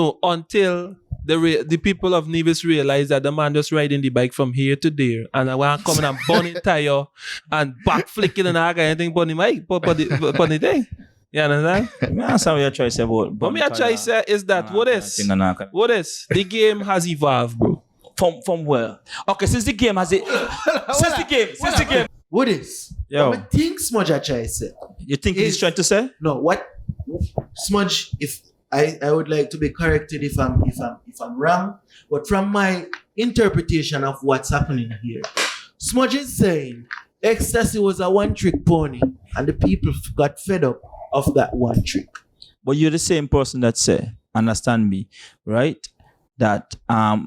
No, until the people of Nevis realize that the man just riding the bike from here to there, and I want to come in and burn it tire and back flicking and anything on the mic, on the thing. You understand? That's how you try to say about. What me I try to say is that Woodis, the game has evolved, bro. From where? Okay, since the game. Woodis. Yo. What I think Smudge I try to say? You think he's trying to say? No, what Smudge, if I would like to be corrected if I'm wrong, but from my interpretation of what's happening here, Smudge is saying ecstasy was a one-trick pony and the people got fed up of that one trick. But you're the same person that say, understand me, right? That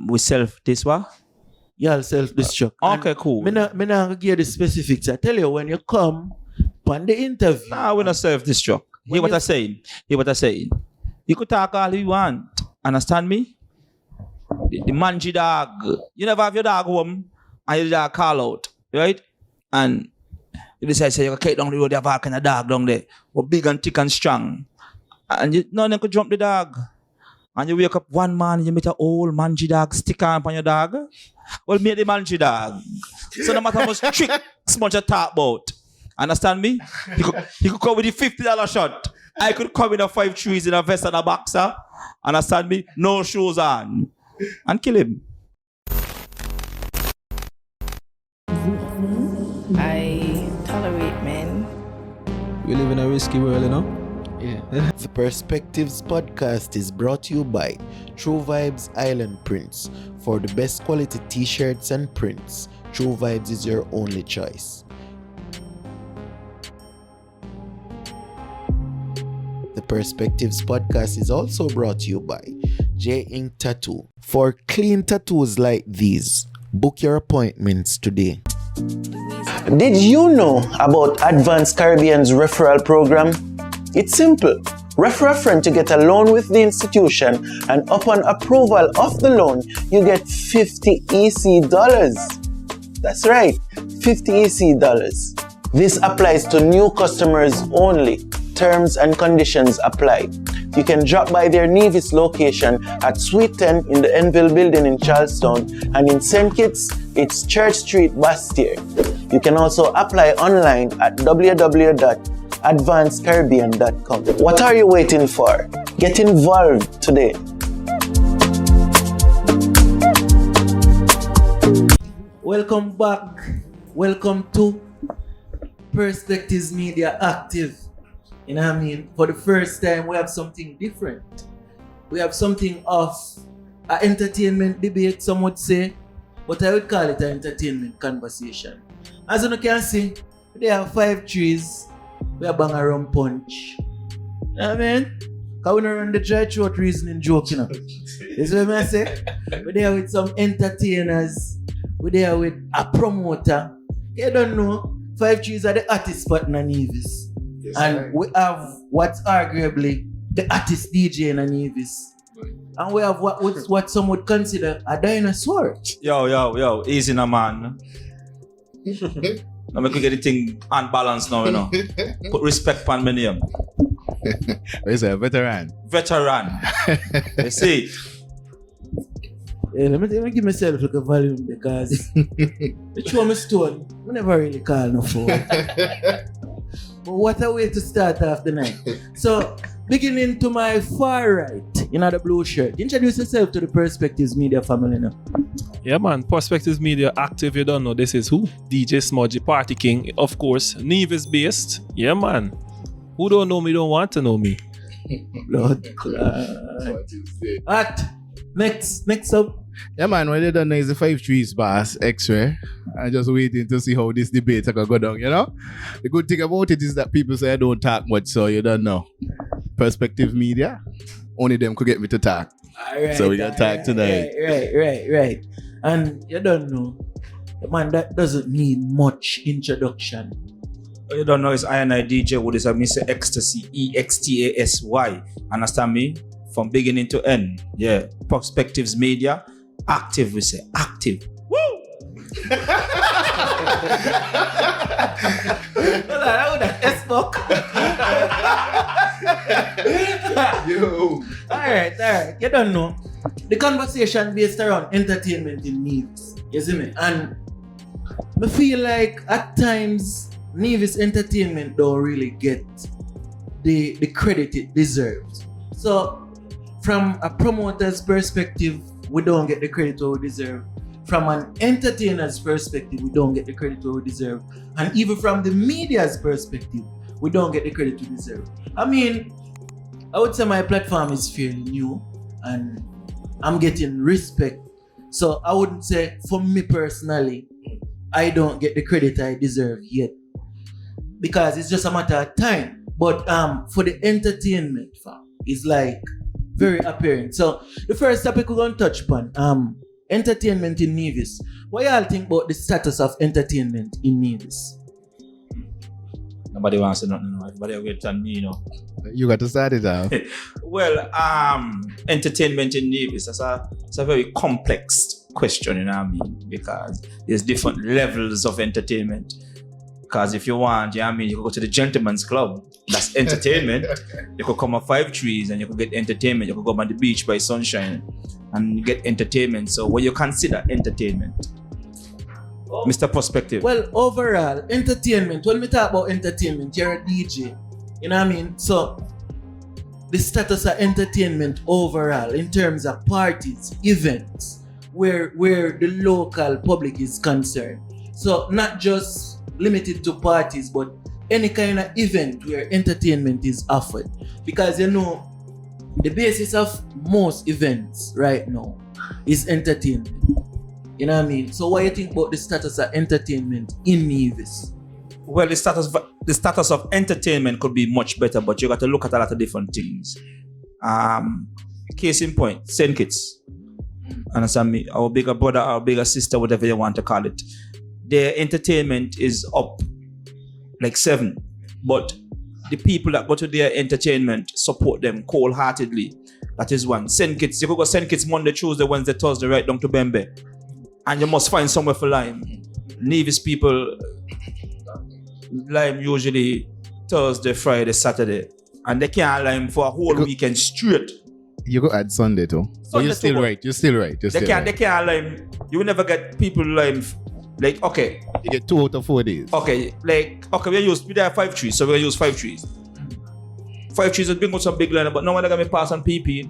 we self this what? Yeah, self-destruct. Okay, cool. Me not give you the specifics. I tell you, when you come on the interview. Nah, we're not self-destruct. Hear what I'm saying. You could talk all you want. Understand me? The mangy dog. You never have your dog home and your dog call out, right? And you decide say you can take down the road, you have all kind of dog down there. But big and thick and strong. And none of them could jump the dog. And you wake up one man, you meet an old mangy dog, stick on your dog. Well, meet the mangy dog. So no matter how much trick Smudge you talk about. Understand me? He could come with the $50 shot. I could come in a 5 trees in a vest and a boxer. Understand me? No shoes on. And kill him. I tolerate men. We live in a risky world, you know? Yeah. The Perspectives podcast is brought to you by TruVybz Island Prints. For the best quality t-shirts and prints, TruVybz is your only choice. The Perspectives podcast is also brought to you by Jaay Tatoo. For clean tattoos like these, book your appointments today. Did you know about Advanced Caribbean's referral program? It's simple. Refer a friend to get a loan with the institution, and upon approval of the loan, you get 50 EC dollars. That's right, 50 EC dollars. This applies to new customers only. Terms and conditions apply. You can drop by their Nevis location at Suite 10 in the Enville building in Charlestown, and in St. Kitts, it's Church Street, Bastier. You can also apply online at www.advancedcaribbean.com. What are you waiting for? Get involved today. Welcome back. Welcome to Perspectives Media Active. You know what I mean? For the first time, we have something different. We have something of an entertainment debate, some would say, but I would call it an entertainment conversation. As you can see, there are 5 trees. We have bang around punch. You know what I mean? Because we don't run the dry throat reasoning joke, you know. This is what I say. We're there with some entertainers. We're there with a promoter. You don't know, 5 trees are the artist spot in Nevis. Yes, and right. We have what's arguably the artist DJ in Nevis. And we have what some would consider a dinosaur. Yo, easy now, man. Now we could get the thing unbalanced now, you know. Put respect on my name. He's a veteran. You see? Yeah, let me give myself like a volume because the show me stone, I never really call no phone. But what a way to start off the night. So, beginning to my far right, the blue shirt. Introduce yourself to the Perspectives Media family now. Yeah, man. Perspectives Media Active, you don't know this is who? Deejay Smudge, Party King, of course. Nevis based. Yeah, man. Who don't know me don't want to know me. Lord At next up. Yeah, man, what they done now is the 5 trees boss, Xray. I'm just waiting to see how this debate can go down, you know? The good thing about it is that people say I don't talk much, so you don't know. Perspective Media, only them could get me to talk. Right, so we got to talk tonight. Right. And you don't know, man, that doesn't need much introduction. You don't know, it's I and I DJ Woodis and Mr. Ecstasy, EXTASY. Understand me? From beginning to end. Yeah. Perspectives Media. Active, we say. Active. Woo! Yo. Alright. You don't know. The conversation based around entertainment in Nevis. You see me? And I feel like at times Nevis Entertainment don't really get the credit it deserves. So from a promoter's perspective, we don't get the credit we deserve. From an entertainer's perspective, we don't get the credit we deserve. And even from the media's perspective, we don't get the credit we deserve. I mean, I would say my platform is fairly new and I'm getting respect. So I wouldn't say for me personally, I don't get the credit I deserve yet. Because it's just a matter of time. But for the entertainment, it's like very apparent. So the first topic we're going to touch upon, entertainment in Nevis. What y'all think about the status of entertainment in Nevis? Nobody wants to know. Everybody will get on me, you know. You got to start it out. Well, entertainment in Nevis, it's a very complex question, you know what I mean? Because there's different levels of entertainment. Because if you want, you know what I mean, you could go to the gentleman's club, that's entertainment. You could come on 5 Trees and you could get entertainment. You could go on the beach by sunshine and get entertainment. So what you consider entertainment? Mr. Prospective. Well, overall, entertainment, when we talk about entertainment, you're a DJ. You know what I mean? So, the status of entertainment overall, in terms of parties, events, where the local public is concerned. So, not just limited to parties, but any kind of event where entertainment is offered. Because, you know, the basis of most events right now is entertainment. You know what I mean? So what do you think about the status of entertainment in Nevis? Well, the status of entertainment could be much better, but you got to look at a lot of different things. Case in point, St. Kitts. Understand me? Our bigger brother, our bigger sister, whatever you want to call it. Their entertainment is up like 7. But the people that go to their entertainment support them wholeheartedly. That is one. St. Kitts, you could go St. Kitts Monday, Tuesday, Wednesday, Thursday, right down to Bembe. And you must find somewhere for lime. Nevis people, lime usually Thursday, Friday, Saturday. And they can't lime for a whole weekend straight. You go add Sunday too. But you're still right. You're still right. They can't lime. You will never get people lime. Like, okay. You get 2 out of 4 days. Okay, we have 5 trees, so we're gonna use 5 trees. 5 trees will bring out some big line, but no one gonna pass on PP.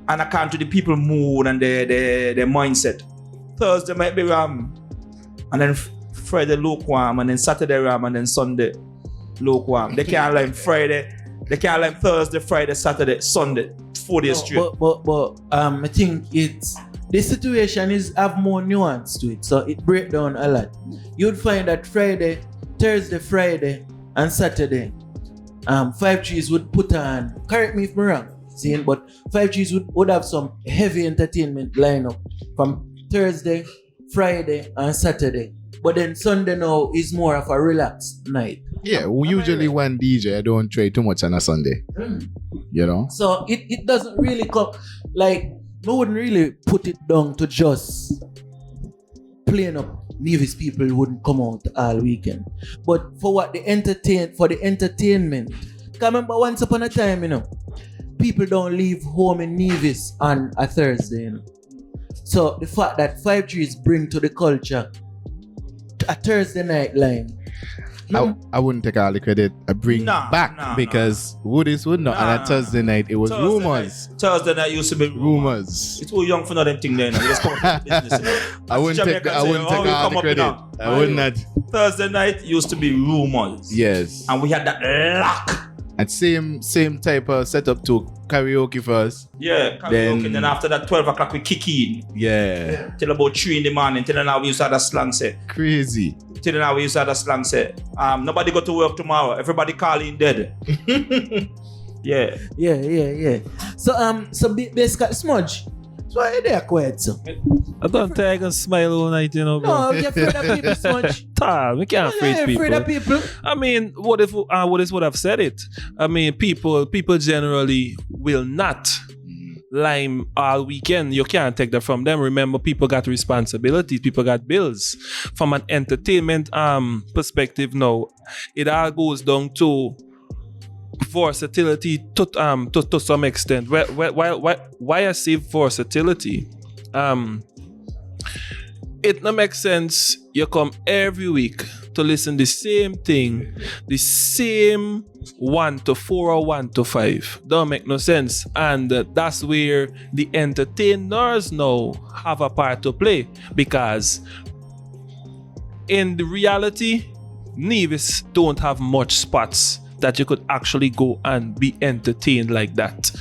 And account to the people mood and their mindset. Thursday might be ram, and then Friday lukewarm, and then Saturday ram, and then Sunday lukewarm. They can't lime Friday, they can't lime Thursday, Friday, Saturday, Sunday, 4 days straight. But I think the situation have more nuance to it, so it breaks down a lot. You'd find that Friday, Thursday, Friday, and Saturday, 5 Trees would put on, correct me if I'm wrong, but 5 Trees would have some heavy entertainment lineup from Thursday, Friday, and Saturday. But then Sunday now is more of a relaxed night. Yeah, we usually one DJ, I don't trade too much on a Sunday. You know? So it doesn't really come, like, we wouldn't really put it down to just playing up Nevis people wouldn't come out all weekend. But for what the entertainment. Remember once upon a time, you know, people don't leave home in Nevis on a Thursday, you know. So the fact that 5 Trees bring to the culture a Thursday night line. I wouldn't take all the credit. I bring back because Woodis would not. And on Thursday night, it was rumors. Thursday night used to be rumors. It's too young for nothing thing there. Just come to business, you know? I wouldn't take all the credit. I would not. Thursday night used to be rumors. Yes. And we had that luck. And same type of setup to karaoke first. Yeah, karaoke. Then after that, 12 o'clock we kick in. Yeah. Till about 3 in the morning. Till now we used to have that slang say. Crazy. Till now we used to have that slang say. Nobody go to work tomorrow. Everybody call in dead. Yeah. So basically, Smudge. So why are they quiet, so? I don't think I can smile all night, you know, bro. No, you're afraid of people, Smudge. We can't afraid people. Afraid of people. I mean, what if Woodis would have said it? I mean, people generally will not lime all weekend. You can't take that from them. Remember, people got responsibilities. People got bills. From an entertainment perspective now, it all goes down to versatility to some extent. Why I say versatility? It no make sense. You come every week to listen the same thing, the same 1 to 4 or 1 to 5. Don't make no sense. And that's where the entertainers now have a part to play, because in the reality, Nevis don't have much spots that you could actually go and be entertained like that.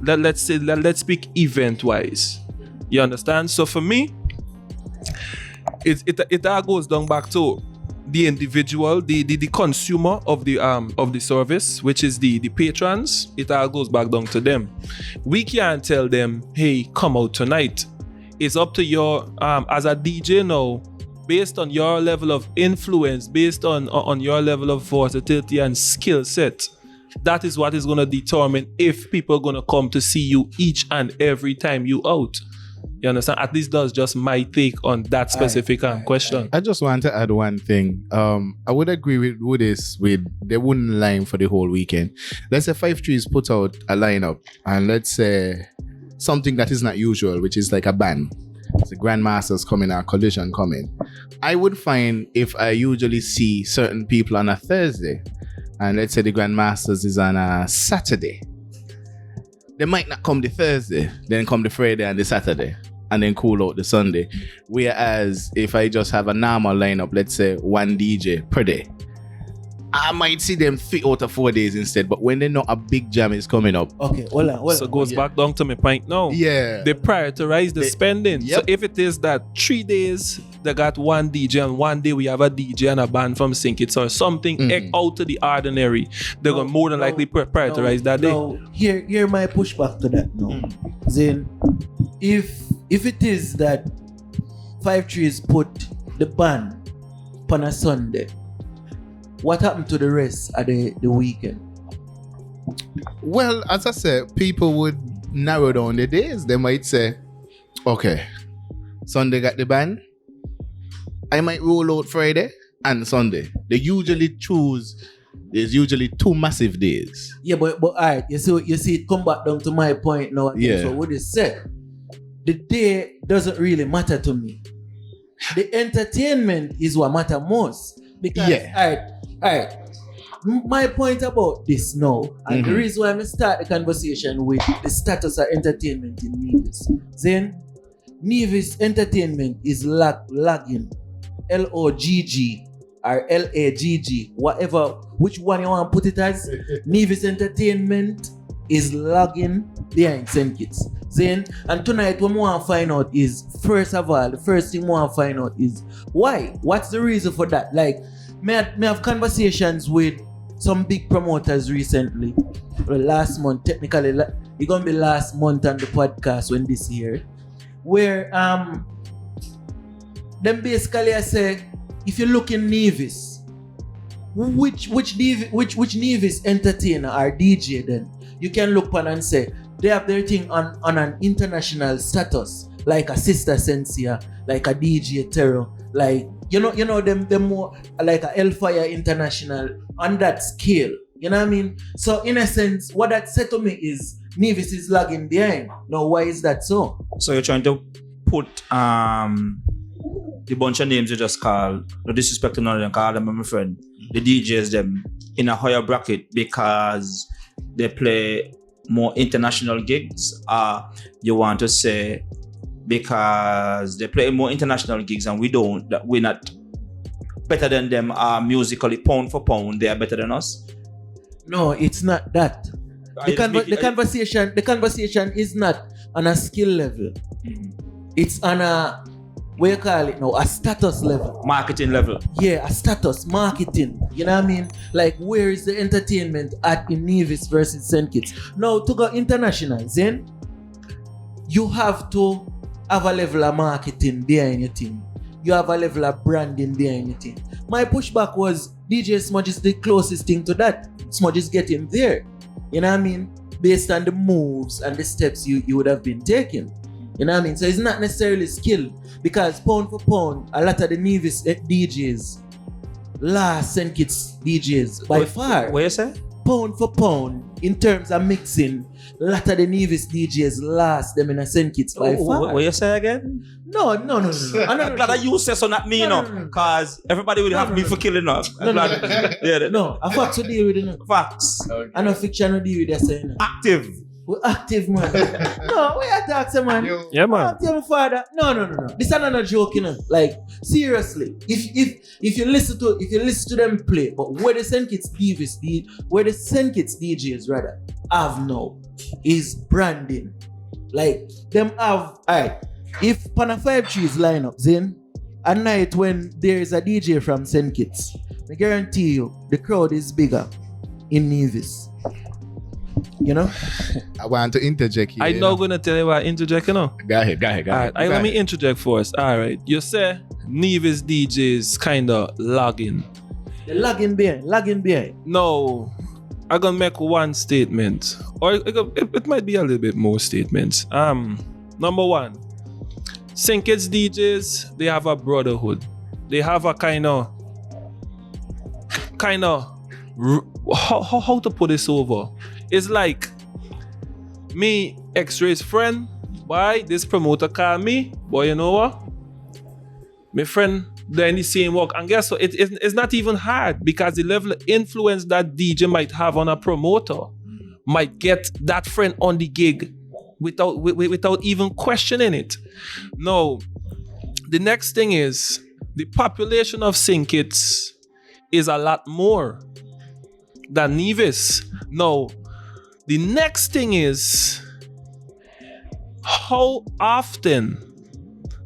Let's speak event wise. You understand? So for me, it all goes down back to the individual, the consumer of the service, which is the patrons. It all goes back down to them. We can't tell them, hey, come out tonight. It's up to your as a DJ now, based on your level of influence, based on your level of versatility and skill set. That is what is going to determine if people are going to come to see you each and every time you out. You understand? At least that's just my take on that specific question. I just want to add one thing. I would agree with Woodis with they wouldn't line for the whole weekend. Let's say 5 Trees put out a lineup, and let's say something that is not usual, which is like a band. The Grandmasters coming or Collision coming. I would find if I usually see certain people on a Thursday, and let's say the Grandmasters is on a Saturday, they might not come the Thursday, then come the Friday and the Saturday, and then cool out the Sunday. Whereas if I just have a normal lineup, let's say 1 DJ per day, I might see them 3 out of 4 days instead. But when they know a big jam is coming up, Okay, hold on. So it goes back down to my point now. yeah, They prioritize the spending. Yep. So if it is that 3 days they got 1 DJ and 1 day we have a DJ and a band from St. Kitts or something out of the ordinary, they're gonna more than likely prioritize that day. Now, here my pushback to that now. Then, if it is that 5 Trees put the band on a Sunday, what happened to the rest of the weekend? well, as I said, people would narrow down the days. They might say, okay, Sunday got the band. I might roll out Friday and Sunday. They usually choose. There's usually 2 massive days. Yeah, but alright, you see it come back down to my point now. Yeah. So what is said, the day doesn't really matter to me. The entertainment is what matter most. Because alright. My point about this now, and the reason why I start the conversation with the status of entertainment in Nevis. Then Nevis Entertainment is lagging. LOGG or LAGG, whatever, which one you want to put it as. Nevis Entertainment is lagging behind St. Kitts. Then, and tonight what we want to find out is, first of all, the first thing we want to find out is why? What's the reason for that? Like, me have conversations with some big promoters recently. Last month, technically, it's gonna be last month on the podcast when this year, where them basically I say, if you look in Nevis, which Nevis entertainer or DJ, then you can look on and say they have their thing on an international status, like a Sister Sensia, like a DJ Terror, like you know them more like a Hellfire International on that scale. You know what I mean? So in a sense, what that said to me is Nevis is lagging behind. Now why is that so? So you're trying to put the bunch of names you just called, no disrespect to none of them, call them my friend, the DJs them in a higher bracket because they play more international gigs, you want to say because they play more international gigs and we don't, that we're not better than them musically, pound for pound, they are better than us? No, it's not that. The conversation is not on a skill level. It's on a, what you call it now, a status level. Marketing level. Yeah, a status, marketing. You know what I mean? Like, where is the entertainment at in Nevis versus St. Kitts? Now, to go international, then, you have to have a level of marketing behind your thing. You have a level of branding behind your thing. My pushback was, Deejay Smudge is the closest thing to that. Smudge is getting there. You know what I mean? Based on the moves and the steps you would have been taking. You know what I mean? So it's not necessarily skill, because pound for pound, a lot of the Nevis DJs last St. Kitts DJs by far. What you say? pound for pound, in terms of mixing, a lot of the Nevis DJs last them in a St. Kitts by far. What you say again? No. I'm glad that you say so, not me, you know, because everybody will have me for killing us. No, a facts will deal with it. Facts. I know fiction will deal with that saying. Active. We're active, man. No, we are talking, man. Yeah, man. Tell my father. No. This is not a joke, you know. Like, seriously. If you listen to them play, but where the St. Kitts DJs rather have now is branding. Like, them have, alright. If Pana 5 Trees line up, then a night when there is a DJ from St. Kitts, I guarantee you the crowd is bigger in Nevis. You know? I want to interject here. I'm not gonna tell you what I interject, you know. Go ahead. Alright, let me interject first. Alright. You say Nevis DJs kinda lagging. They're lagging behind. No. I'm gonna make one statement. Or it might be a little bit more statements. Number one, St. Kitts DJs, they have a brotherhood. They have a kind of how to put this over? It's like me, Xray's friend, boy, this promoter called me, boy, you know what? My friend, they're in the same work. And guess what? It's not even hard because the level of influence that DJ might have on a promoter might get that friend on the gig without even questioning it. No, the next thing is the population of St. Kitts is a lot more than Nevis. No, the next thing is how often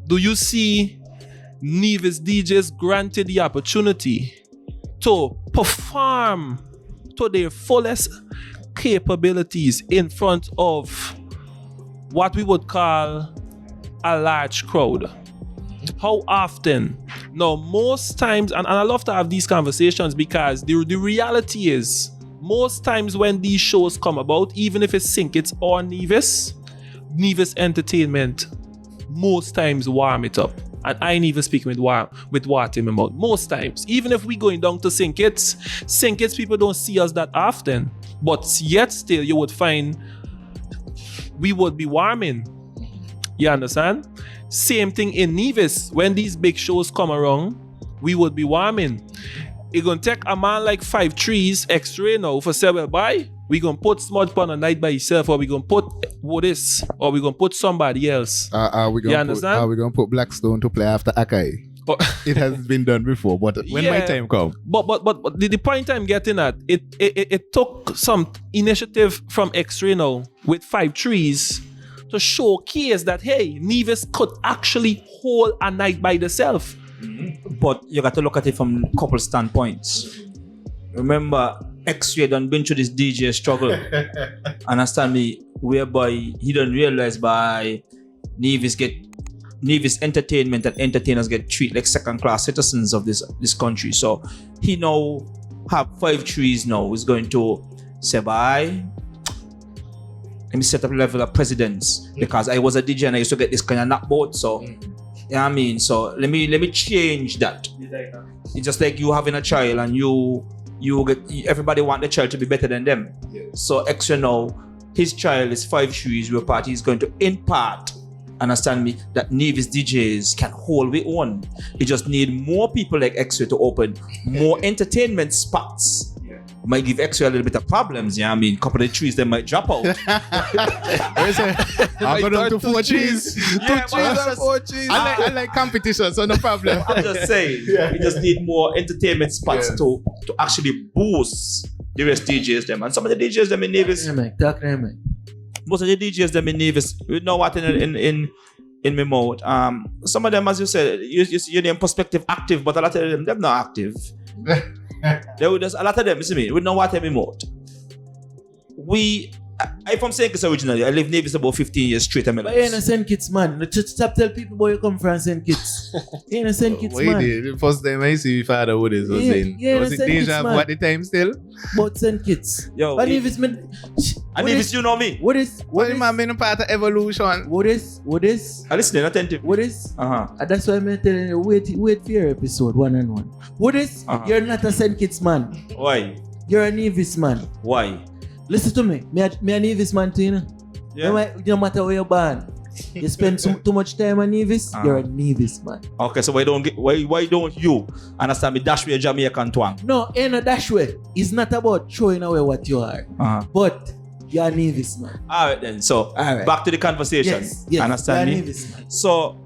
do you see Nevis DJs granted the opportunity to perform to their fullest capabilities in front of what we would call a large crowd? How often? Now, most times, and I love to have these conversations because the reality is, most times when these shows come about, even if it's St. Kitts or Nevis Entertainment, most times warm it up. And I ain't even speaking with what in my mouth. Most times, even if we going down to St. Kitts people don't see us that often. But yet still, you would find we would be warming. You understand? Same thing in Nevis. When these big shows come around, we would be warming. It's gonna take a man like 5 Trees, Xray now, for say, well, bye. We gonna put Smudge on a night by himself, or we gonna put Woodis, or we gonna put somebody else. Are we gonna put Blackstone to play after Akai? It has been done before, but when my time comes. But the point I'm getting at, it took some initiative from Xray now with 5 Trees to showcase that, hey, Nevis could actually hold a night by themselves. But you got to look at it from a couple standpoints. Remember, Xray done been through this DJ struggle. Understand me? Whereby he don't realize by Nevis Entertainment and entertainers get treated like second-class citizens of this country. So he now have 5 Trees now is going to say bye. Let me set up a level of precedence because I was a DJ and I used to get this kind of knockbout. So, you know what I mean? So let me change that. It's just like you having a child and you get everybody want the child to be better than them. So Xray now, his child is 5 Trees where party is going to impart. Understand me? That Nevis DJs can hold their own. You just need more people like Xray to open more entertainment spots. Might give Xray a little bit of problems, yeah. I mean, couple of trees they might drop out. I'm going to 4 trees. Yeah, 4 trees. I like competition, so no problem. I'm just saying, we just need more entertainment spots to actually boost the rest DJs them. And some of the DJs them in Nevis. Most of the DJs them in Nevis, we know what in my mouth. Some of them, as you said, you name perspective active, but a lot of them not active. There's a lot of them, you see me, we know what I'm remote. I'm from St. Kitts originally. I lived Nevis about 15 years straight. But you ain't a St. Kitts man. Stop tell people where you come from St. Kitts. You ain't a St. Kitts man. The first time I see my father Woodis was in. Was it Deja at the time still? But St. Kitts. Yo. But Nevis, and Nevis, you know me. Woodis. What am I being part of evolution? Woodis. I listen attentive. Woodis. And that's why I'm telling you, wait for your episode 1-on-1. Woodis, you're not a St. Kitts man. Why? you're a Nevis man. Why? Listen to me. Me a Nevis man too, you know. Yeah. No matter where you're born, you spend too much time on Nevis, you're a Nevis man. Okay, so why don't you understand me dash with a Jamaican twang? No, ain't a dash way. It's not about throwing away what you are, but you're a Nevis man. Alright then, so back to the conversation. Yes, understand you're me? a Nevis man. So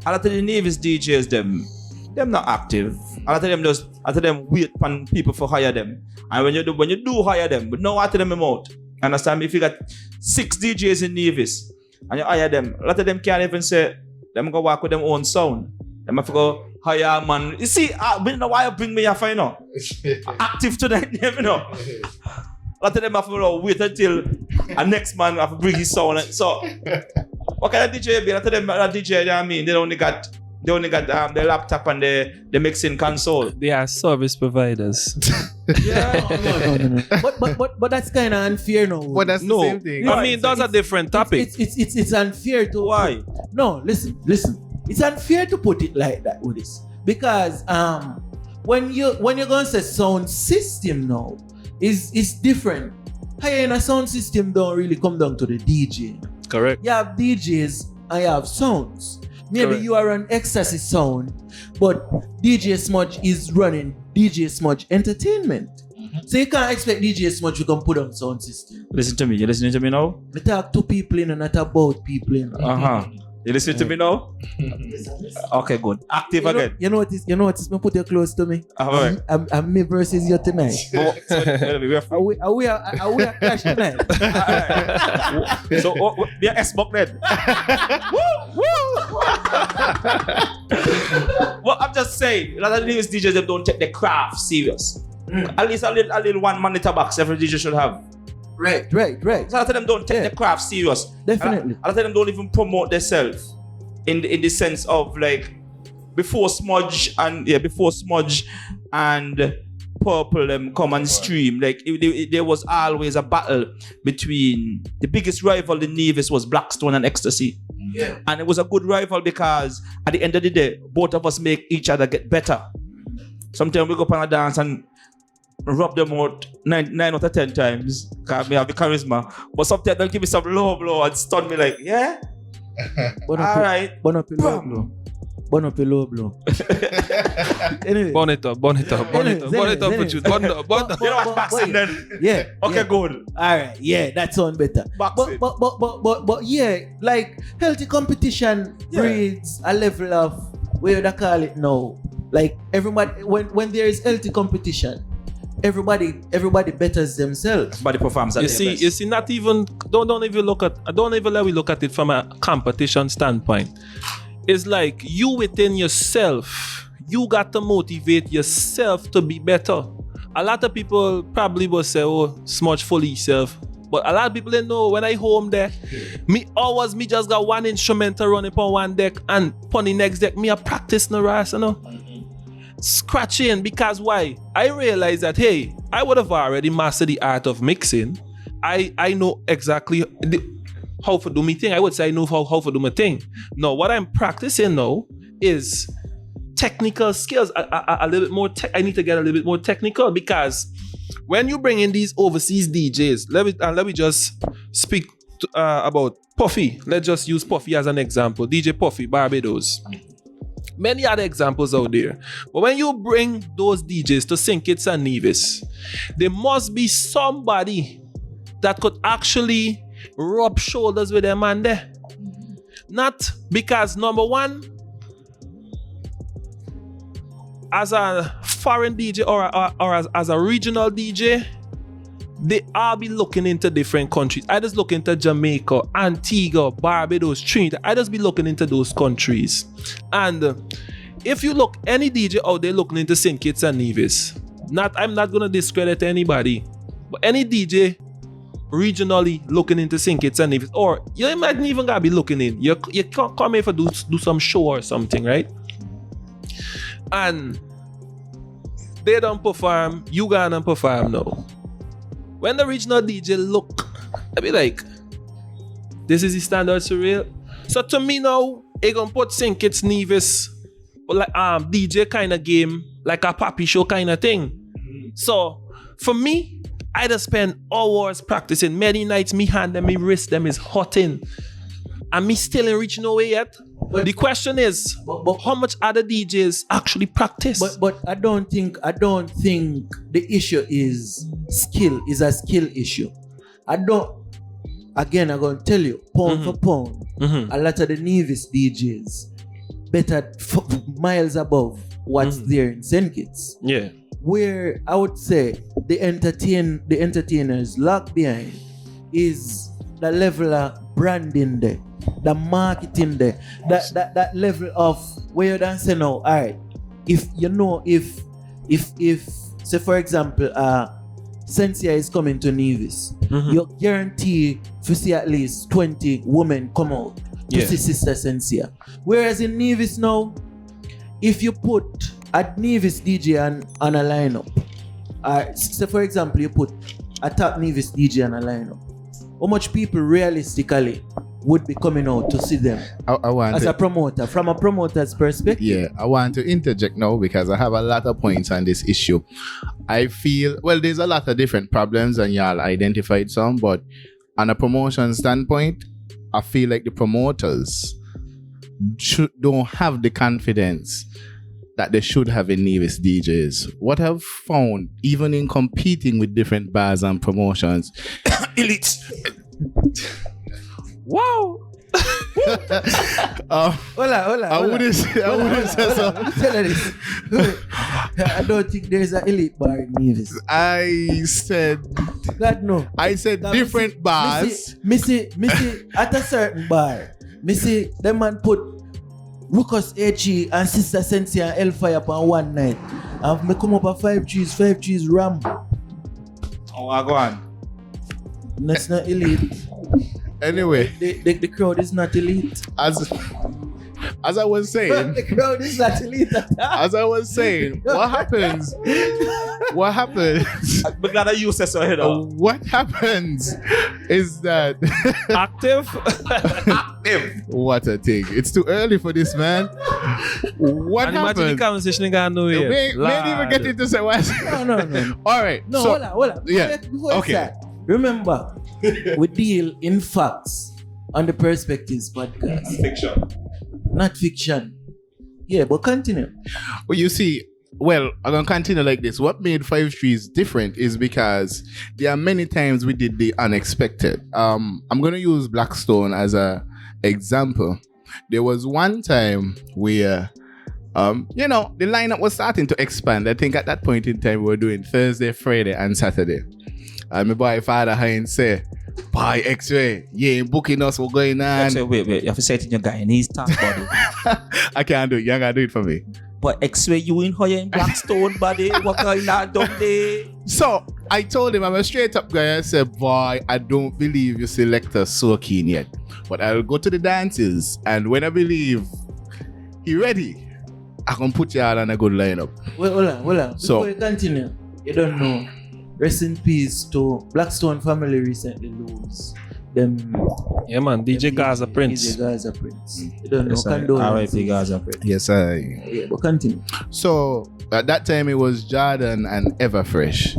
a lot of the Nevis DJs them not active. A lot of them wait for people for hire them. And when you do hire them, but no out of them out. Understand me? If you got 6 DJs in Nevis and you hire them, a lot of them can't even say them go work with them own sound. Them have to go hire a man. You see, I don't know why you bring me here for, you know. Active tonight, you know. A lot of them have to wait until a next man have to bring his sound. So, what kind of DJ be? A lot of them are DJ, you know what I mean? They only got the laptop and the mixing console. They are service providers. Yeah. No. But that's kind of unfair now. But that's the same thing. I mean, those are different topics. It's unfair to. Why? No, listen. It's unfair to put it like that, Woodis. Because when you're gonna say sound system now, is different. Higher in a sound system don't really come down to the DJ. Correct. You have DJs and you have sounds. Maybe Correct. you are on ecstasy sound, but DJ Smudge is running DJ Smudge Entertainment. So you can't expect DJ Smudge to come put on sound system. Listen to me. You listening to me now? We talk to people and not about people. You listening to me now? Okay, good. Active again. You know what is? Me put you close to me. Alright. I'm me versus you tonight. So, we are clash tonight. so we are S-Buck then. Well, I'm just saying, a lot of these DJs them don't take the craft serious. At least a little 1 monitor box every DJ should have. Right. So a lot of them don't take the craft serious. Definitely. A lot of them don't even promote themselves in the sense of like before Smudge and Purple them come and stream. Like there was always a battle between the biggest rival in Nevis was Blackstone and Ecstasy. Yeah. And it was a good rival because at the end of the day, both of us make each other get better. Sometimes we go up on a dance and rub them out 9 out of 10 times because I have the charisma. But sometimes they'll give me some low blow and stun me like, yeah? Alright. Burn up your low blow. Anyway. Burn it up for you. Burn up. You know what, Baxin then? Yeah. Okay, good. Alright, yeah, that sounds better. But yeah, like healthy competition breeds a level of where they call it now. Like everybody, when there is healthy competition, everybody betters themselves. Everybody performs at You their see, best. not even don't even let me look at it from a competition standpoint. It's like you within yourself, you got to motivate yourself to be better. A lot of people probably will say, oh, Smudge fully yourself. But a lot of people they know when I home there, me just got one instrumental running upon one deck and upon the next deck, me a practice no ras, you know. Scratching because why? I realized that hey, I would have already mastered the art of mixing. I know exactly how to do my thing. I would say I know how to do my thing. No, what I'm practicing now is technical skills. A little bit more. I need to get a little bit more technical because when you bring in these overseas DJs, let me just speak about Puffy. Let's just use Puffy as an example. DJ Puffy, Barbados. Many other examples out there. But when you bring those DJs to St. Kitts and Nevis, there must be somebody that could actually rub shoulders with them man there. Not because number one, as a foreign DJ or as a regional DJ, they all be looking into different countries. I just look into Jamaica, Antigua, Barbados, Trinidad. I just be looking into those countries. And if you look, any DJ out there looking into St. Kitts and Nevis, I'm not gonna discredit anybody, but any DJ regionally looking into St. Kitts and Nevis, or you might even gotta be looking in. You can't come here for do some show or something, right? And they don't perform, you gonna perform now. When the regional DJ look, I be like, this is the standard surreal. So to me now, it gonna put St. Kitts Nevis like DJ kind of game, like a papi show kind of thing. So for me, I just spend hours practicing. Many nights, me hand them, me wrist them is hotting. And me still ain't reach nowhere yet. But the question is, how much other DJs actually practice? But I don't think the issue is skill, is a skill issue. I'm gonna tell you, pound for pound, a lot of the Nevis DJs better miles above what's there in St. Kitts. Yeah. Where I would say the entertainers lag behind is the level of branding there, the marketing there, that level of where you don't say no. Alright, if say for example Sensia is coming to Nevis, you guarantee to see at least 20 women come out to see Sister Sensia. Whereas in Nevis now, if you put a Nevis DJ on a lineup, say for example you put a top Nevis DJ on a lineup, how much people realistically would be coming out to see them as a promoter, from a promoter's perspective? Yeah, I want to interject now because I have a lot of points on this issue. I feel, well, there's a lot of different problems and y'all identified some, but on a promotion standpoint, I feel like the promoters don't have the confidence that they should have in Nevis DJs. What I've found, even in competing with different bars and promotions, elites. Wow. Hola. I wouldn't say so. I don't think there's an elite bar in Nevis. I said different bars. Missy, at a certain bar, Missy, them man put Lucas H.E. and Sister Sensia and Hellfire upon one night. And me come up at 5 trees ram. Oh, I go on. That's not elite. Anyway, the crowd is not elite. As I was saying, the crowd is not elite. as I was saying, what happens? I'm glad I use this right now. What happens is that Active? what a thing. It's too early for this, man. What And imagine the happens? conversation got no here. May even get into say what? No. All right. No, so, hold on. Yeah. Before Okay. that, remember, we deal in facts on the Perspectives podcast. Fiction. Not fiction. Yeah, but continue. Well, you see, I'm gonna continue like this. What made 5 Trees different is because there are many times we did the unexpected. I'm gonna use Blackstone as a example. There was one time where the lineup was starting to expand. I think at that point in time we were doing Thursday, Friday, and Saturday. And my boy Father Hines say, "Boy, Xray, you ain't booking us, what's going on?" Xray, wait, you have to say it in your Guyanese talk, buddy. I can't do it. You gotta do it for me. But Xray, you in here in Blackstone, buddy. What going on down there? So I told him, I'm a straight up guy. I said, "Boy, I don't believe you select us so keen yet. But I'll go to the dances, and when I believe he ready, I can put you out on a good lineup." Well, hold on. So- Before you continue, you don't know. Rest in peace to Blackstone family recently lose them. Yeah, man. DJ Gaza Prince. DJ Gaza Prince. You don't know. Yes, Condolences. R.I.P. Gaza Prince. Yes, I. Yeah, but continue. So at that time it was Jordan and Everfresh.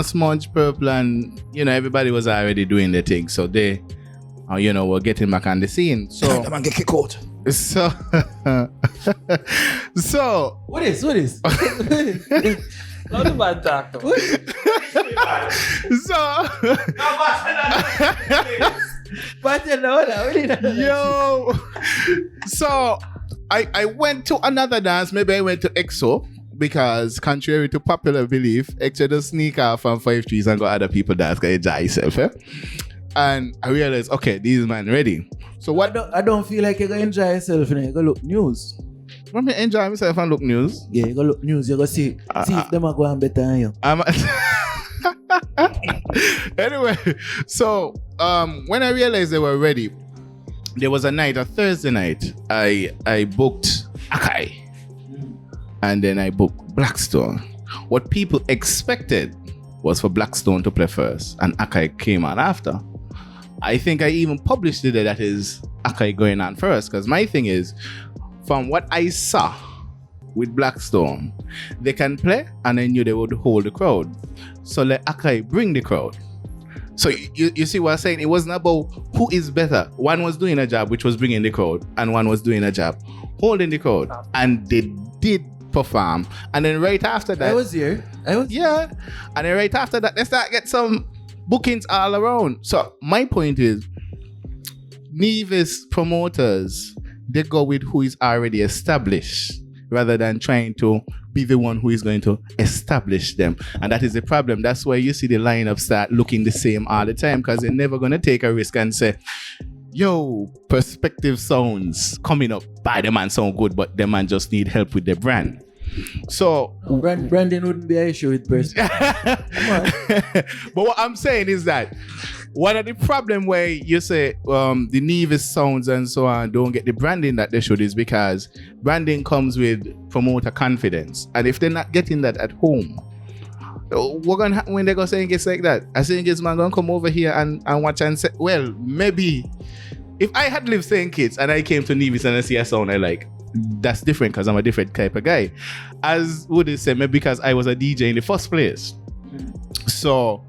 Smudge, Purple, and everybody was already doing their thing. So they, were getting back on the scene. So The man get kicked out. so so What is? How the man talk to me? Yo, so I went to another dance. Maybe I went to EXO because, contrary to popular belief, EXO just sneak off from 5 Trees and go other people dance because enjoy yourself. And I realized, okay, these man ready. So what? I don't feel like you're gonna enjoy yourself. You go look news. Let me enjoy myself and look news. Yeah, you go look news. You go see if them are going better than you. Anyway, so when I realized they were ready, there was a Thursday night, I booked Akai, and then I booked Blackstone. What people expected was for Blackstone to play first, and Akai came on after. I think I even published it that is Akai going on first, because my thing is, from what I saw with Blackstone. They can play, and I knew they would hold the crowd. So let Akai bring the crowd. So you see what I'm saying? It wasn't about who is better. One was doing a job, which was bringing the crowd, and one was doing a job holding the crowd. And they did perform. And then right after that... I was here. Yeah. And then right after that, they start get some bookings all around. So my point is, Nevis promoters, they go with who is already established rather than trying to be the one who is going to establish them. And that is the problem. That's why you see the lineup start looking the same all the time, because they're never going to take a risk and say, yo, perspective sounds coming up by the man sound good, but the man just need help with the brand. So branding wouldn't be an issue with person. But what I'm saying is that one of the problem where you say the Nevis sounds and so on don't get the branding that they should is because branding comes with promoter confidence. And if they're not getting that at home, what gonna happen when they go saying it's like that? I think it's man gonna come over here and watch and say, well, maybe if I had lived St. Kitts and I came to Nevis and I see a sound I like, that's different because I'm a different type of guy. As Woodis said, maybe because I was a DJ in the first place. So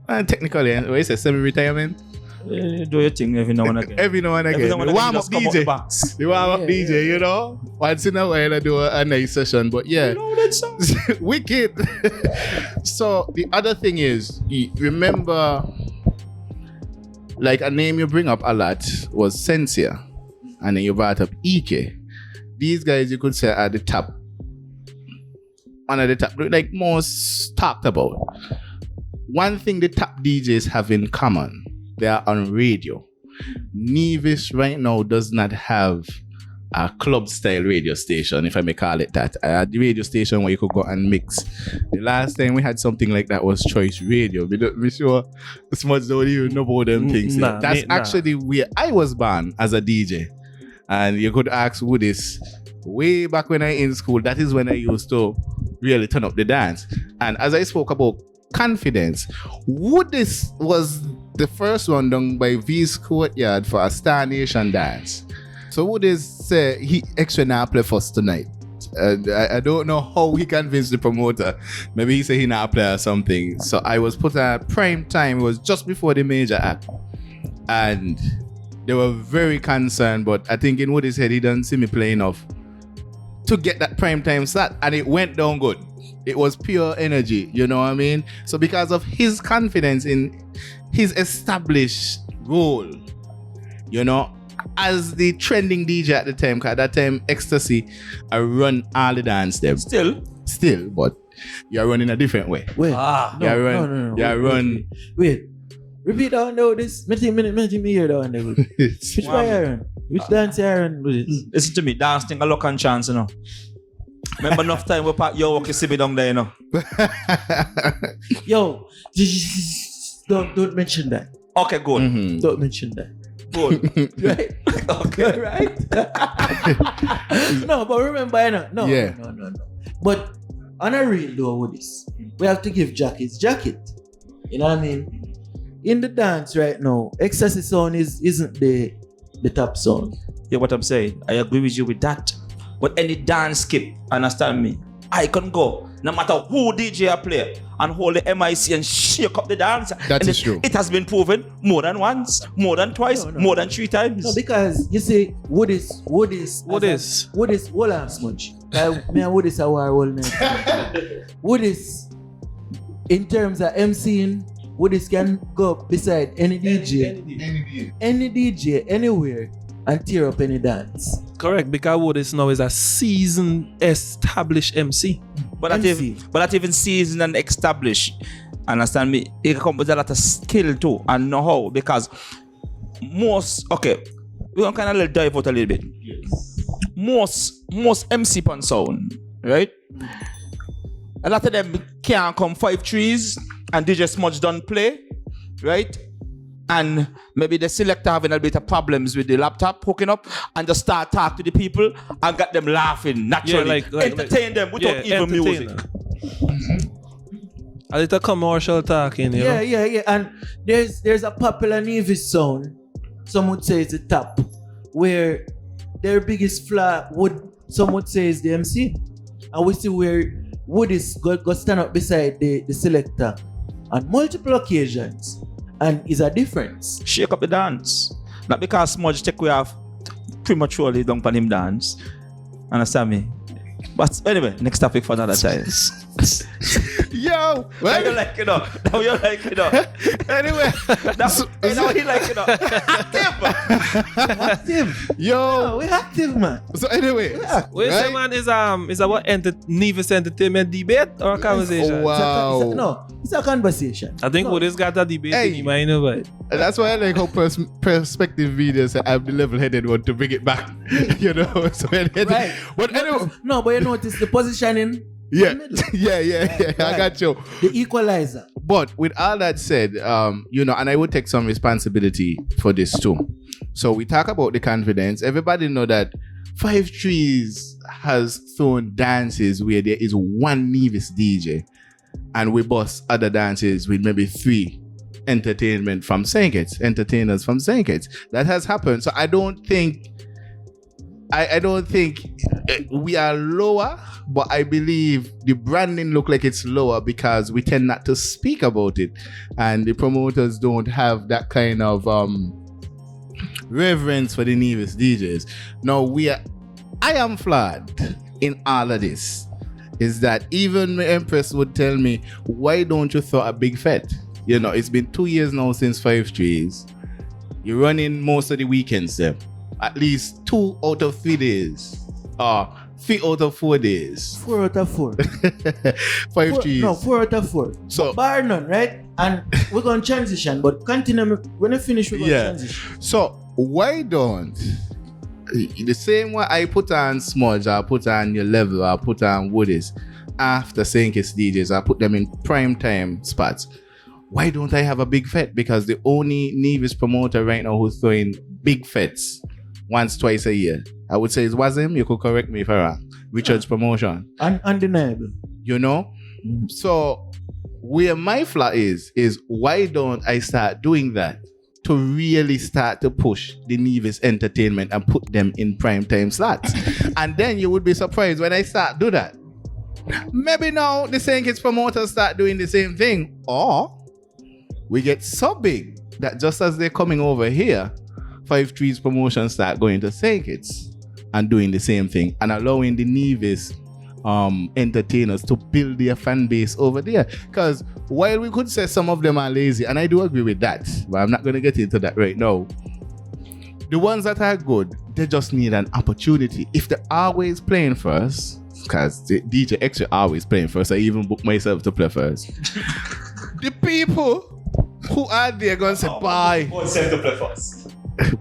technically, what is it, semi-retirement? Do your thing every now and again. Every now and again. The warm-up DJ. The warm-up DJ, you know? Once in a while I do a nice session, but yeah. You know that song? Wicked. So the other thing is, remember, like a name you bring up a lot was Sensia, and then you brought up Ike. These guys you could say are the top. One of the top, like most talked about. One thing the top DJs have in common, they are on radio. Nevis right now does not have a club style radio station, if I may call it that. The radio station where you could go and mix. The last time we had something like that was Choice Radio. I'm sure Smudge don't even know about them things. That's actually where I was born as a DJ. And you could ask Woodis, way back when I in school, that is when I used to really turn up the dance. And as I spoke about confidence, Woodis was the first one done by V's Courtyard for a Star Nation dance. So Woodis said Xray now play first tonight. I don't know how he convinced the promoter. Maybe he said he now play or something. So I was put at prime time. It was just before the major act. And they were very concerned, but I think in Woodis head, he doesn't see me play enough to get that prime time slot, and it went down good. It was pure energy, you know what I mean? So because of his confidence in his established role, you know, as the trending DJ at the time, because at that time, Ecstasy, I run all the dance them. Still, but you're running a different way. Wait, no. Wait. Repeat down there this. Me hear down there. Which way you run? Which dance you run with it? Listen to me, dance thing a luck and chance, you know. Remember enough time we pack your work, you see me down there, you know. Yo, don't mention that. Okay, good. Mm-hmm. Don't mention that. Good. Right? Okay, right? No, but remember, no. But on a real though with this, we have to give Jack his jacket. You know what I mean? In the dance right now, Excessive Sound isn't the top song. Yeah, what I'm saying, I agree with you with that. But any dance skip, understand me, I can go, no matter who DJ I play, and hold the MIC and shake up the dance. That is true. It has been proven more than once, more than twice, more than 3 times. No, because you see, Woodis, hold on, Smudge. Me and Woodis are our whole night. Woodis, in terms of MCing, Woodis can go up beside any DJ, anywhere, and tear up any dance. Correct, because Woodis now is a seasoned, established MC. But not even seasoned and established. Understand me? It comes with a lot of skill too and know-how, because we're gonna kind of dive out a little bit. Most MC pan sound, right? A lot of them can't come 5-3s and DJ Smudge don't play, right? And maybe the selector having a bit of problems with the laptop hooking up and just start talk to the people and get them laughing naturally. Yeah, entertain them without even music. A little commercial talking, you know? Yeah. And there's a popular Nevis sound, some would say it's the top, where their biggest flaw some would say is the MC. And we see where Woodis go stand up beside the selector on multiple occasions. And is a difference. Shake up the dance. Not because Smudge take we off prematurely down on him dance. Understand me? But anyway, next topic for another time. Yo, Now you like it up. Now you like it up. Anyway, Now he like it up. Active. yo. Oh, we active, man. So anyway, Wait, right? say, man, is a what Nevis Entertainment debate or a conversation? Oh, wow. No, it's a conversation. I think no. Woodis got a debate Hey. in his mind, but That's why I like how perspective videos I'm the level-headed one to bring it back. You know, so Right. But anyway, No, but you notice the positioning. yeah, in the middle. yeah. I Right. got you. The equalizer. But with all that said, you know, and I would take some responsibility for this too. So we talk about the confidence. Everybody know that 5 Trees has thrown dances where there is one Nevis DJ, and we bust other dances with maybe 3 entertainers from St. Kitts. That has happened. So I don't think we are lower, but I believe the branding look like it's lower because we tend not to speak about it, and the promoters don't have that kind of reverence for the Nevis DJs. Now I am flawed in all of this. Is that even my Empress would tell me, why don't you throw a big fete? You know, it's been 2 years now since 5 Trees. You're running most of the weekends there. At least 2 out of 3 days. 3 out of 4 days. 4 out of 4. 5 Trees. No, 4 out of 4. So, Bar none, right? And we're going to transition, but continue. When I finish, we're going to transition. So why don't the same way I put on Smudge, I put on Your Level, I put on Woodis after St. Kitts DJs, I put them in prime time spots. Why don't I have a big fete? Because the only Nevis promoter right now who's throwing big fetes once, twice a year, I would say it was him. You could correct me if I'm wrong. Richard's promotion. Undeniable. You know? So where my flaw is why don't I start doing that to really start to push the Nevis Entertainment and put them in prime time slots? And then you would be surprised when I start do that. Maybe now the St. Kitts promoters start doing the same thing, or we get so big that just as they're coming over here, 5 Trees promotions start going to St. Kitts and doing the same thing and allowing the Nevis entertainers to build their fan base over there. Because while we could say some of them are lazy, and I do agree with that, but I'm not going to get into that right now, the ones that are good, they just need an opportunity. If they're always playing first, because the DJ Xray always playing first, I even book myself to play first. The people who are there going to say, bye.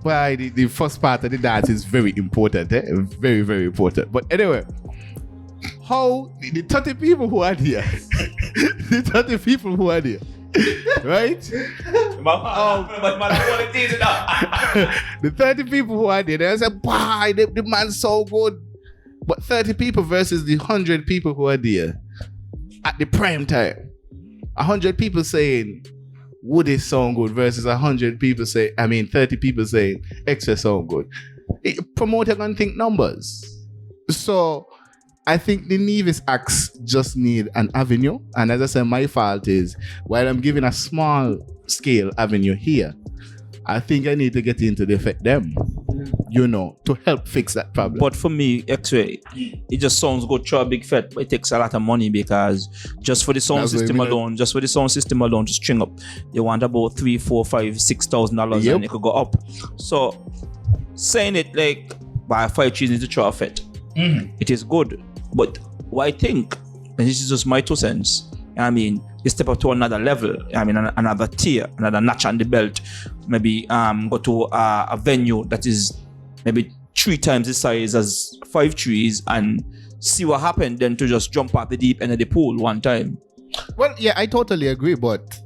Bye. The first part of the dance is very important. Very, very important. But anyway, how the 30 people who are there, the 30 people who are there, right? The 30 people who are there, they say, bye, the man's so good. But 30 people versus the 100 people who are there at the prime time. 100 people saying Woodis sound good versus 30 people saying Xray sound good. Promoter gonna think numbers. So I think the Nevis acts just need an avenue. And as I said, my fault is while I'm giving a small scale avenue here, I think I need to get into the effect them, you know, to help fix that problem. But for me, Xray, it just sounds good to a big fete, but it takes a lot of money because just for the sound system alone, to string up, you want about $3,000, $4,000, $6,000 and it could go up. So saying it like by 5 Trees into a fete, it is good. But what I think, and this is just my 2 cents, I mean, you step up to another level, I mean, another tier, another notch on the belt, maybe go to a venue that is maybe 3 times the size as 5 Trees and see what happened, then to just jump out the deep end of the pool one time. Well, yeah, I totally agree, but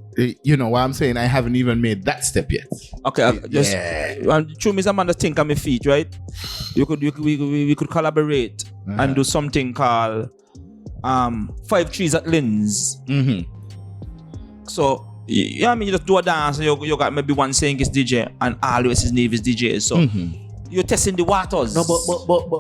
you know what I'm saying, I haven't even made that step yet. Okay, true, Mr. Amanda think on my feet, right? We could collaborate and do something called 5 Trees at Lynn's. So yeah, I mean, you just do a dance and you got maybe one St. Kitts DJ and always is Nevis DJ. So you're testing the waters. No, but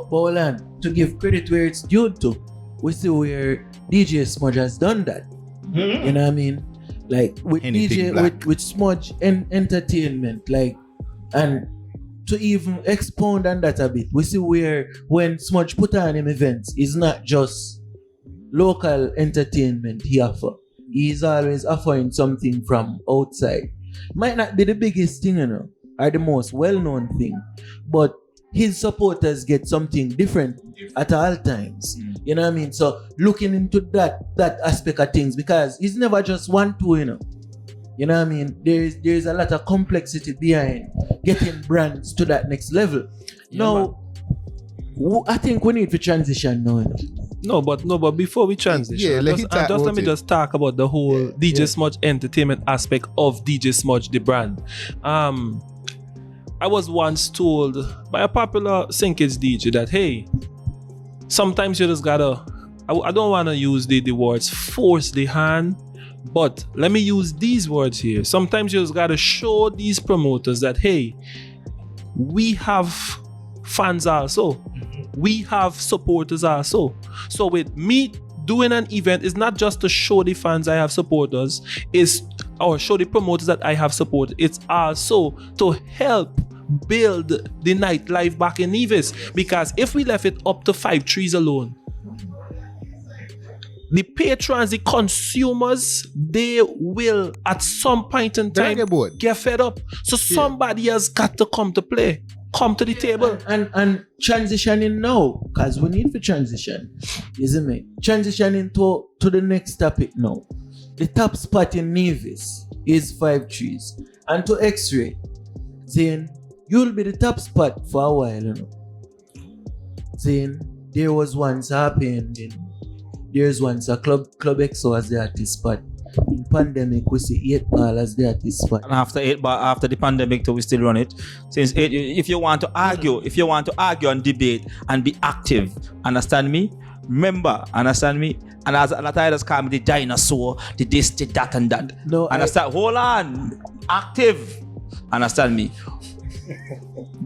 hold on. To give credit where it's due to, we see where Deejay Smudge has done that. You know what I mean? Like with Anything DJ, black. with Smudge Entertainment, like, and to even expound on that a bit, we see where when Smudge put on him events, it's not just local entertainment he offer. He's always offering something from outside. Might not be the biggest thing, you know, or the most well-known thing, but his supporters get something different at all times. You know what I mean? So looking into that aspect of things, because it's never just 1-2, you know. You know what I mean? There's a lot of complexity behind getting brands to that next level. Now, I think we need to transition now. You know? No, but before we transition, Yeah, let me just talk about the whole DJ Smudge Entertainment aspect of DJ Smudge, the brand. I was once told by a popular Sinkage DJ that, hey, sometimes you just gotta, I don't want to use the words force the hand, but let me use these words here. Sometimes you just gotta show these promoters that, hey, we have fans also. We have supporters also. So with me doing an event, is not just to show the fans I have supporters, or show the promoters that I have support. It's also to help build the nightlife back in Nevis. Because if we left it up to 5 trees alone, the patrons, the consumers, they will at some point in time get fed up. So somebody has got to come to play. Come to the table. And transitioning now, because we need to transition, isn't it? Transitioning to the next topic now. The top spot in Nevis is 5 trees. And to Xray, then you'll be the top spot for a while, you know. Then there was once happened there's once a Club XO as the artist spot. In pandemic, we see 8 Ball as the artist spot. And after 8 Ball, after the pandemic, too, we still run it. Since if you want to argue, and debate and be active, understand me? Remember, understand me? And as Latidas call me the dinosaur, the this, the that, and that. No, understand? Hold on, active. Understand me?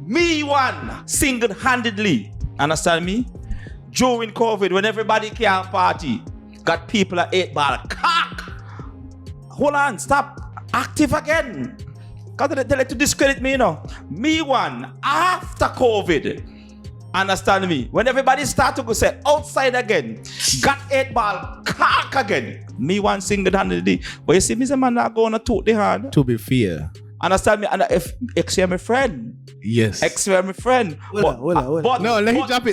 Me one single-handedly. Understand me? During COVID, when everybody can't party, got people at 8 Ball. Cock! Hold on, stop. Active again. Because they like to discredit me, you know. Me one, after COVID. Understand me? When everybody start to go say outside again, got 8 Ball, cock again. Me one single-handedly. But you see me, man, not going to toot the hand. To be fair. Understand me? And if Xray my friend. Yes. Xray my friend. But no, let him jump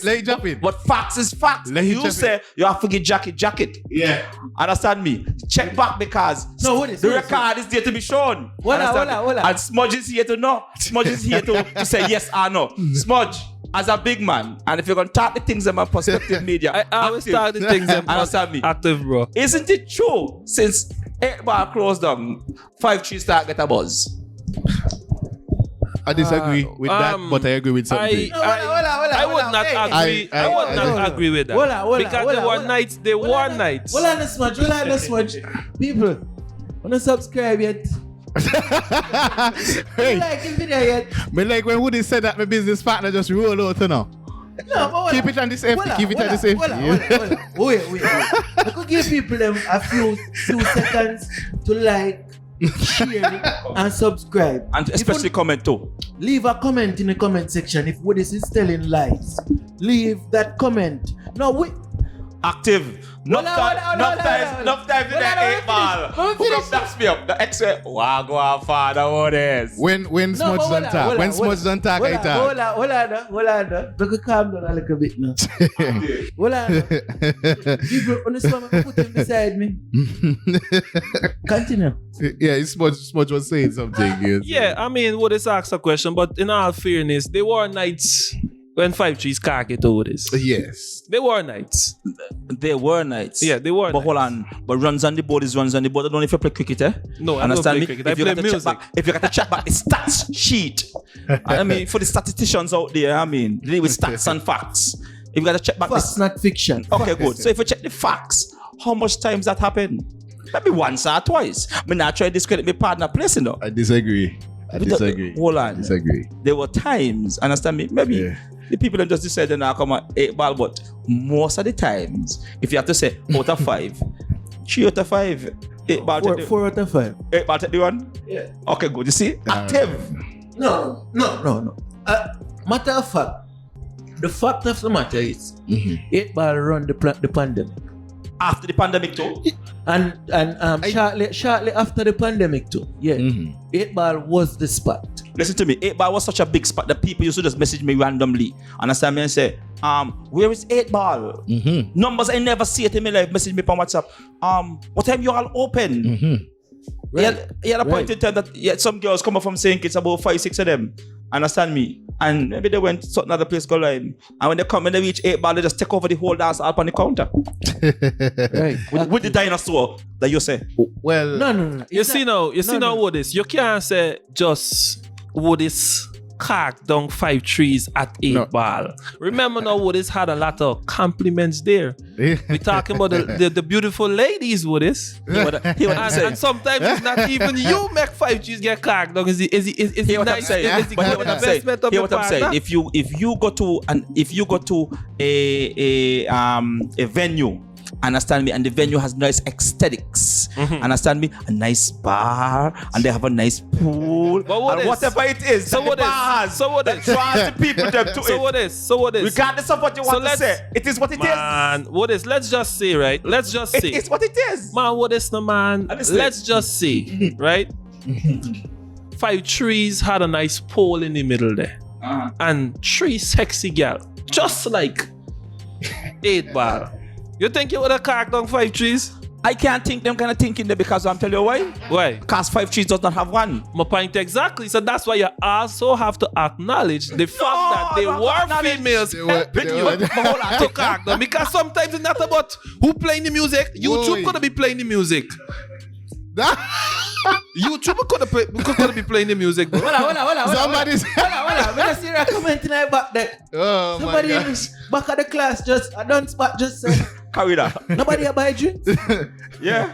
it. But facts is facts. You say you have to get jacket. Yeah. Understand me? Check back because the record is there to be shown. And Smudge is here to know. Smudge is here to say yes or no. Smudge, as a big man, and if you're going to talk the things in my perspective media, I always talk the things in understand me? Active, bro. Isn't it true since 8 Ball closed down, 5 trees start get a buzz? I disagree with that, but I agree with something. I would not agree. I would not agree with that. Because they were nights. Hold on, Smudge. People, wanna subscribe yet? Hey, like the video yet? Me like when Woodis said that my business partner just roll out, you know. No, but keep it on the safety. Keep it on the safety. Wait. I could give people them a few seconds to like, share and subscribe, and especially comment too. Leave a comment in the comment section if Woodis is telling lies. Leave that comment. No, we active. Enough time in the 8 Ball. Who come that's me up? The Xray. Wow, go on, father. What is? When Smudge don't talk. When Smudge don't talk, I talk. Hold on. Look at calm down a little bit now. Hold on. People, honestly, put him beside me. Continue. Yeah, Smudge was saying something. Yes. Yeah, I mean, Woodis asked a question, but in all fairness, there were nights when 5 trees can't get over this. Yes. There were nights. Yeah, they were. But hold on. But runs on the board is runs on the board. I don't know if you play cricket, eh? No, I don't play cricket. I play music. If you got to check back the stats sheet. I mean, for the statisticians out there, I mean, dealing with stats and facts. If you got to check back facts, not fiction. Okay, good. So if you check the facts, how much times that happened? Maybe once or twice. I mean, I try to discredit my partner place, you know. I disagree. Hold on. Disagree. There were times, understand me? Maybe the people that just decided now come at 8 Ball, but most of the times, if you have to say out of 5, 3 out of 5, 8 ball take the 4 out of 5. 8 ball take the one? Yeah. Okay, good. You see? Active. No. Matter of fact, the fact of the matter is, 8 Ball run the pandemic. After the pandemic too? And shortly after the pandemic too. Yeah. 8 Ball was the spot. Listen to me, 8 Ball was such a big spot that people used to just message me randomly. Understand me and say, where is 8 Ball? Numbers I never see it in my life, message me on WhatsApp. What time you all open? Right. He had a point in time that some girls come up from St. Kitts, about 5-6 of them. Understand me? And maybe they went to another place called Lime. And when they come and they reach 8 Ball, they just take over the whole dance up on the counter. Right. With the dinosaur that you say. Well, No. You see now, Woodis. You can't say just Woodis cock down 5 trees at 8 Ball. Remember now, Woodis had a lot of compliments there. We talking about the beautiful ladies, Woodis. And sometimes it's not even you make 5 trees get cocked down. Is it what I'm nice? saying? Is it good investment of Hear your what I'm saying? partner? If you go to a venue, understand me, and the venue has nice aesthetics, understand me, a nice bar, and they have a nice pool, and whatever it is, So that what the is? bar has, So what is? that draws the people them to So it. what is? Regardless of what you want to say, it is what it is. Man, what is? Let's just say, right? Let's just say. It is what it is. Man, what is the man? Understand? Let's just say, right? 5 trees had a nice pole in the middle there. And 3 sexy girl. Just like 8 Ball. You think you would have cocked down 5 trees? I can't think them kind of thinking there because I'm telling you why. Why? Because 5 trees does not have one. My point exactly. So that's why you also have to acknowledge the fact that they no, were acknowledge. females They were- helping they you were- to cock them. Because sometimes it's not about who playing the music. YouTube Wait. gonna be playing the music. YouTube gonna be playing the music, bro. Somebody's. When I see a comment in the back there, Oh my somebody in gosh. back of the class just I don't spot just said Carry that. nobody a buy drinks. Yeah.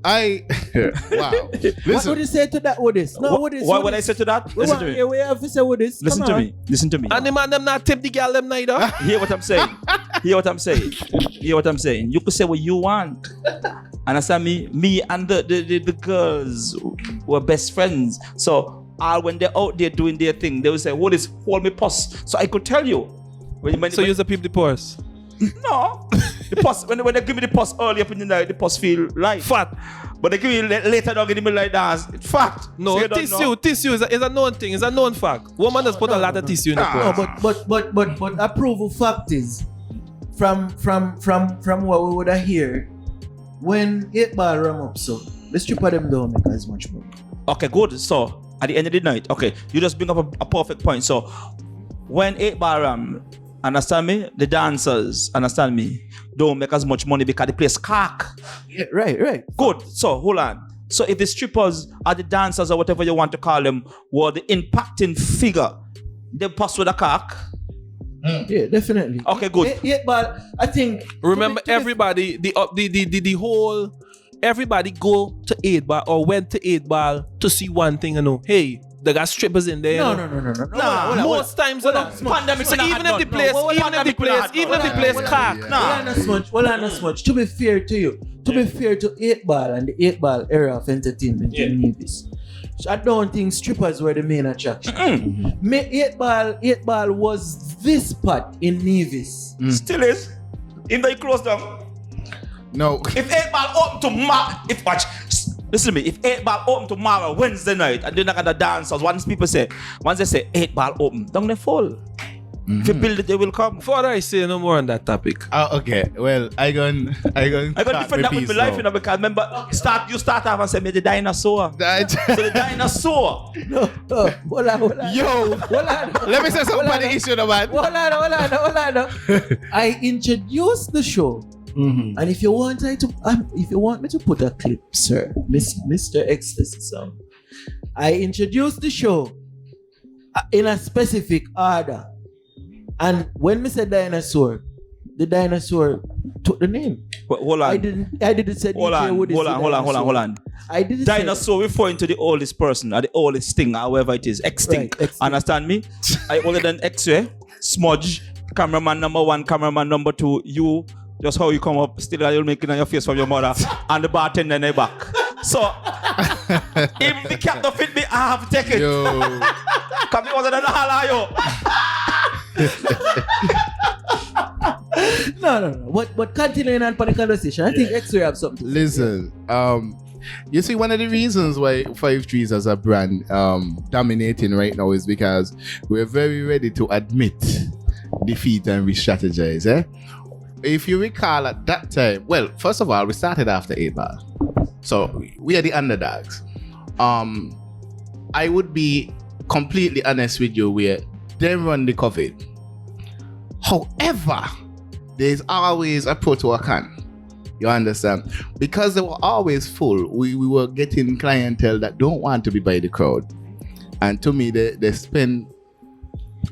Wow. What Listen. would you say to that, Woodis? No, Woodis. What would I say to that? Listen to me. We have to say Woodis. Listen to me. Listen to me. And the man them not tip the girl them neither. Hear what I'm saying. Hear what I'm saying. Hear what I'm saying. You could say what you want. Understand me? Me and the girls were best friends. So when they're out there doing their thing, they will say, "What is hold me pus?" So I could tell you. So use a peep the purse. No. The pus, when they give me the pus early up in the night, the pus feel light. Fat. But they give me later down in the middle like dance. It's fat. No, So you don't know. tissue is a known thing. It's a known fact. Woman has put a lot of tissue in the No, purse. but a proven fact is from what we would have heard when 8 Ball ram up, so the stripper them don't make as much money. Okay, good. So at the end of the night, okay, you just bring up a perfect point. So when 8 Ball understand me, the dancers, understand me, don't make as much money because the place cock. Yeah, right. Good. So hold on. So if the strippers or the dancers or whatever you want to call them were the impacting figure, they pass with a cock. Yeah, definitely. Okay, good. 8 Ball, I think. Remember, to be- everybody, the whole, everybody go to 8 Ball or went to 8 Ball to see one thing and know, hey, they got strippers in there. No. Most times, Pandemic so even if the place, cock. Well, I'm not smudge. To be fair to you, to be fair to 8 Ball and the 8 Ball era of entertainment in Nevis, so I don't think strippers were the main attraction. 8 Ball was this spot in Nevis. Still is. If they close down. No. If 8 Ball open tomorrow, listen to me. If 8 Ball open tomorrow, Wednesday night, and they're not gonna dancers, once they say 8 Ball open, don't they fall? If you build it, they will come. Before I say no more on that topic. Okay. Well, I gon I got different that with my life, you know, because remember, you start off and say me the dinosaur. So the dinosaur. No, hold on. Yo. Let me say something about the issue, man. Hold on. I introduced the show. And if you want me to put a clip, sir, Mr. Ecstasy Sound, I introduced the show in a specific order. And when me said dinosaur, the dinosaur took the name. Hold on. I didn't say Hold on. I didn't Dinosaur referring to the oldest person or the oldest thing, however it is, extinct. Right, extinct. Understand me? I older than Xray, Smudge, cameraman number 1, cameraman number 2, you, just how you come up, still you'll make it on your face from your mother, and the bartender in the back. So, if the cap don't fit me, I have to take it. Yo. Come it wasn't an yo. No. But continuing on the conversation, I think Xray have something. Listen, you see, one of the reasons why 5 Trees as a brand dominating right now is because we're very ready to admit defeat and re-strategize. If you recall at that time, well, first of all, we started after 8 Ball. So we are the underdogs. I would be completely honest with you, where they run the COVID. However, there's always a pro to a con. You understand? Because they were always full, we were getting clientele that don't want to be by the crowd. And to me, they spend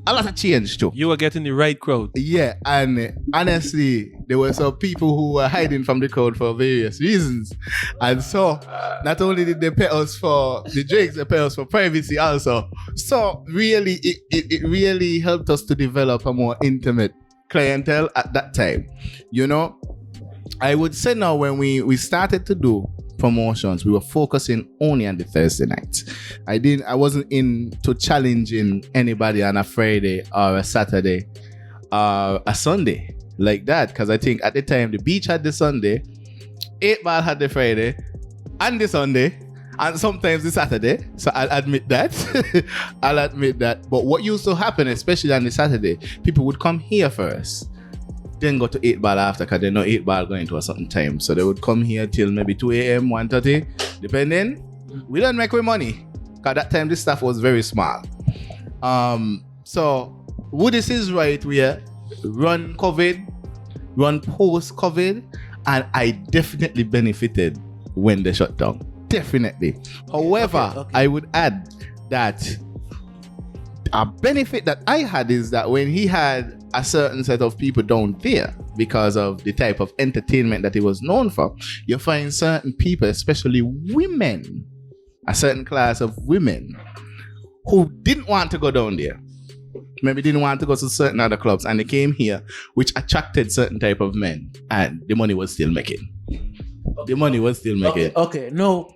a lot of change too. You were getting the right crowd. Yeah, and honestly, there were some people who were hiding from the crowd for various reasons. And so, not only did they pay us for the drinks, they pay us for privacy also. So, really, it really helped us to develop a more intimate clientele at that time. You know, I would say now when we started to do promotions, we were focusing only on the Thursday nights. I wasn't into challenging anybody on a Friday or a Saturday or a Sunday like that, because I think at the time the beach had the Sunday, 8 Ball had the Friday and the Sunday, and sometimes the Saturday. So I'll admit that. But what used to happen, especially on the Saturday, people would come here first, then go to 8 Ball after, because they know 8 Ball going to a certain time. So they would come here till maybe 2 a.m., 1:30, depending. We don't make our money, because that time this stuff was very small. So Woodis is right, we run COVID, run post-COVID, and I definitely benefited when they shut down. Definitely. However, Okay. I would add that a benefit that I had is that when he had a certain set of people down there, because of the type of entertainment that he was known for, you find certain people, especially women, a certain class of women, who didn't want to go down there. Maybe didn't want to go to certain other clubs, and they came here, which attracted certain type of men, and the money was still making. The money was still making. Okay. No,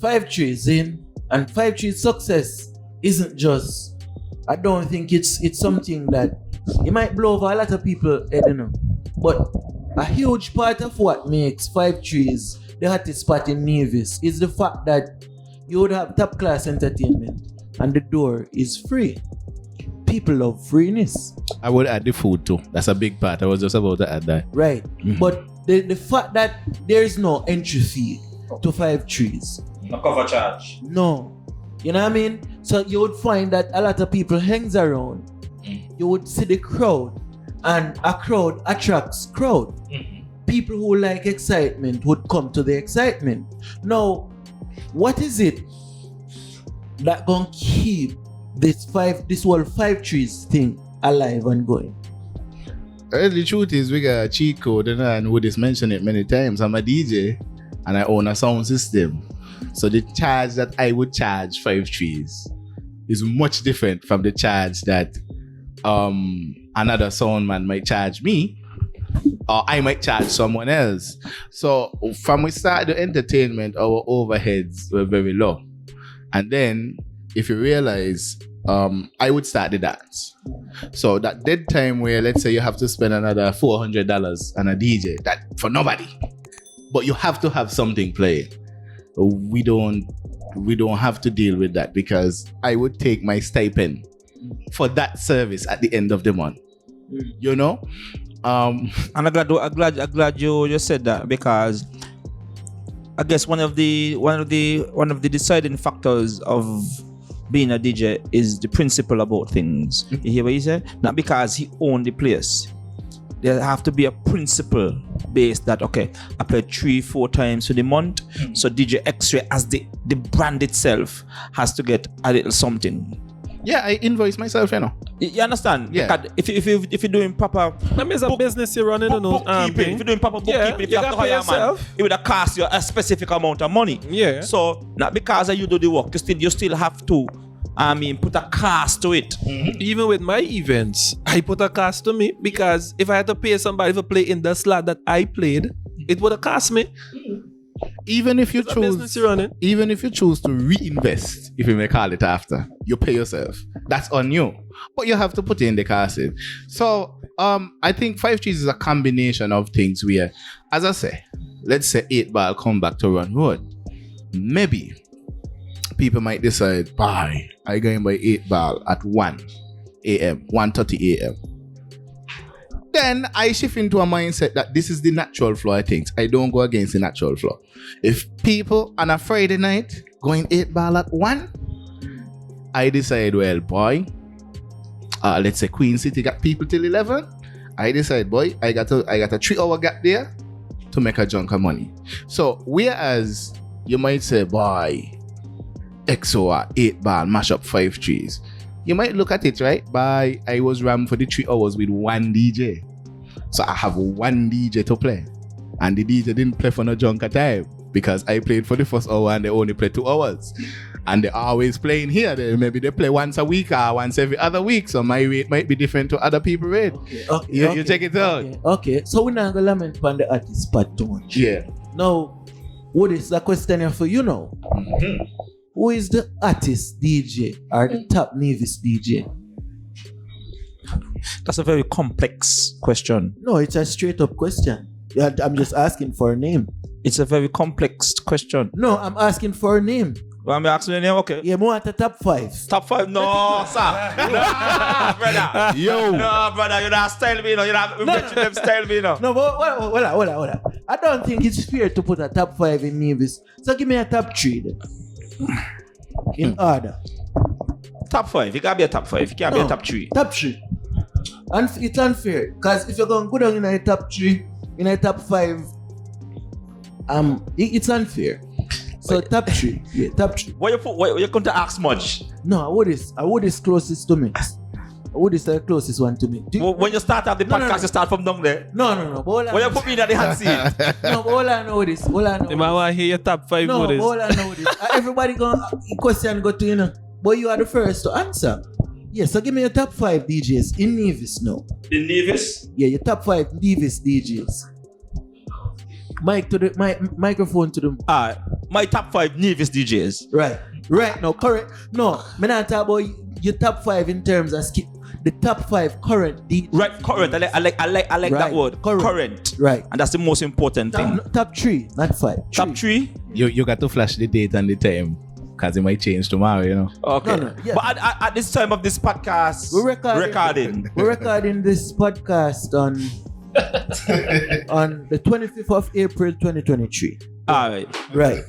5 Trees in, and 5 Trees success isn't just, I don't think it's something that it might blow over a lot of people, I don't know. But a huge part of what makes 5 Trees the hottest spot in Nevis is the fact that you would have top class entertainment and the door is free. People love freeness. I would add the food too. That's a big part. I was just about to add that. Right. But the fact that there is no entry fee to 5 Trees. No cover charge. No. You know what I mean? So you would find that a lot of people hangs around. You would see the crowd, and a crowd attracts crowd. People who like excitement would come to the excitement. Now, what is it that gonna keep this whole 5 Trees thing alive and going? The truth is, we got a cheat code, and Woodis mentioned it many times. I'm a DJ and I own a sound system. So the charge that I would charge 5 Trees is much different from the charge that another sound man might charge me, or I might charge someone else. So from we started the entertainment, our overheads were very low. And then if you realize, I would start the dance. So that dead time where, let's say you have to spend another $400 on a DJ, that for nobody, but you have to have something playing. We don't have to deal with that, because I would take my stipend for that service at the end of the month. You know? And I'm glad you just said that, because I guess one of the deciding factors of being a DJ is the principle about things. You hear what he said? Not because he owned the place. There have to be a principle based that, okay, I play 3-4 times for the month. So DJ Xray, as the brand itself, has to get a little something. Yeah, I invoice myself, you know. You understand? Yeah. Because if you're doing proper, That means a business you're running on those bookkeeping, if you're doing proper bookkeeping, if you have to hire a man, it would have cost you a specific amount of money. Yeah. So not because you do the work, you still have to put a cost to it. Even with my events, I put a cost to me because if I had to pay somebody to play in the slot that I played, it would have cost me. Even if you It's a business choose, you're running. even if you choose to reinvest, if you may call it after, you pay yourself. That's on you. But you have to put in the cost in. So I think 5 Trees is a combination of things where, as I say, let's say 8 Ball come back to run road. Maybe people might decide, bye, I go in by 8 Ball at 1 a.m., 1:30 a.m. Then I shift into a mindset that this is the natural flow of things. I don't go against the natural flow. If people on a Friday night going 8 Ball at 1, I decide, well, boy, let's say Queen City got people till 11. I decide, boy, I got a 3-hour gap there to make a junk of money. So whereas you might say, boy, XO 8 Ball mash up 5 Trees. You might look at it, right? By I was rammed for the 3 hours with one DJ. So I have one DJ to play. And the DJ didn't play for no junk of time because I played for the first hour and they only play 2 hours. And they're always playing here. Maybe they play once a week or once every other week. So my rate might be different to other people's rate. You check it out. Okay. So we're not going to lament on the artist part too much. Yeah. Now, what is the question here for you now? Who is the artist DJ or the top Nevis DJ? That's a very complex question. No, it's a straight up question. Yeah, I'm just asking for a name. It's a very complex question. No, I'm asking for a name. Well, I'm asking your name, okay. Yeah, more at the top 5. Top 5? No, sir. No, brother. Yo. No, brother, you're not style me, no. You're not them style me, no. No, but hold on. I don't think it's fair to put a top 5 in Nevis. So give me a top 3 then. In order. Top 5. You gotta be a top 5. You can't be a top 3. Top 3. And it's unfair. Because if you're going to go down in a top 3, in a top 5, it's unfair. So top 3. Yeah, top 3. What you going to ask Smudge? No, Woodis closest to me. Woodis is the closest one to me. When you start out the podcast, you start from down there. No. But When you put me in the hot seat. No, but all I know this. You might want to hear your top 5 No, Woodis. all I know this. Everybody going question go to, you know. But you are the first to answer. Yeah, so give me your top 5 DJs in Nevis now. In Nevis? Yeah, your top 5 Nevis DJs. Microphone to them. Alright. My top 5 Nevis DJs. Right now, correct. No, I'm not talking about your top 5 in terms of the top 5 current DJs. Right, current. I like Right. that word. Current. Right. And that's the most important thing. Top 3, not 5. Top 3? You got to flash the date and the time because it might change tomorrow, you know. Okay. No, yeah. But at this time of this podcast, We're recording this podcast on the 25th of April 2023. Alright. Right.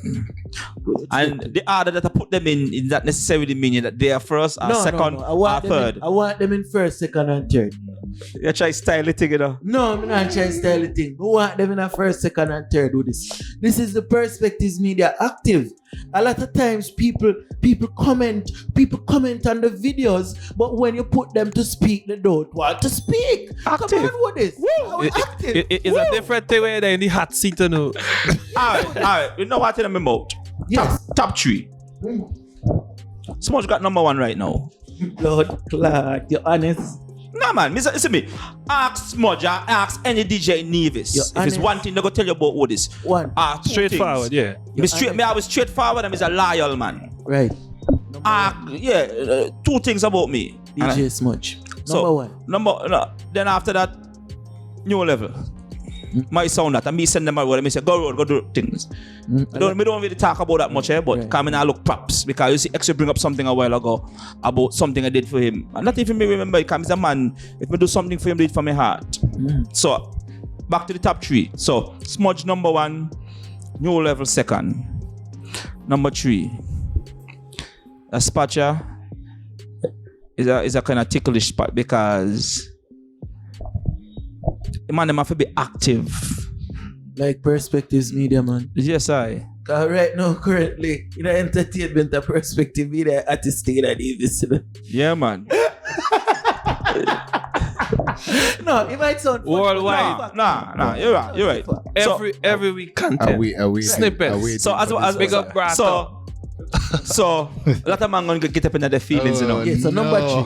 And the order that I put them in is not necessarily meaning that they are first or second or third. I want them in first, second, and third. You try style it together. No, I'm not trying to style the thing. We want them in a first, second, and third with this. This is the Perspectives Media Active. A lot of times people comment on the videos, but when you put them to speak, they don't want to speak. Active. Come on with this. Active. It's a different thing when they're in the hot seat, you know. Alright. You know what in my mouth? Yes. Top 3. Smudge got number 1 right now. Lord Clark, you're honest. Nah, man. Listen me. Ask Smudge, ask any DJ in Nevis. You're If honest. it's one thing, they're going to tell you about what is. One. Straightforward, yeah. I was straightforward and I'm a loyal man. Right. 2 things about me. DJ Smudge. So, Number 1. Then after that, new level. My sound that and me send them a word and me say go do things. We don't really talk about that much, but come in I look props because you see Xray bring up something a while ago about something I did for him. And not even me remember it comes a man, if me do something for him, do it for my heart. So back to the top 3. So Smudge number 1, new level 2nd. Number 3. A Spacha is a kind of ticklish spot because man, them have to be active. Like Perspectives Media, man. Yes, I. Right now, currently, in the entertainment of Perspective Media artist in Nevis. Yeah, man. No, it might sound Worldwide. Nah, you're right. Every week content. Are we snippets. are we So as big up Brass. so So a lot of man gonna get up in their feelings, you know. Yeah, so number 3.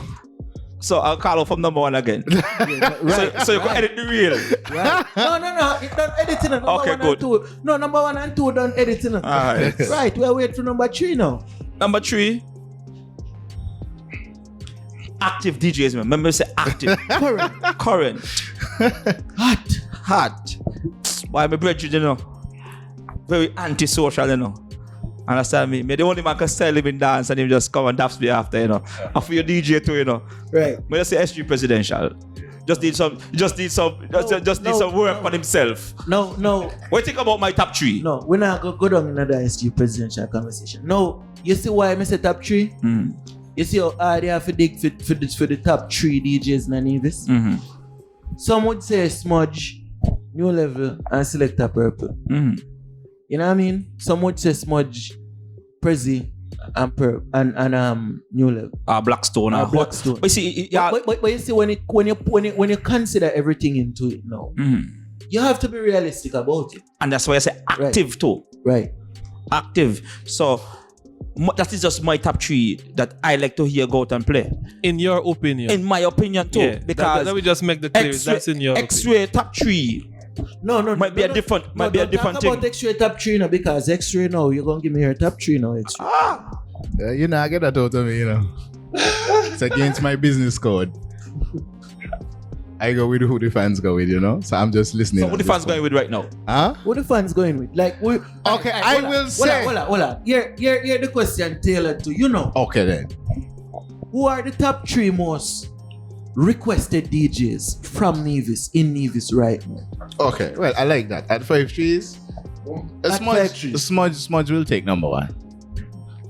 So I'll call out from number 1 again. So you can edit the reel. Right. No. It don't edit it. Number Okay, 1 good. and 2. No, number 1 and 2 don't edit it. Alright. Right, we're waiting for number 3 now. Number 3. Active DJs, man. Remember, say active. Current. Hot. Why my brethren, you know, very antisocial, you know. Understand me? Me the only man can style him in dance and him just come and daps me after, you know. After your DJ too, you know. Right. Me just say S3 presidential. Just need some work on himself. No. What do you think about my top 3? No, we're not going to go down in another SG presidential conversation. No, you see why I say top 3? You see how hard they have to dig for the top 3 DJs in Nevis? Some would say Smudge, New Level, and Selector Purple. You know what I mean? Some would say Smudge, Prezi, and New Level. Blackstone. Blackstone. But see, but you see when you consider everything into it now, you have to be realistic about it. And that's why I say active too. Right. Active. So that is just my top 3 that I like to hear go out and play. In your opinion. In my opinion too. Yeah, because that we just make the clear. That's in your Xray top 3. Might be a different thing. Talk about Xray top 3 now, because Xray now, you're going to give me your top 3 now, Xray. You know, I get that out of me, you know. It's against my business code. I go with who the fans go with, you know. So I'm just listening. So who the fans going with right now? Huh? Who the fans going with? Okay, I will say. Hold on. Here the question tailored to, you know. Okay then. Who are the top 3 most requested DJs from Nevis, in Nevis right now? Okay, well, I like that. At 5 trees, Smudge will take number 1.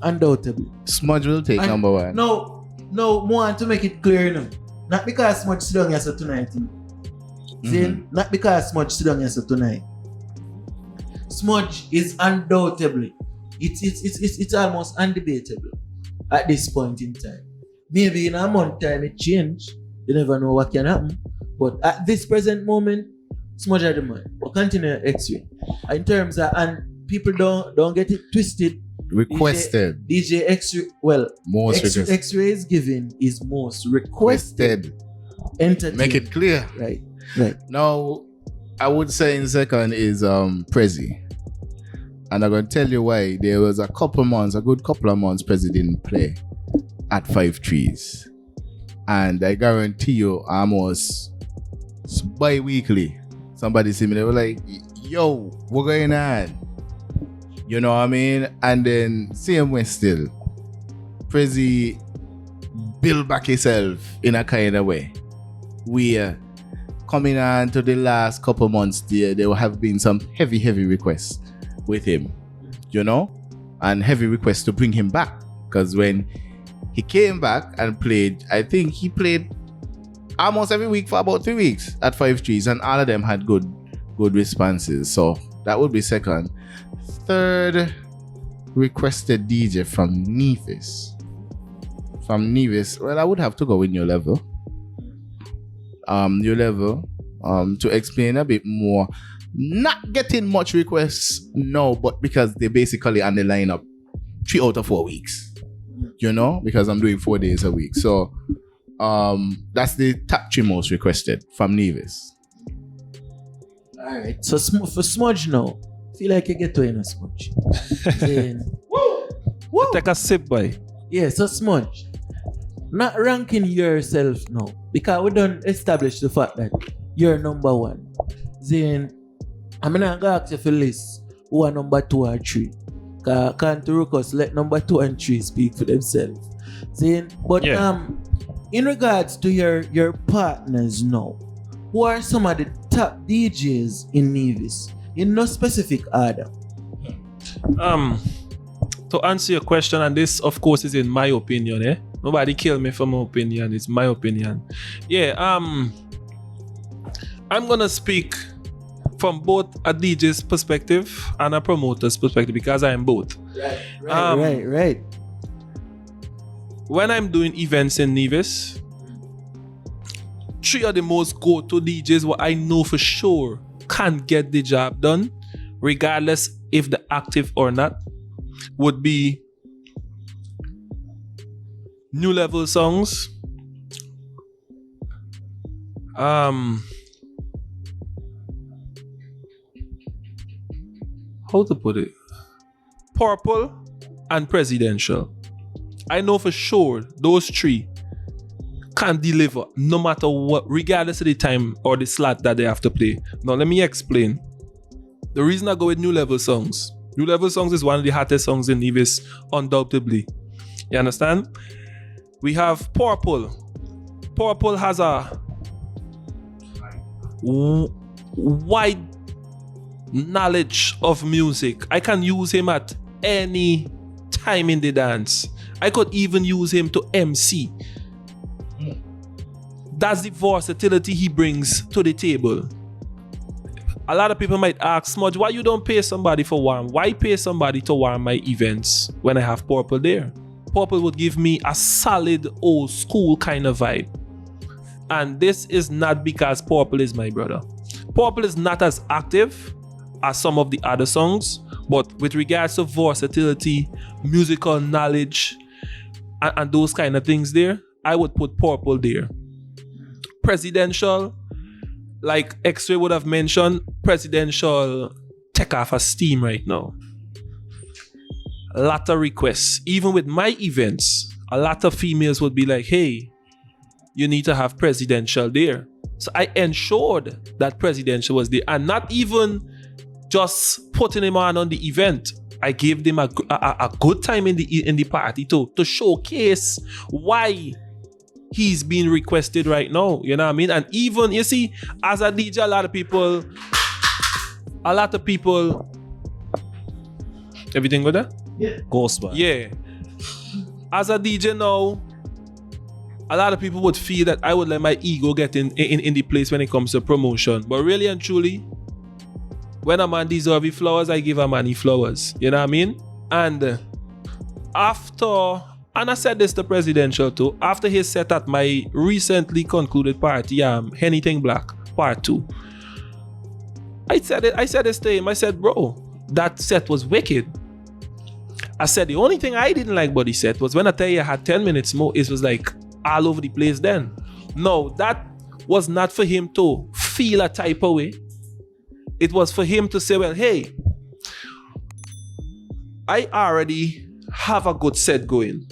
Undoubtedly. Smudge will take number 1. No, want to make it clear, you know. Not because Smudge sit down here so tonight, you know. See? Not because Smudge sit down here so tonight. Smudge is undoubtedly, it's almost undebatable at this point in time. Maybe in a month time it change. You never know what can happen. But at this present moment, Smudge are the man. We'll continue Xray. In terms of, and people don't get it twisted. Requested. DJ Xray, well, most requested. Xray is given is most requested. Entertainment. Make it clear. Right. Now, I would say in second is Prezi. And I'm going to tell you why. There was a good couple of months Prezi didn't play at 5 trees. And I guarantee you, almost bi-weekly, somebody see me, they were like, yo, what's going on? You know what I mean? And then same way still, Prezi build back himself in a kind of way. We coming on to the last couple months there have been some heavy requests with him, you know? And heavy requests to bring him back. Because when he came back and played, I think he played almost every week for about 3 weeks at 5 trees, and all of them had good responses. So that would be second. Third requested DJ from Nevis. Well, I would have to go with New Level. New Level. To explain a bit more. Not getting much requests, no, but because they're basically on the lineup 3 out of 4 weeks. You know, because I'm doing 4 days a week. So that's the top 3 most requested from Nevis. Alright, so for Smudge now, feel like you get to in a Smudge. Then, woo! Take a sip, boy. Yeah, so Smudge, not ranking yourself now, because we don't establish the fact that you're number 1. Then I'm not gonna ask you for list who are number 2 or 3. Can't Ruckus let number 2 and 3 speak for themselves. But in regards to your partners now, who are some of the top DJs in Nevis? In no specific order. To answer your question, and this of course is in my opinion, nobody kill me for my opinion, it's my opinion. I'm gonna speak from both a DJ's perspective and a promoter's perspective, because I am both. Right. When I'm doing events in Nevis, 3 of the most go-to DJs what I know for sure can get the job done, regardless if they're active or not, would be New Level songs. How to put it? Purple and Presidential. I know for sure those three can deliver no matter what, regardless of the time or the slot that they have to play. Now let me explain. The reason I go with New Level songs. New Level songs is one of the hottest songs in Nevis, undoubtedly. You understand? We have Purple. Purple has a wide knowledge of music. I can use him at any time in the dance. I could even use him to MC. That's the versatility he brings to the table. A lot of people might ask, Smudge, why you don't pay somebody for warm? Why pay somebody to warm my events when I have Purple there? Purple would give me a solid old school kind of vibe. And this is not because Purple is my brother. Purple is not as active as some of the other songs, but with regards to versatility, musical knowledge, and those kind of things there, I would put Purple there. Presidential, like Xray would have mentioned, Presidential take off a steam right now. A lot of requests. Even with my events, a lot of females would be like, hey, you need to have Presidential there. So I ensured that Presidential was there, and not even just putting him on the event. I gave them a good time in the party to showcase why he's being requested right now. You know what I mean? And even, you see, as a DJ, a lot of people, everything good there? Yeah. Ghost man. Yeah. As a DJ now, a lot of people would feel that I would let my ego get in the place when it comes to promotion. But really and truly, when a man deserves his flowers, I give a man his flowers. You know what I mean? And after, and I said this to Presidential too, after his set at my recently concluded party, Anything Black, Part 2, I said this to him. I said, bro, that set was wicked. I said, the only thing I didn't like about the set was when I tell you I had 10 minutes more, it was like all over the place then. No, that was not for him to feel a type of way. It was for him to say, well, hey, I already have a good set going.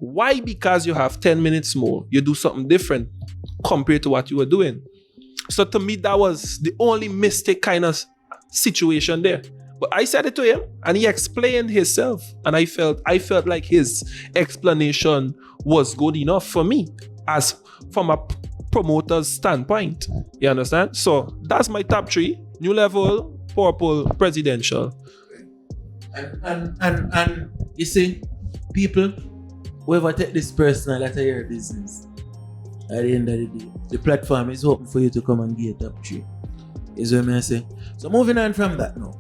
Why? Because you have 10 minutes more, you do something different compared to what you were doing. So to me, that was the only mistake kind of situation there. But I said it to him and he explained himself. And I felt like his explanation was good enough for me as from a promoter's standpoint. You understand? So that's my top three. New Level, Purple, Presidential. And you see, people, whoever take this personal, that's your business. At the end of the day, the platform is open for you to come and get top three. Is what I say. So moving on from that now,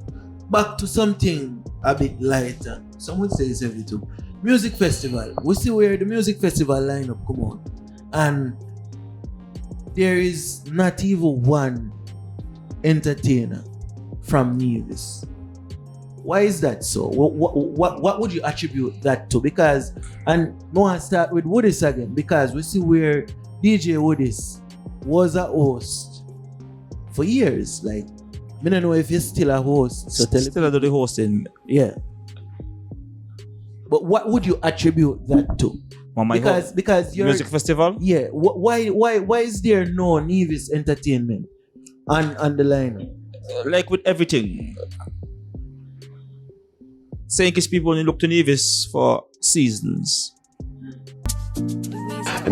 back to something a bit lighter. Some would say it's heavy too. Music festival. We see where the music festival lineup come on, and there is not even one entertainer from Nevis. Why is that so? What would you attribute that to? Because, and I want to start with Woodis again, because we see where DJ Woodis was a host for years. Like, I don't know if he's still a host. So Still do the hosting. yeah. But what would you attribute that to? Because your music festival. yeah. Why is there no Nevis Entertainment on the lineup? Like with everything, saying his people only look to Nevis for seasons.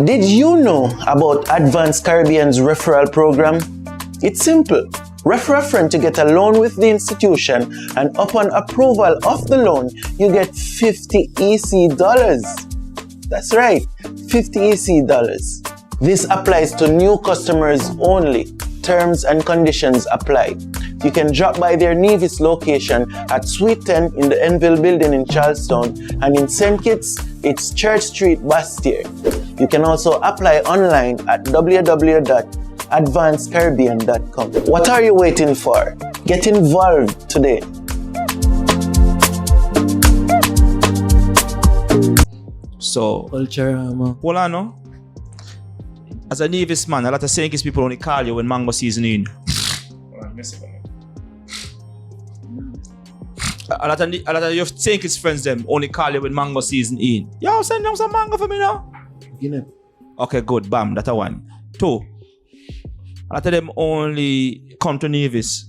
Did you know about Advanced Caribbean's referral program? It's simple. Refer a friend to get a loan with the institution, and upon approval of the loan, you get 50 EC dollars. That's right, 50 EC dollars. This applies to new customers only. Terms and conditions apply. You can drop by their Nevis location at Suite 10 in the Enville building in Charlestown, and in St. Kitts, it's Church Street, Bastier. You can also apply online at www.advancedcaribbean.com. What are you waiting for? Get involved today. So, Culturama. hold on, no? As a Nevis man, a lot of Sankis people only call you when mango season in. A lot of your Sankis friends them only call you when mango season in. Yo, send them some mango for me now. Guinea. Okay, good. Bam, that's a one. Two. A lot of them only come to Nevis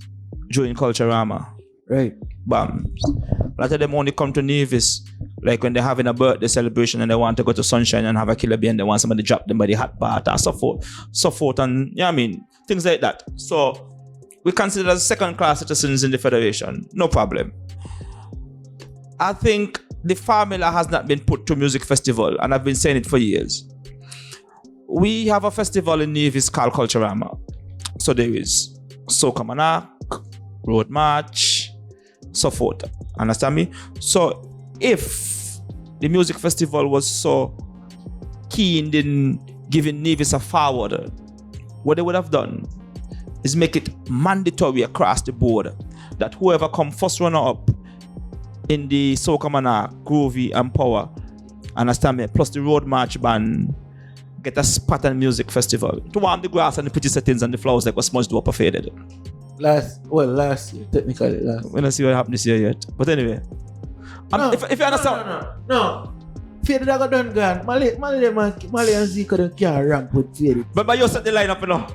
during Culturama. Right. Bam. A lot of them only come to Nevis like when they're having a birthday celebration and they want to go to Sunshine and have a killer beer and they want somebody to drop them by the hot part or so forth and you know what I mean, things like that. So we consider as second-class citizens in the Federation. No problem. I think the formula has not been put to music festival and I've been saying it for years. We have a festival in Nevis called Culturama. So there is Soca Monarch, Road March, so forth. Understand me? So if the music festival was so keen in giving Nevis a forward, what they would have done is make it mandatory across the board that whoever come first runner up in the Soca Monarch, Groovy and Power, understand me, plus the Road March band, get a spot on music festival to warm the grass and the pretty settings and the flowers like what Smudge do up faded. Last year, technically last. We don't see what happened this year yet. But anyway. If you understand. No. Faded I got done gone. Mali and Zika don't can't ramp with Faded. But you set the line up, you know.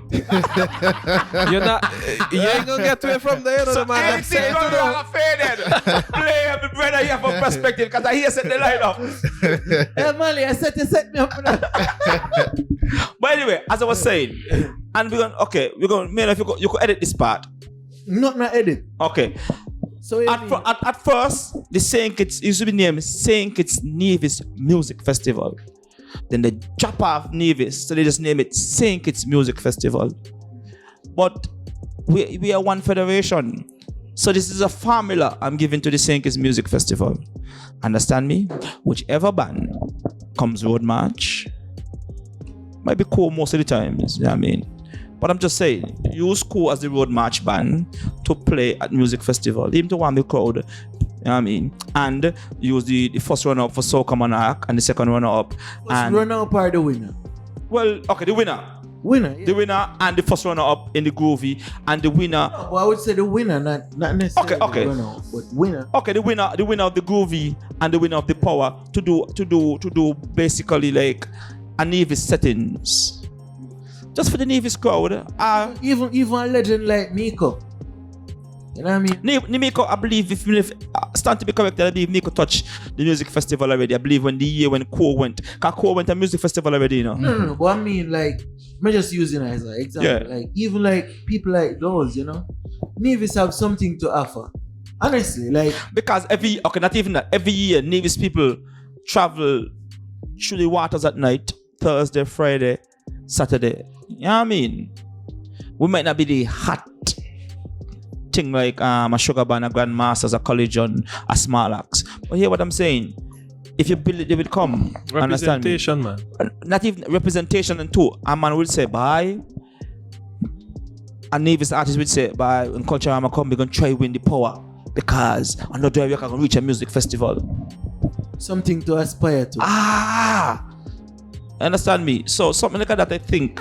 You're not. You ain't gonna get away from there, So man. anything going wrong Faded. Play up the brother here for perspective because I hear set the line up. Hey Mali, I set me up. But anyway, as I was saying, and we're going, man, if you could edit this part. Not edit. Okay. So At first, the Saint Kitts used to be named Saint Kitts Nevis Music Festival. Then they drop off Nevis, so they just name it Saint Kitts Music Festival. But we are one federation. So this is a formula I'm giving to the Saint Kitts Music Festival. Understand me? Whichever band comes Road March, might be cool most of the times, you know what I mean? But I'm just saying, use cool as the Road March band to play at music festival, even to warm the crowd, you know what I mean? And use the first runner-up for Soca Monarch and the second runner-up. First runner-up or the winner? Well, okay, the winner. Winner, yeah. The winner and the first runner-up in the Groovy and the winner. No, well, I would say the winner, not necessarily Okay. the runner-up, but winner. Okay, the winner of the Groovy and the winner of the Power to do basically like a Nevis settings. Just for the Nevis crowd. Even a legend like Nico. You know what I mean? Nico, I believe, if stand to be correct, I believe Nico touched the music festival already. I believe when Core went. Because Core went to music festival already, you know? No. But I mean, like, I'm just using it as an example. Yeah. Like, even like people like those, you know? Nevis have something to offer. Honestly, like. Because not even that. Every year, Nevis people travel through the waters at night, Thursday, Friday, Saturday. You know what I mean? We might not be the hot thing like a Sugar Band, a Grandmasters, a Collegian, a Small Axe. But hear what I'm saying? If you build it, they will come. Representation, man. Not even representation and two. A man will say, bye. A Nevis artist will say, bye. When Culturama come, we're going to try win the Power. Because I'm not doing we can reach a music festival. Something to aspire to. Understand me? So something like that I think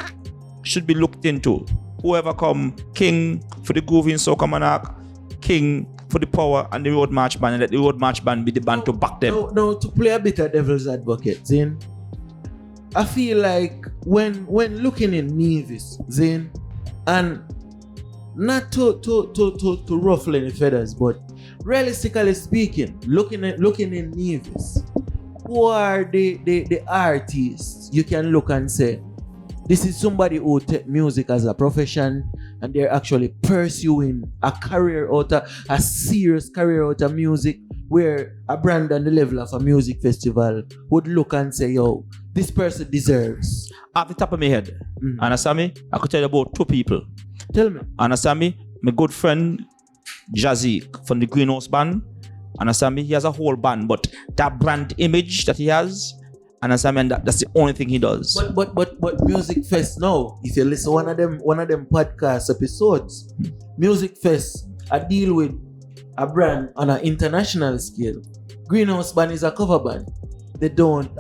should be looked into. Whoever come, King for the Groovy and Soca Monarch, King for the Power and the Road March band, and let the Road March band be the band to back them. No, to play a bit of devil's advocate, Zin. I feel like when looking in Nevis, Zin, and not to ruffle any feathers, but realistically speaking, looking in Nevis, who are the artists you can look and say, this is somebody who take music as a profession and they're actually pursuing a serious career out of music, where a brand on the level of a music festival would look and say, yo, this person deserves. At the top of my head, understand me? I could tell you about two people. Tell me. Understand me? My good friend Jaay from the Greenhouse band. Understand me? He has a whole band, but that brand image that he has, understand me, and that's the only thing he does. But Music Fest now, if you listen one of them podcast episodes, Music Fest, I deal with a brand on an international scale. Greenhouse band is a cover band. they don't.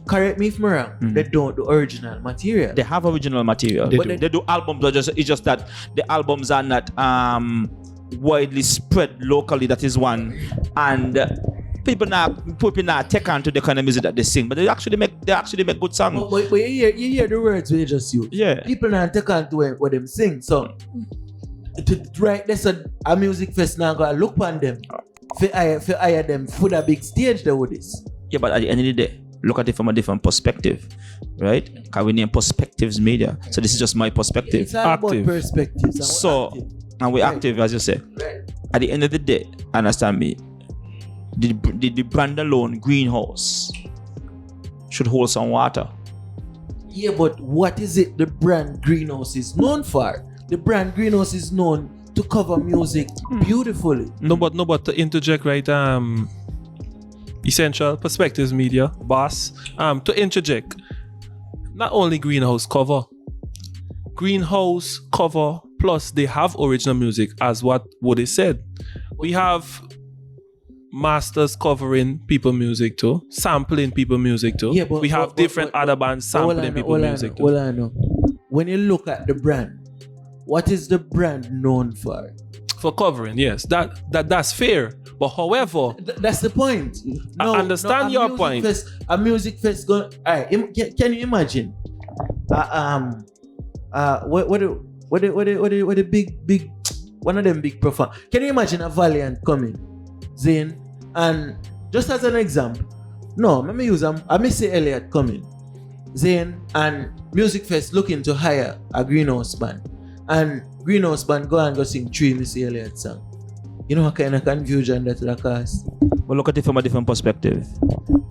Correct me if I'm wrong. They don't do original material. They have original material. They do albums. It's just that the albums are not widely spread locally. That is one, and people not take on to the kind of music that they sing, but they actually make good songs. But you hear the words they just use. Yeah. People not take on to what them sing. So there's a music fest now gotta look on them. For hire them for the big stage they would this. Yeah, but at the end of the day, look at it from a different perspective, right? Because we name Perspectives Media. So this is just my perspective. It's all about perspectives. And we're active, as you say. Right. At the end of the day, understand me, the brand alone, Greenhouse, should hold some water. Yeah, but what is it the brand Greenhouse is known for? The brand Greenhouse is known to cover music beautifully. No, but to interject, right? Essential Perspectives Media, boss. To interject, not only Greenhouse cover plus they have original music, as what Woodis said. We have masters covering people music too, sampling people music too. Yeah, but we have different other bands sampling people music too. Well, I know. When you look at the brand, what is the brand known for? For covering, yes, that's fair. But however, that's the point. I understand your point. A music fest going. Alright, can you imagine? What the big one of them big perform? Can you imagine a Valiant coming, Zane? And just as an example, no, let me use I Missy Elliott coming, Zane, and music fest looking to hire a Greenhouse band, and Greenhouse band go sing 3 Missy Elliott song. You know what kind of confusion that will cause? But look at it from a different perspective.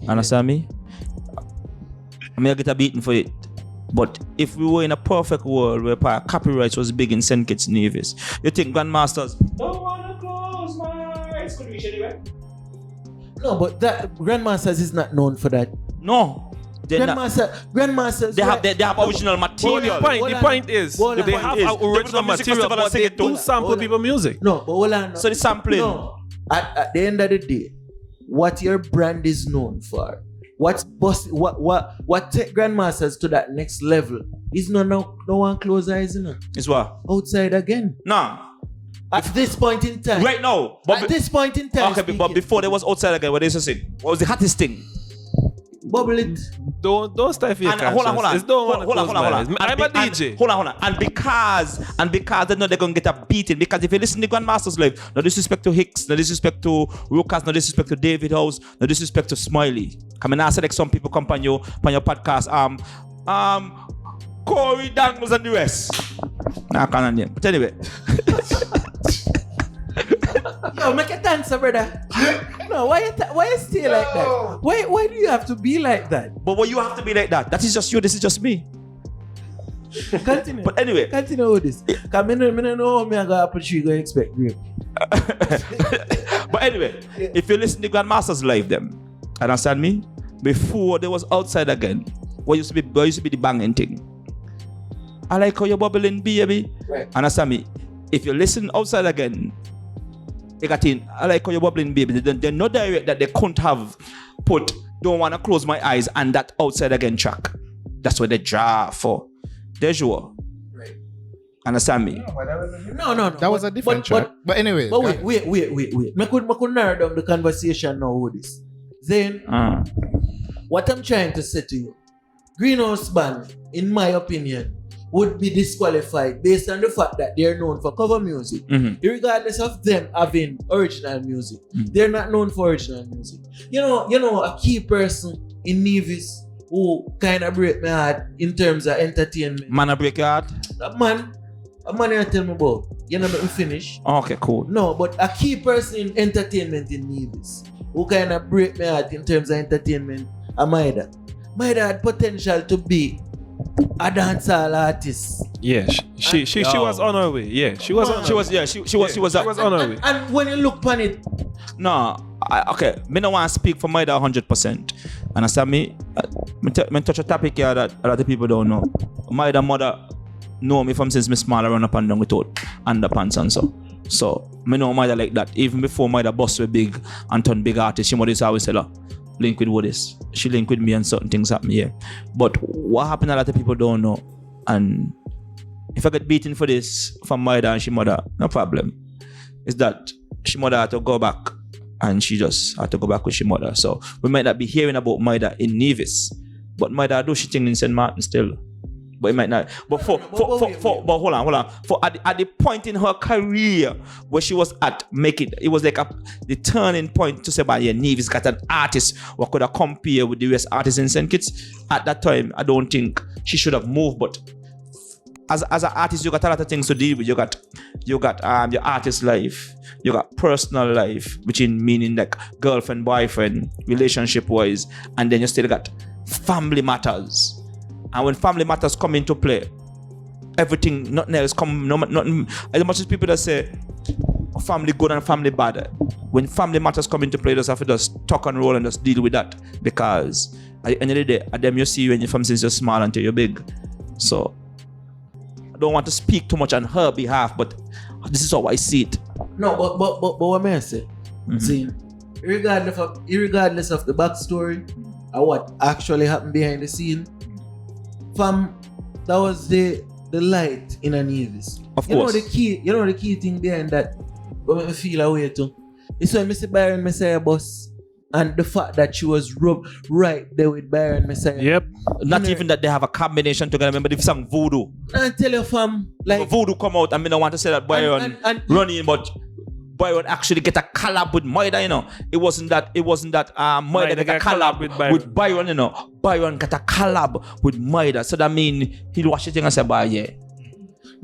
Understand me? I mean, I get a beating for it. But if we were in a perfect world where copyright was big in St. Kitts Nevis, you think Grandmasters don't want to close my eyes could reach anywhere? No, but that Grandmasters is not known for that. No. Grandmasters. They have original material. The point is they have original material, but they do sample people music. No, but hold on. So the sampling. No. At the end of the day, what your brand is known for, what take Grandmasters to that next level is no one close eyes, you know. It's what? Outside again. No. At this point in time. Right now. At this point in time. Okay, but before there was outside again, what did you say? What was the hottest thing? Bubble it. Don't start for your hold on. It's don't hold on. I'm a DJ. Hold on. And because they know they're going to get a beating. Because if you listen to Grandmasters live, no disrespect to Hicks, no disrespect to Rukas, no disrespect to David House, no disrespect to Smiley. Come and ask like some people come on your podcast. Corey Dangles and the rest. Nah, I can't name. But anyway. Yo, make a answer, brother. No, why you stay like that? Why do you have to be like that? But why you have to be like that? That is just you. This is just me. Continue. But anyway, continue with this. Cause I don't know how me I got apple tree go expect grape. But anyway, if you listen to Grandmasters live, them understand me. Before there was outside again, what used to be the banging thing. I like how you're bubbling, baby. Right. Understand me? If you listen outside again, they got in. I like how you're bubbling, baby. They're not direct that they couldn't have put "Don't Wanna Close My Eyes" and that outside again track. That's what they draw for. There's your. Right. Understand me? No. That was a different track. But anyway. But wait. I could narrow down the conversation now with this. Then, what I'm trying to say to you, Greenhouse band, in my opinion, would be disqualified based on the fact that they're known for cover music. Mm-hmm. Regardless of them having original music. They're not known for original music. You know, a key person in Nevis who kind of break my heart in terms of entertainment. Man, I break your heart? A man you tell me about. You know, let me finish. Okay, cool. No, but a key person in entertainment in Nevis who kind of break my heart in terms of entertainment, Maida. Maida had potential to be a dancehall artist. Yeah, she was on her way. Yeah, she was on her way. And when you look upon it, no, okay, me no want to speak for Maida 100%. Understand me? Me touch a topic here that a lot of people don't know. Maida mother know me from since me small, I run up and down without underpants and so. So, me know Maida like that. Even before Maida bust with big and turn big artist, she mother always tell her, link with Woodis. She linked with me and certain things happen here. But what happened, a lot of people don't know. And if I get beaten for this from Maida and she mother, no problem. It's that she mother had to go back and she just had to go back with she mother. So we might not be hearing about Maida in Nevis, but Maida do she thing in St. Martin still. But it might not. But but hold on. For at the point in her career where she was at, it was like the turning point to say, "But yeah, Nevis got an artist what could have compare with the rest artists in St. Kitts." At that time, I don't think she should have moved. But as an artist, you got a lot of things to deal with. You got your artist life, you got personal life, which in meaning like girlfriend, boyfriend, relationship wise, and then you still got family matters. And when family matters come into play, everything, nothing else come. Nothing. As much as people that say family good and family bad, when family matters come into play, you just have to just talk and roll and just deal with that. Because at the end of the day, at them you see when you're from since you're small until you're big. So I don't want to speak too much on her behalf, but this is how I see it. No, but what may I say? See, regardless of the backstory or what actually happened behind the scene, fam, that was the light in a Nevis. Of course. You know the key thing behind that what make me feel away too. It's when Mr. Byron Messiah boss and the fact that she was right there with Byron Messiah. Yep. Not even that they have a combination together. Remember the song Voodoo. I tell you fam, like Voodoo come out, I mean I want to say that Byron running, but Byron actually get a collab with Maida, you know. It wasn't that Maida get a collab with Byron, you know. Byron got a collab with Maida. So that mean he'll watch the thing and say, "Bah, yeah."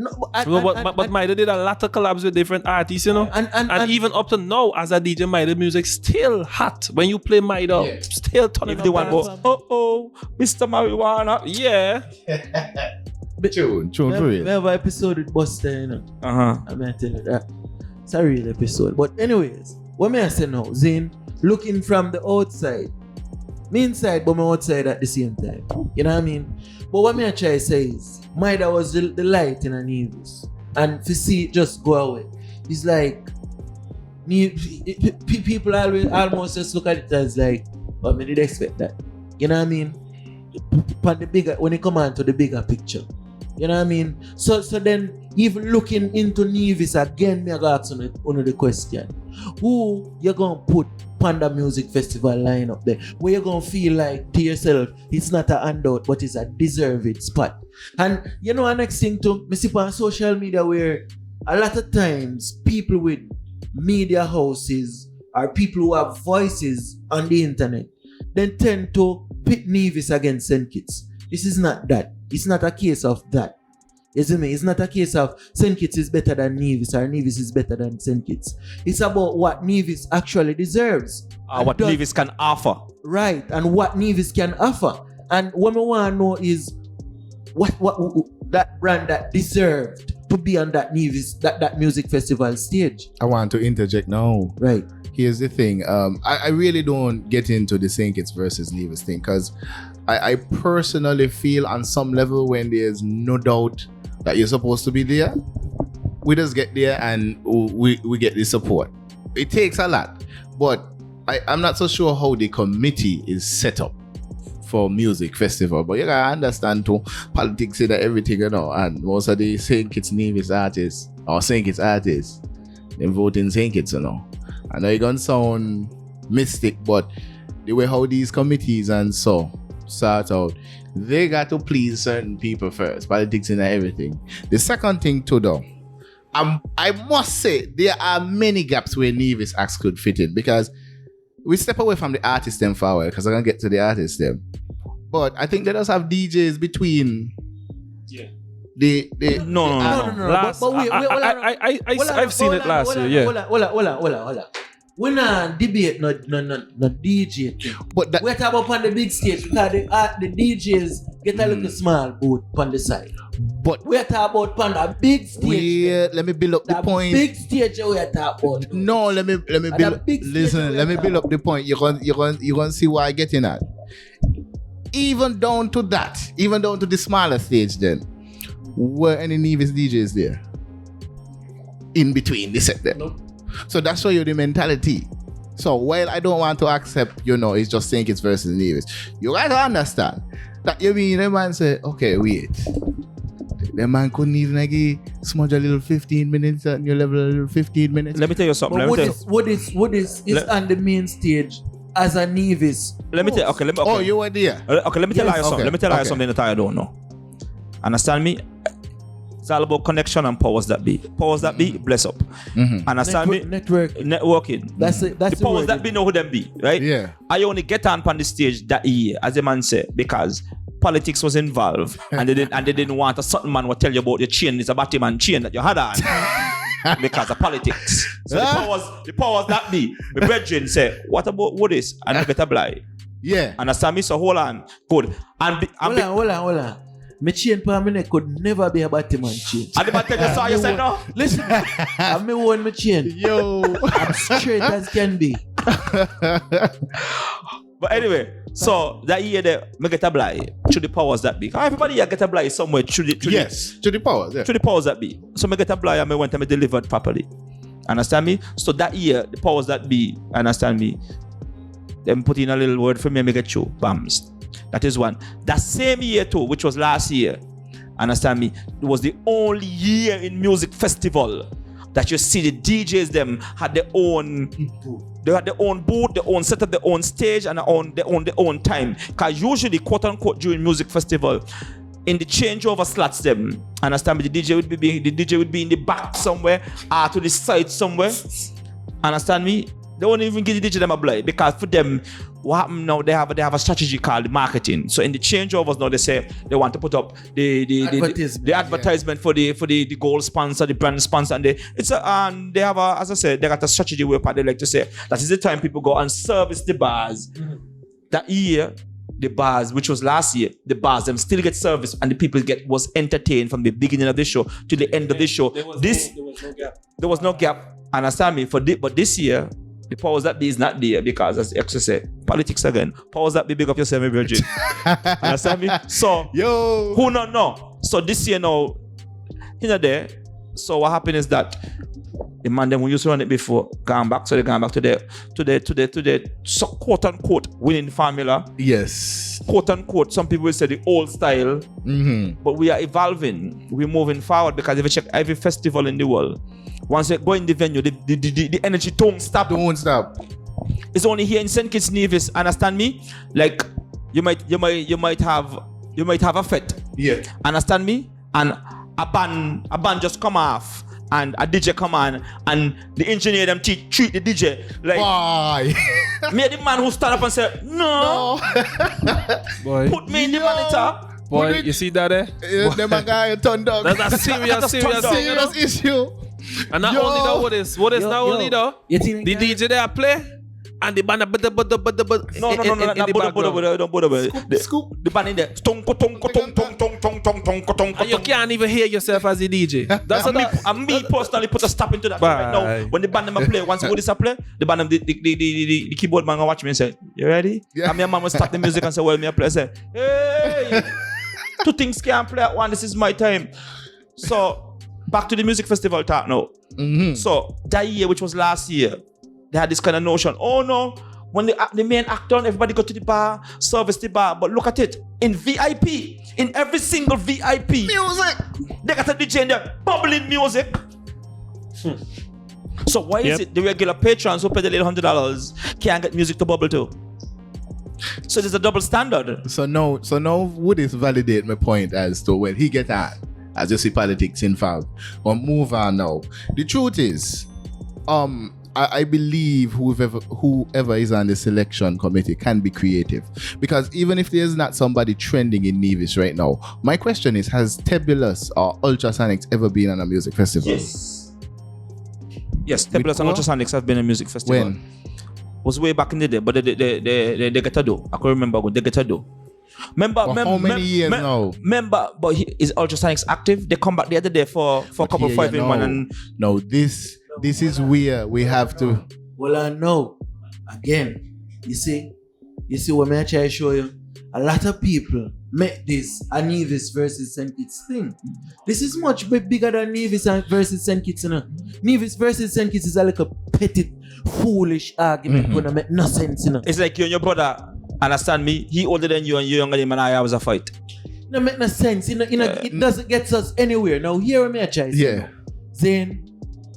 no, But Maida did a lot of collabs with different artists, you know. And even up to now, as a DJ, Maida music still hot. When you play Maida, still turning If the one go, Mr. Marijuana. Yeah. Tune for real. We have an episode with Buster, you know. I'm gonna tell you that. It's a real episode. But anyways, what may I say now? Zane, looking from the outside. Me inside, but me outside at the same time. You know what I mean? But what may I try to say is, Maida was the light in a Nevis. And to see it just go away. It's like, people always almost just look at it as like, oh, I did expect that. You know what I mean? When it come on to the bigger picture. You know what I mean? So then, even looking into Nevis again, me I got ask on the question. Who you gonna put Panda Music Festival line up there? Where you gonna feel like to yourself, it's not a handout, but it's a deserved spot. And you know, the next thing too, me see on social media where a lot of times people with media houses or people who have voices on the internet, then tend to pit Nevis against St. Kitts. This is not that. It's not a case of that. You see me? It's not a case of St. Kitts is better than Nevis or Nevis is better than St. Kitts. It's about what Nevis actually deserves. What Nevis can offer. Right, and what Nevis can offer. And what I want to know is what that brand that deserved to be on that Nevis, that music festival stage. I want to interject now. Right. Here's the thing. I really don't get into the St. Kitts versus Nevis thing because I personally feel on some level when there's no doubt that you're supposed to be there, we just get there and we get the support. It takes a lot, but I'm not so sure how the committee is set up for music festival. But you gotta understand too, politics in everything, you know, and most of the St. Kitts Nevis artists or St. Kitts artists, they vote in St. Kitts, you know. I know you're gonna sound mystic, but the way how these committees and so sort out, they got to please certain people first, politics and everything. The second thing too though, I must say there are many gaps where Nevis acts could fit in because we step away from the artists them for a while because I'm gonna get to the artists them. But I think they just have DJs between No. Last, I've seen it last year. Yeah. Hold on. We not debate no DJ thing. But that, we talk about on the big stage because the DJs get a little small booth on the side. But we talk about on the big stage. Let me build up the point. Big stage we talk about. No, let me build. Listen, let me build up the point. You're gonna see why I get in at. Even down to the smaller stage, then were any Nevis DJs there? In between the set there. Nope. So that's show you the mentality. So while I don't want to accept, it's just saying it's versus Nevis, you gotta understand that you mean the man say, okay, wait. The man couldn't even smudge a little 15 minutes and you level a little 15 minutes. Let me tell you something. But Woodis is on the main stage as a Nevis. Let me tell you. Okay. Oh, you were there. Okay, let me tell you something. Okay. Let me tell you something that I don't know. Understand me? It's all about connection and powers that be. Powers that be, bless up. Understand me? Networking. That's the the powers word. that be know who them be, right? Yeah. I only get on the stage that year, as the man said, because politics was involved, and they didn't want a certain man will tell you about your chain. It's a Batman chain that you had on because of politics. So the powers that be. My brethren say, what about Woodis? And I better blind. Yeah. Understand me? So hold on. Good. Hold on. My chain per minute could never be a Batman chain. And the man tell you, so you say no? Listen, I'm me one my chain. Yo. I'm straight as can be. But anyway, so that year me get a blind to the powers that be. Everybody here get a blind somewhere to the powers, yeah. to the powers that be. So me get a blind and me went and me delivered properly. Understand me? So that year, the powers that be, understand me, them put in a little word for me and me get you. Bams. That is one. That same year too, which was last year, understand me, it was the only year in music festival that you see the DJs them had their own booth, their own setup, their own stage, and their own time. Because usually, quote unquote, during music festival, in the changeover slots them, understand me, the DJ would be in the back somewhere, to the side somewhere. Understand me? They won't even give the DJ them a blind, because for them, what happen now, they have a strategy called marketing. So in the changeovers now, they say they want to put up the advertisement for the gold sponsor, the brand sponsor, and they have a, as I said, they got a strategy where they like to say that is the time people go and service the bars. That year, the bars, which was last year, the bars them still get service and the people was entertained from the beginning of the show to the end of the show. There was no gap. Understand me? But this year, the powers that be is not there because, as Xray said, politics again. Powers that be, big up yourself, virgin. Understand me? So, who not know? So this year now, there. So what happened is that the man them who used to run it before gone back. So they gone back to the so quote unquote winning formula. Yes. Quote unquote. Some people will say the old style. But we are evolving. We're moving forward because if you check every festival in the world, once you go in the venue, the energy don't stop. It's only here in St. Kitts Nevis. Understand me? Like you might have a fete. Yeah. Understand me? And a band just come off and a DJ come on and the engineer them treat the DJ like why? Me the man who stand up and say no. Boy. Put me in the monitor. Boy, you see that there? Them a guy turned down. That's a serious issue. And not only though, what is not only though, the DJ there play and the band No, don't the band in there. And you can't even hear yourself as the DJ. That's and me personally put a stop into that right now. When the band them play, once Woodis play, the band them the keyboard man watch me and say, "You ready?" And my man will stop the music and say, "Well, me a play." I say, "Hey, two things can't play at one. This is my time." So back to the music festival talk now. So that year, which was last year, they had this kind of notion. Oh no, when the main actor, everybody go to the bar, service the bar. But look at it, in VIP, in every single VIP, music, they got a DJ in there, bubbling music. So why is it the regular patrons who pay the little $100 can't get music to bubble too? So there's a double standard. So now Woodis validate my point as to when he get out, as you see politics involved. But move on now. The truth is, I believe whoever is on the selection committee can be creative, because even if there's not somebody trending in Nevis right now, my question is, has Tebulous or Ultrasonics ever been on a music festival? Yes, Tebulous and Ultrasonics have been a music festival. When? Was way back in the day, but they get to do. I can remember what they get to do. How many years now? Remember, but is Ultrasonics active? They come back the other day for a couple of 5-in-1 and no, this is where we have to. Well, I know. Again, you see what I try to show you. a lot of people make this a Nevis versus St. Kitts thing. This is much bigger than Nevis versus St. Kitts. You know? Nevis versus St. Kitts is a little petty, foolish argument gonna make no sense. You know? It's like you and your brother, understand me? He older than you and you younger than him and I was a fight. No make no sense. It doesn't get us anywhere. Now hear me a choice. Yeah. Saying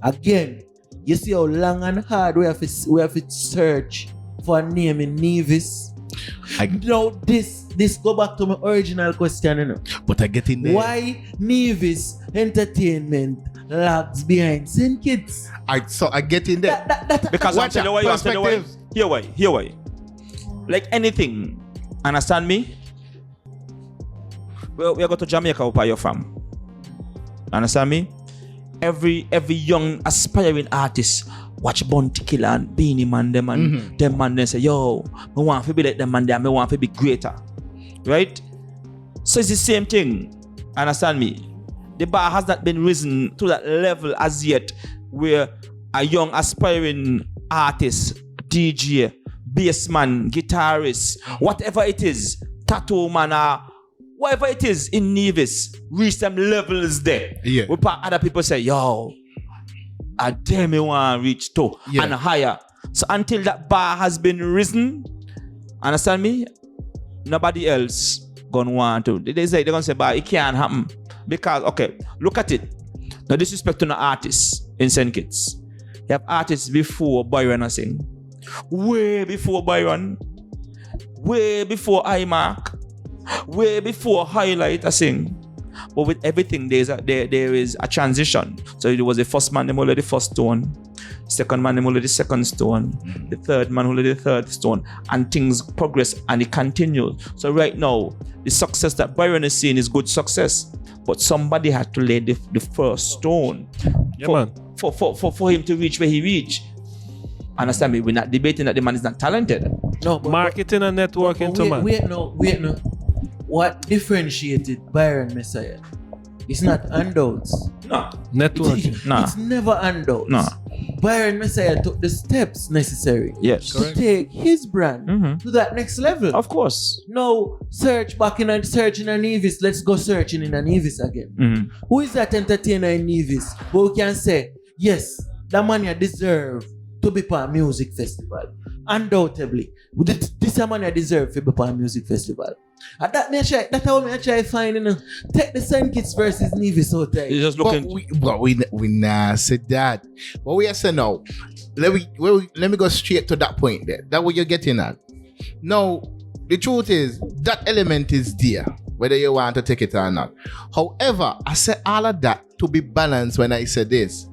again, you see how long and hard we have to search for a name in Nevis. Now this go back to my original question, you know. But I get in there. Why Nevis Entertainment lags behind St. Kitts? I get in there. Because I'm telling you why. Here why. Like anything, understand me? Well, we are going to Jamaica where you're from. Understand me? Every young aspiring artist watch Bounty Killer and Beanie Man them and them man then say, yo, I want to be like them man there, I want to be greater. Right? So it's the same thing. Understand me? The bar has not been risen to that level as yet where a young aspiring artist, DJ, bassman, guitarist, whatever it is, tattoo man, whatever it is in Nevis, reach them levels there. Yeah. Where other people say, yo, I dare me want to reach to and higher. So until that bar has been risen, understand me? Nobody else gonna want to. They're gonna say, but it can't happen. Because, okay, look at it. No disrespect to the artists in St. Kitts. You have artists before Byron sing. Way before Byron. Way before iMark. Way before Highlight sing. But with everything, there is a transition. So it was the first man who holded the first stone, second man who holded the second stone, the third man who holded the third stone, and things progress and it continues. So right now, the success that Byron is seeing is good success, but somebody had to lay the first stone for him to reach where he reached. Understand me? We're not debating that the man is not talented. No, but marketing and networking too, man. Wait, no. What differentiated Byron Messiah? It's not handouts. No. Networking. No. It's never handouts. No. Byron Messiah took the steps necessary Yes. to take his brand to that next level. Of course. No, searching in Nevis. Let's go searching in Nevis again. Who is that entertainer in Nevis? But we can say, yes, that man you deserve to be part of music festival. Undoubtedly. This man you deserve to be part of music festival. And that's how I try to find, you know, take the St. Kitts versus Nevis out there. You're just looking. But we nah said that. What we are saying now, let me go straight to that point there. That's what you're getting at. Now, the truth is, that element is there, whether you want to take it or not. However, I said all of that to be balanced when I said this.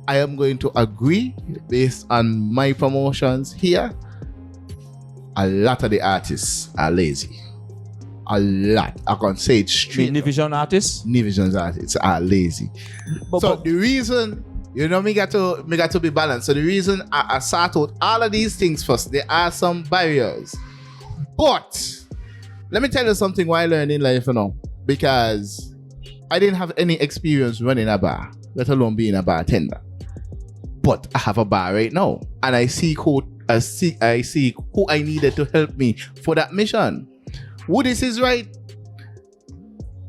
I am going to agree based on my promotions here. A lot of the artists are lazy. A lot. I can say it straight. Nevision artists? Nevision artists are lazy. But the reason, you know, me got to be balanced. So the reason I sort out all of these things first, there are some barriers. But let me tell you something while learning life, you know, because I didn't have any experience running a bar, let alone being a bartender. But I have a bar right now, and I see who I needed to help me for that mission. Woodis is right.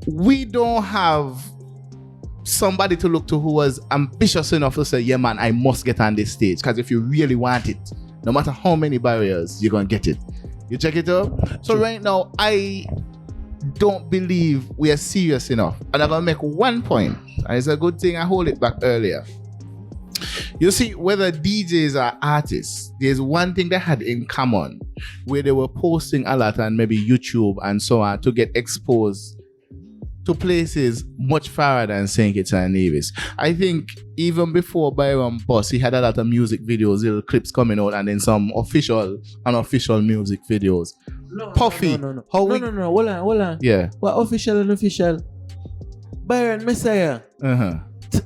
We don't have somebody to look to who was ambitious enough to say, yeah, man, I must get on this stage. Because if you really want it, no matter how many barriers, you're going to get it. You check it out? So right now, I don't believe we are serious enough. And I'm going to make one point. And it's a good thing I hold it back earlier. You see, whether DJs or artists, there's one thing they had in common where they were posting a lot on maybe YouTube and so on to get exposed to places much farther than St. Kitts and Nevis. I think even before Byron Boss, he had a lot of music videos, little clips coming out, and then some official, unofficial music videos. No, Puffy. No. Hold on. Yeah. What official and official? Byron Messiah.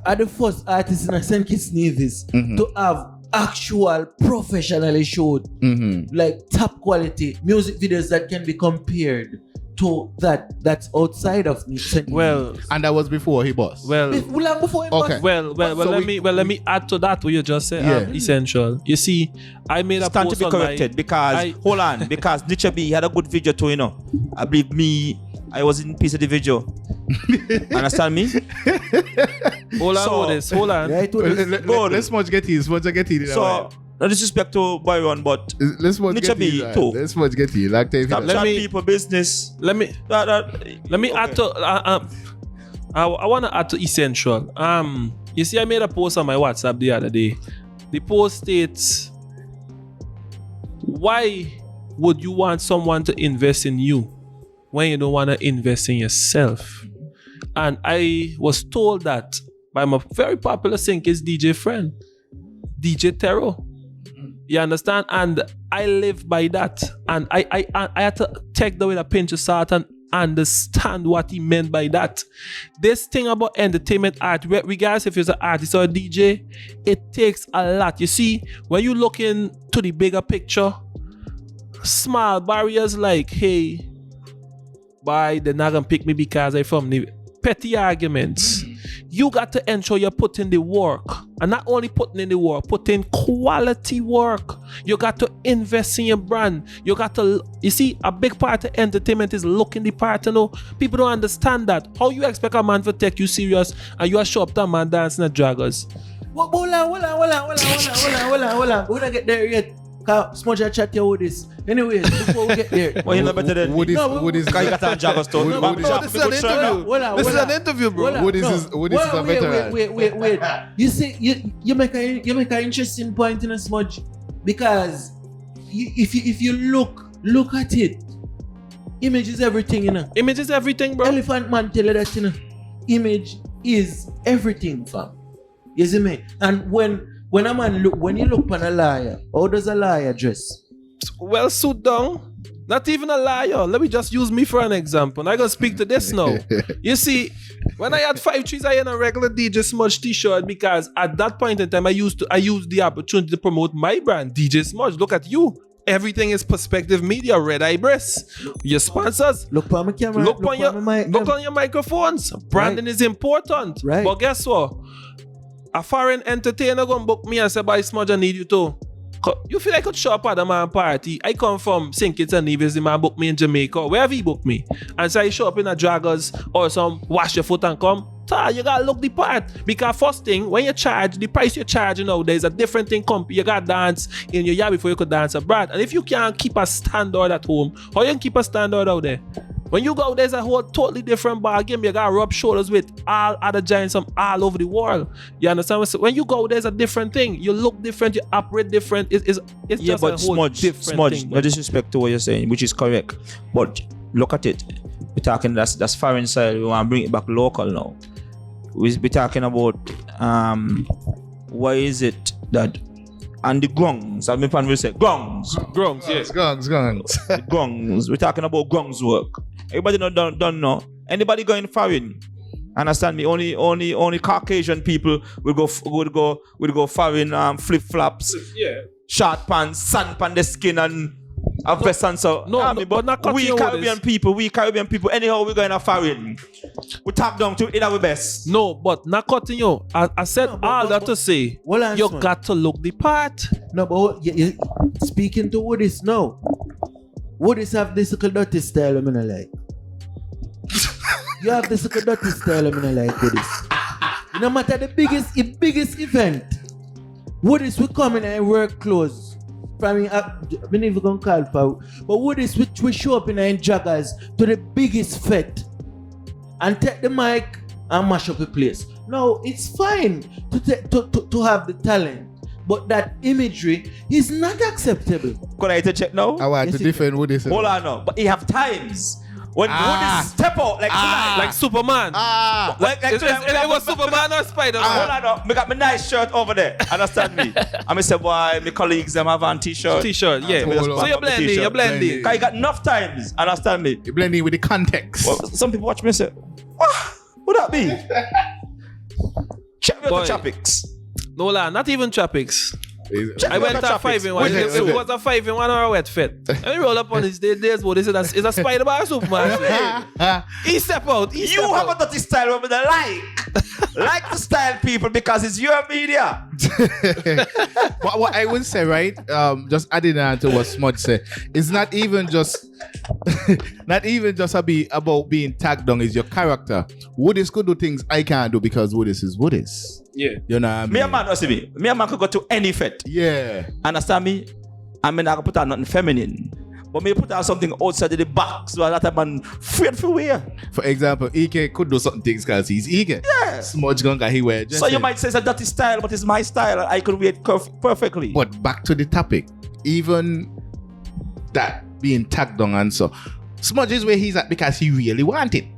Are the first artists in St. Kitts Nevis to have actual professionally shot like top quality music videos that can be compared to that's outside of St. Well, And that was before he boss. well, long before him Okay. well. So Let me add to that what you just said. Yeah. Essential. You see, I made a Stand to post be on corrected because hold on, because Nietzsche B had a good video too, you know. I believe me, I was in piece of the video. Understand me? Hold on, So- Woodis, hold on. Right? Let's Smudge get his. Smudge get his. So no disrespect to Byron, but Let's Smudge Nietzsche get B his. too. Let's Smudge get his. Like David. stop Let chat me- people business. Let me Okay. add to I want to add to essential. You see, I made a post on my WhatsApp the other day. The post states, "Why would you want someone to invest in you when you don't want to invest in yourself?" And I was told that by my very popular Sinkers DJ friend, DJ Tero. You understand? And I live by that. And I had to take that with a pinch of salt and understand what he meant by that. This thing about entertainment art, regardless if you're an artist or a DJ, it takes a lot. You see, when you look into the bigger picture, small barriers like, hey, boy, they're not gonna pick me because I'm from the petty arguments. You got to ensure you're putting the work, and not only putting in the work, put in quality work. You got to invest in your brand. You got to, you see, a big part of entertainment is looking the part. You know, people don't understand that. How you expect a man to take you serious and you are show up to a man dancing at Jaggers? Hold on. We don't get there yet. Smudge chat here with this. Anyways, before we get there. Well, you're not better than me. Woodis, Because you got a Jaggers too. No, But no, Jack, this be is good an shirt now. interview. This is an interview, bro. Woodis is a veteran. Wait. You see, you make an interesting point in a Smudge, because if you look at it, image is everything, you know. Image is everything, bro. Elephant man tell you that, you know. Image is everything, fam. You see me? And when a man when you look on a liar, how does a liar dress? Well, suit down. Not even a liar. Let me just use me for an example. I gonna speak to this now. You see, when I had 5 trees, I had a regular DJ Smudge t-shirt because at that point in time, I used the opportunity to promote my brand, DJ Smudge. Look at you. Everything is Perspective Media, Red Eye Breast. Your sponsors. Look on my camera. Look on your microphones. Branding is important. Right. But guess what? A foreign entertainer gonna book me and say, "By Smudge, I need you too." You feel like I could show up at a man party. I come from St. Kitts and Nevis, the man booked me in Jamaica, wherever he booked me. And so I show up in a Draggers or some wash your foot and come. You gotta look the part. Because first thing, when you charge, the price you're charging now, there's a different thing. You gotta dance in your yard before you could dance abroad. And if you can't keep a standard at home, how you can keep a standard out there? When you go, there's a whole totally different ball game. You gotta rub shoulders with all other giants from all over the world. You understand? So when you go, there's a different thing. You look different. You operate different. It's Yeah, just but a whole different Smudge, thing. no disrespect to what you're saying, which is correct. But look at it. We're talking that's foreign side. We want to bring it back local now. We're talking about why is it that and the gongs, I mean, we say gongs, Grunts, yes. Gongs. the gongs. We're talking about gongs work. Everybody don't know. Anybody going foreign? Understand me? Only Caucasian people will go foreign flip flops, Yeah. short pants, sand on the skin and a vest and so. No, but not cutting we you with Caribbean people, anyhow we going to foreign. We tap down to it our best. No, but not cutting you. I said No, but- all but- that but- to say, Hold on, you Smudge. got to look the part. No, but you speaking to Woodis now. Woodis have this little dirty style I'm gonna like. You have this little dirty style I'm gonna like, Woodis. No matter the biggest event, Woodis will come in and wear clothes. From I'm not even gonna call for, but Woodis we show up in Jaggers to the biggest fete and take the mic and mash up the place. No, it's fine to have the talent, but that imagery is not acceptable. Could I to check now? I want Yes, to defend Woodis. Hold on now. But he have times when Woodis step out like tonight. Like Superman. Like it was Superman or Spider-Man. Hold on now. Me got my nice shirt over there. Understand me? And me say, boy, my colleagues them have on t-shirt. T-shirt, yeah. Hold on. So you're blending, you're blending. Cause you got enough times. Understand me? You blend in with the context. Well, some people watch me and say, what that be? Check me out Boy. the topics. No, la, not even tropics. I went to a 5-in-1. It was a 5-in-1 or a wet fit. And we roll up on his days, but this is a spider bar soup, man. He step out. You have a dirty style with the like to style people because it's your media. But what I would say, right? Just adding on to what Smudge said, it's not even just about being tagged on. Is your character. Woodis could do things I can't do because Woodis is Woodis. Yeah. You know what I mean? Me a man could go to any fit. Yeah. Understand me? I mean, I can put out nothing feminine. But me put out something outside of the box so that a man afraid for wear. For example, EK could do certain things because he's EK. Yeah. Smudge gun he wear. So you might say it's a dirty style, but it's my style. I could wear it perfectly. But back to the topic. Even that being tagged on and so. Smudge is where he's at because he really wanted.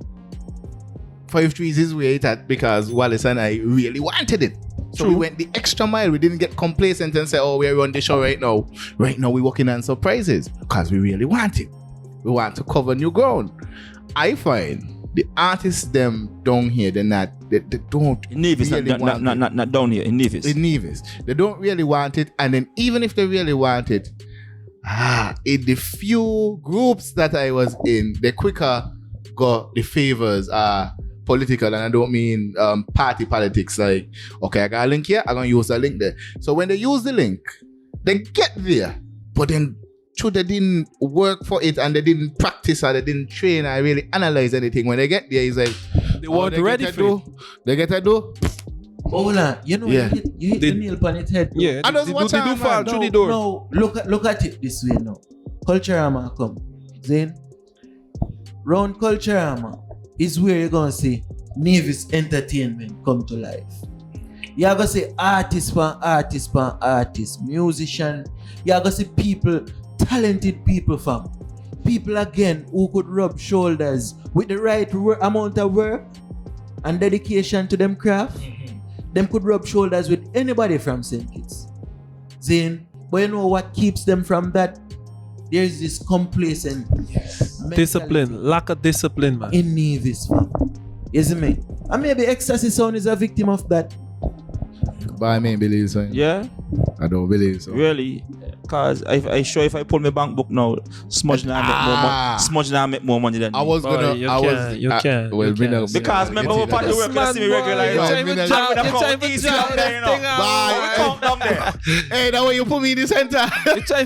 5 Trees is where he's at because Wallace and I really wanted it. So we went the extra mile. We didn't get complacent and say, oh, we're on the show right now. Right now, we're working on surprises because we really want it. We want to cover new ground. I find the artists them down here, they don't in Nevis, really want it. not down here, in Nevis. In Nevis. They don't really want it. And then even if they really want it, in the few groups that I was in, they quicker got the favors political, and I don't mean party politics. Like, okay, I got a link here, I'm gonna use a link there. So when they use the link, they get there, but then they didn't work for it and they didn't practice or they didn't train or really analyze anything. When they get there, it's like they weren't ready for it. They get to do. Hold on, you know, Yeah. you hit the nail on its head. Yeah, And they do fall through the door. No, look at it this way now. Culture Armor come. Then, round Culture Armor is where you're gonna see Nevis Entertainment come to life. You're gonna see artist, musician. You're gonna see people, talented people from. People again who could rub shoulders with the right amount of work and dedication to them craft. Them could rub shoulders with anybody from St. Kitts. Zane, but you know what keeps them from that? There's this complacent Discipline, lack of discipline, man. in Nevis, man. Isn't it? And maybe Ecstasy Sound is a victim of that. But I mean, believe so. Yeah? I don't believe so. Really? Because I sure if I pull my bank book now, Smudge now make more money. Smudge now make more money than I me. was Boy, gonna. you I can, was. you can, Well, you me can. know. Because remember we part of the work, you see me regular. You try me to know. jump, I'm you gonna try come to easy jump down there, you that know. thing out. Bye. Come down there. Hey, that way you put me in the center. You try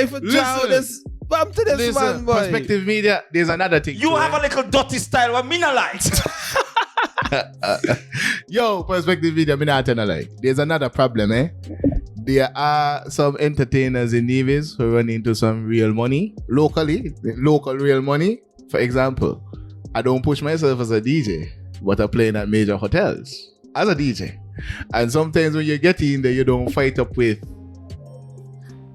to drown listen. this. Bump to this man, Listen, boy. Perspective Media. There's another thing. You too, have a right? little dirty style what me not like. Yo, Perspective Media. Me not telling a lie. There's another problem, eh? There are some entertainers in Nevis who run into some real money locally, local real money. For example, I don't push myself as a DJ, but I'm playing at major hotels as a DJ. And sometimes when you get in there, you don't fight up with.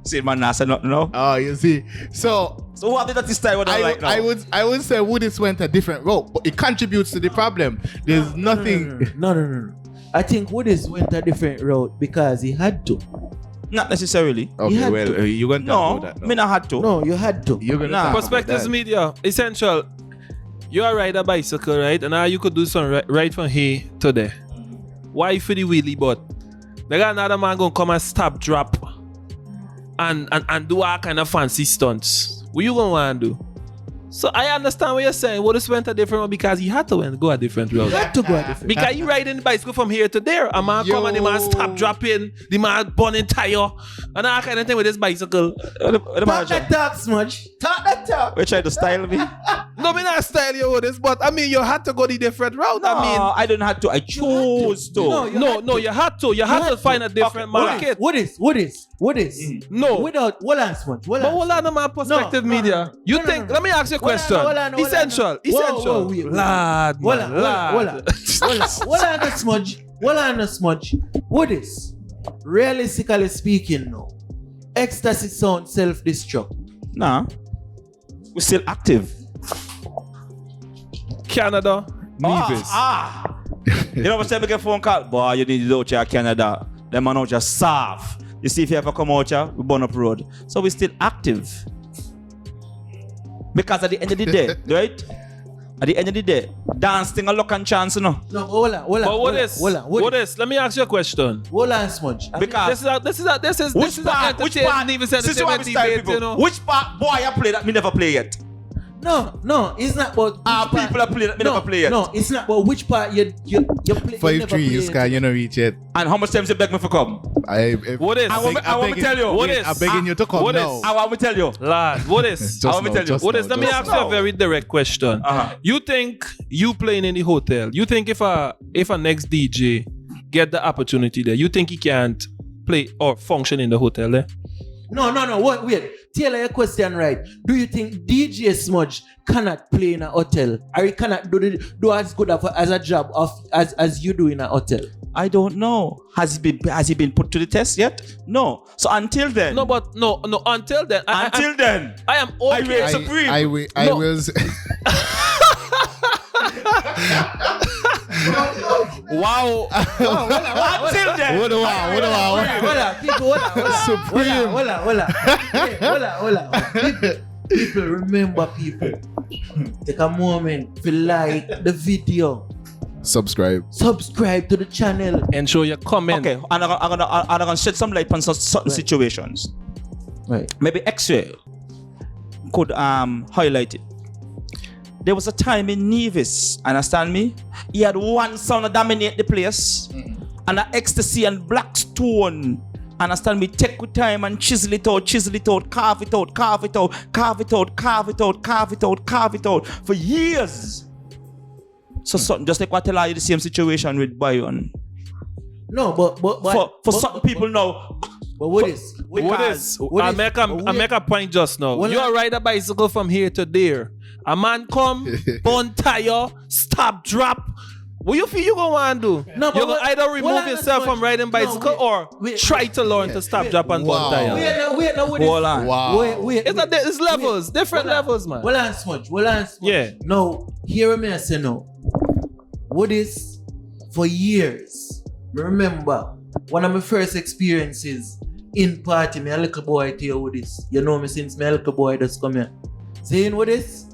See, man, I said nothing now. Oh, you see. So So what did that style what I like now? I would say Woodis went a different route, but it contributes to the problem. There's nothing. No. I think Woodis went a different route because he had to. Not necessarily. Okay, had well, to. you're going to talk No, about that. me not had to. No, you had to. You're going to Nah. talk about Perspectives that. Media, essential. You are ride a bicycle, right? And now you could do some right from here to there. Why for the wheelie but? They got another man gonna come and stop, drop, and do all kind of fancy stunts. What you gonna want to do? So I understand what you're saying. Woodis went a different one because he had to go a different route. You had to go a different. Because he riding the bicycle from here to there. A man come and the man stop dropping, the man burning tire, and all kind of thing with his bicycle. Talk that talk, Smudge. Talk that talk. We try to style me. No, me not style you with this, but I mean you had to go the different route. No, I mean, I didn't have to. I chose to. No, you had to. You had to find a different market. Woodis. No. Without, hold on, Smudge. But hold on, man, Perspective No, Media. You no, think? no. Let me ask you a question. Hold on. Essential. Whoa, wait. Lad, Hold man, on, lad. Hold on, Smudge. Woodis. Realistically speaking, no. Ecstasy Sound self-destruct. Nah. We're still active. Canada, Nevis. You know what time I get a phone call? Boy, you need to go to Canada. Them man out just soft. You see if you ever come out here, we burn up road. So we're still active. Because at the end of the day, right? At the end of the day, dance thing a luck and chance, you know. No, hold on. But what is? Let me ask you a question. Hold on, Smudge. Because This is a which part? Nevis This is what Entertainment we style debate, people. you know. Which part boy I play that me never play yet? No, it's not about People are playing that me never play yet. No, it's not about which part you play. 5 trees, can you not reach it? And how much times you beg me for come? What is? I want to tell you. What is? I'm begging you to come What is? now. I want to tell you. Lad, what is? I want to tell you. What is? Let me ask you a very direct question. You think you playing in the hotel? You think if a next DJ get the opportunity there, you think he can't play or function in the hotel there? No. Wait. Tailor your question right. Do you think DJ Smudge cannot play in a hotel, or he cannot do as good as a job as you do in a hotel? I don't know. Has he been put to the test yet? No. So until then. No. Until then. Until then. I am okay. I will. Wow. Until then. What a wow. Supreme. People, remember people. Take a moment to like the video. Subscribe to the channel. And show your comment. Okay, and I'm gonna shed some light on certain situations. Right. Maybe Xray could highlight it. There was a time in Nevis, understand me? He had one sound to dominate the place, and an ecstasy and black stone. Understand me? Take with time and chisel it out, carve it out for years. So something just like what I tell you, the same situation with Bayon. No, but for certain people now. But what is? I make a point just now. You ride a bicycle from here to there. A man come, bun tire, stop, drop. What you feel you gonna want to do? No, you're gonna either remove yourself from riding bicycle or try to learn to stop, drop, and bun tire. Wait, hold on. Wow. Wait. It's levels, different levels, man. Well, I'm Smudge. Yeah. No, hear me I say no. Woodis, for years, remember, one of my first experiences in party, me a little boy to you Woodis. You know me since me a little boy just come here. Saying Woodis,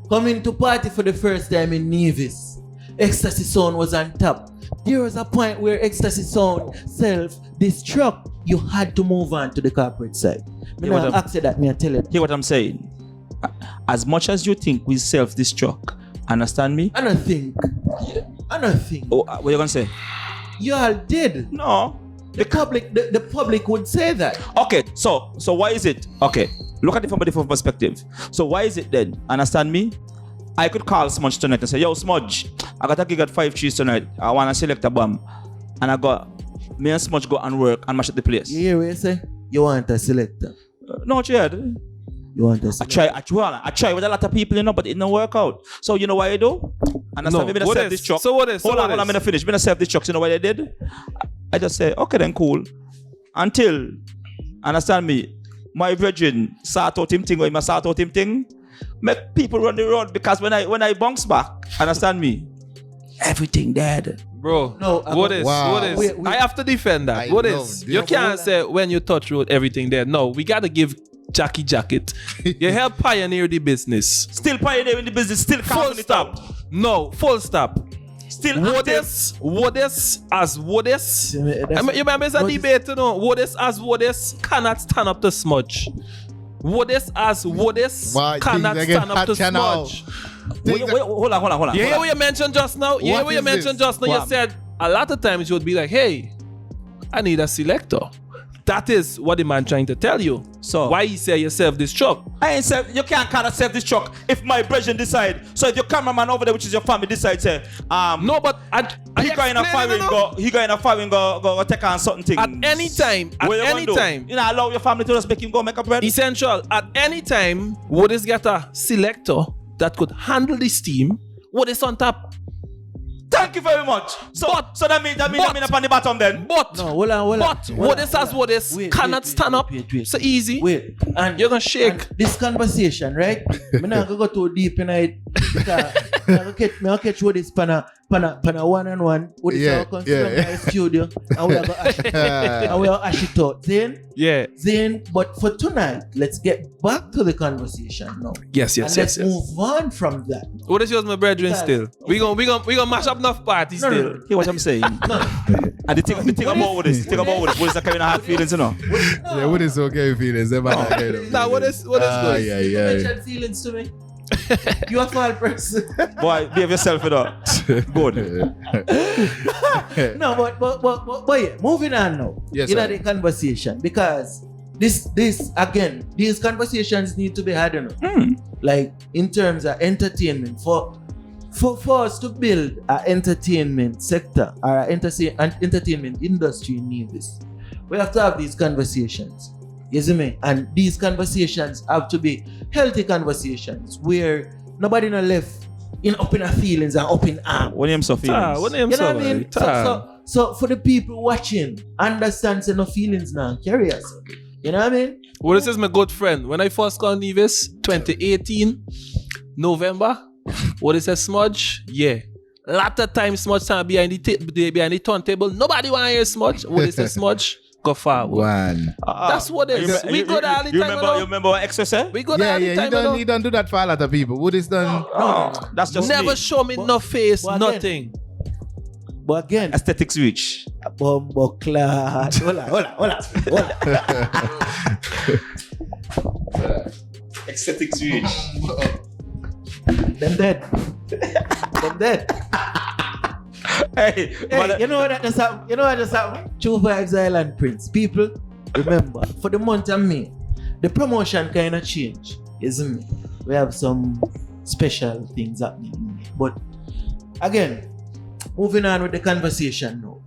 coming to party for the first time in Nevis. Ecstasy Sound was on top. There was a point where Ecstasy Sound self-destruct. You had to move on to the corporate side. Me not ask you that, me I tell you. Hear what I'm saying? As much as you think we self-destruct, understand me? I don't think. Oh, what you gonna say? You all did. No. The public would say that. Okay, so why is it? Okay, look at it from a different perspective. So why is it then? Understand me? I could call Smudge tonight and say, yo, Smudge, I got a gig at 5 trees tonight. I want to select a bomb. And me and Smudge go and work and mash up the place. You hear what you say? You want a selector. No, Chad. You want a selector. I try with a lot of people, you know, but it didn't work out. So you know what I do? Understand me? I'm going to serve this truck. So what is? Hold on, I'm going to finish. I'm going to serve this truck. You know what I did? I just say, okay then, cool. Until, understand me, my virgin sort out him thing or him sort out him thing. Make people run the road because when I bounce back, understand me, everything dead. Bro, no, what is? I have to defend that. What is? You can't say when you touch road, everything dead. No, we gotta give Jackie jacket. You help pioneer the business. Still pioneering the business, still full stop. No, full stop. Still Woodis as Woodis. You remember it's a debate, you know? Woodis as Woodis cannot stand up to Smudge. Woodis as Woodis cannot stand up to Smudge. Hold on. You hear what you mentioned just now? You said a lot of times you would be like, hey, I need a selector. That is what the man trying to tell you. So why you say you self-destruct? I ain't you can't kind of self-destruct if my brethren decide. So if your cameraman over there, which is your family, decide say, no, but he going a firing go take on certain things. At any time, you know, allow your family to just make him go make a bread. Essential. At any time, Woodis get a selector that could handle the steam. Woodis on top. Thank you very much. So that means I'm on the bottom then. But Woodis as Woodis cannot stand up. So easy. And you're gonna shake. This conversation, right? I'm not gonna go too deep in it because I'll catch Woodis pana one-on-one. Woodis Yeah, will come yeah. to my studio and we will ash it out. Then, but for tonight, let's get back to the conversation now. Yes. And let's move on from that. What is yours, my brethren? Guys, Still, we gonna mash up enough parties. No, no, Still, no. Hear what I'm saying? And the thing about this, Woodis are coming hard feelings, you know. Yeah, what is okay feelings? Nah, what is good? Yeah. Mention feelings to me. You a foul person. Boy, behave yourself, you know. Good. No, but yeah, moving on now. Yes, In sir. the conversation, because this again, these conversations need to be had, you know. Like in terms of entertainment, for us to build an entertainment sector or an entertainment industry in Nevis, we have to have these conversations. You see me? And these conversations have to be healthy conversations where nobody no left up in our feelings and up in arms. What name so feelings? What name You know so? what I mean? So for the people watching, understand no feelings now, curious. You know what I mean? Well, this is my good friend. When I first got Nevis, 2018, November, what is a Smudge? Yeah. Lot of time Smudge time behind the turntable. Nobody want to hear Smudge. What is a Smudge? Go forward. One. That's what it is. We go there all the time. You remember what Xray said? We go there all the time. You don't do that for a lot of people. What is done? That's just Never me. show me no face, but again- nothing. But again, Aesthetics rich. Bombo clad. Hola. Aesthetics rich. Them dead. Hey, Hey, you know what just happened? TruVybz Island Prince. People, remember, for the month of May, the promotion kind of change, isn't it? We have some special things happening. But again, moving on with the conversation now.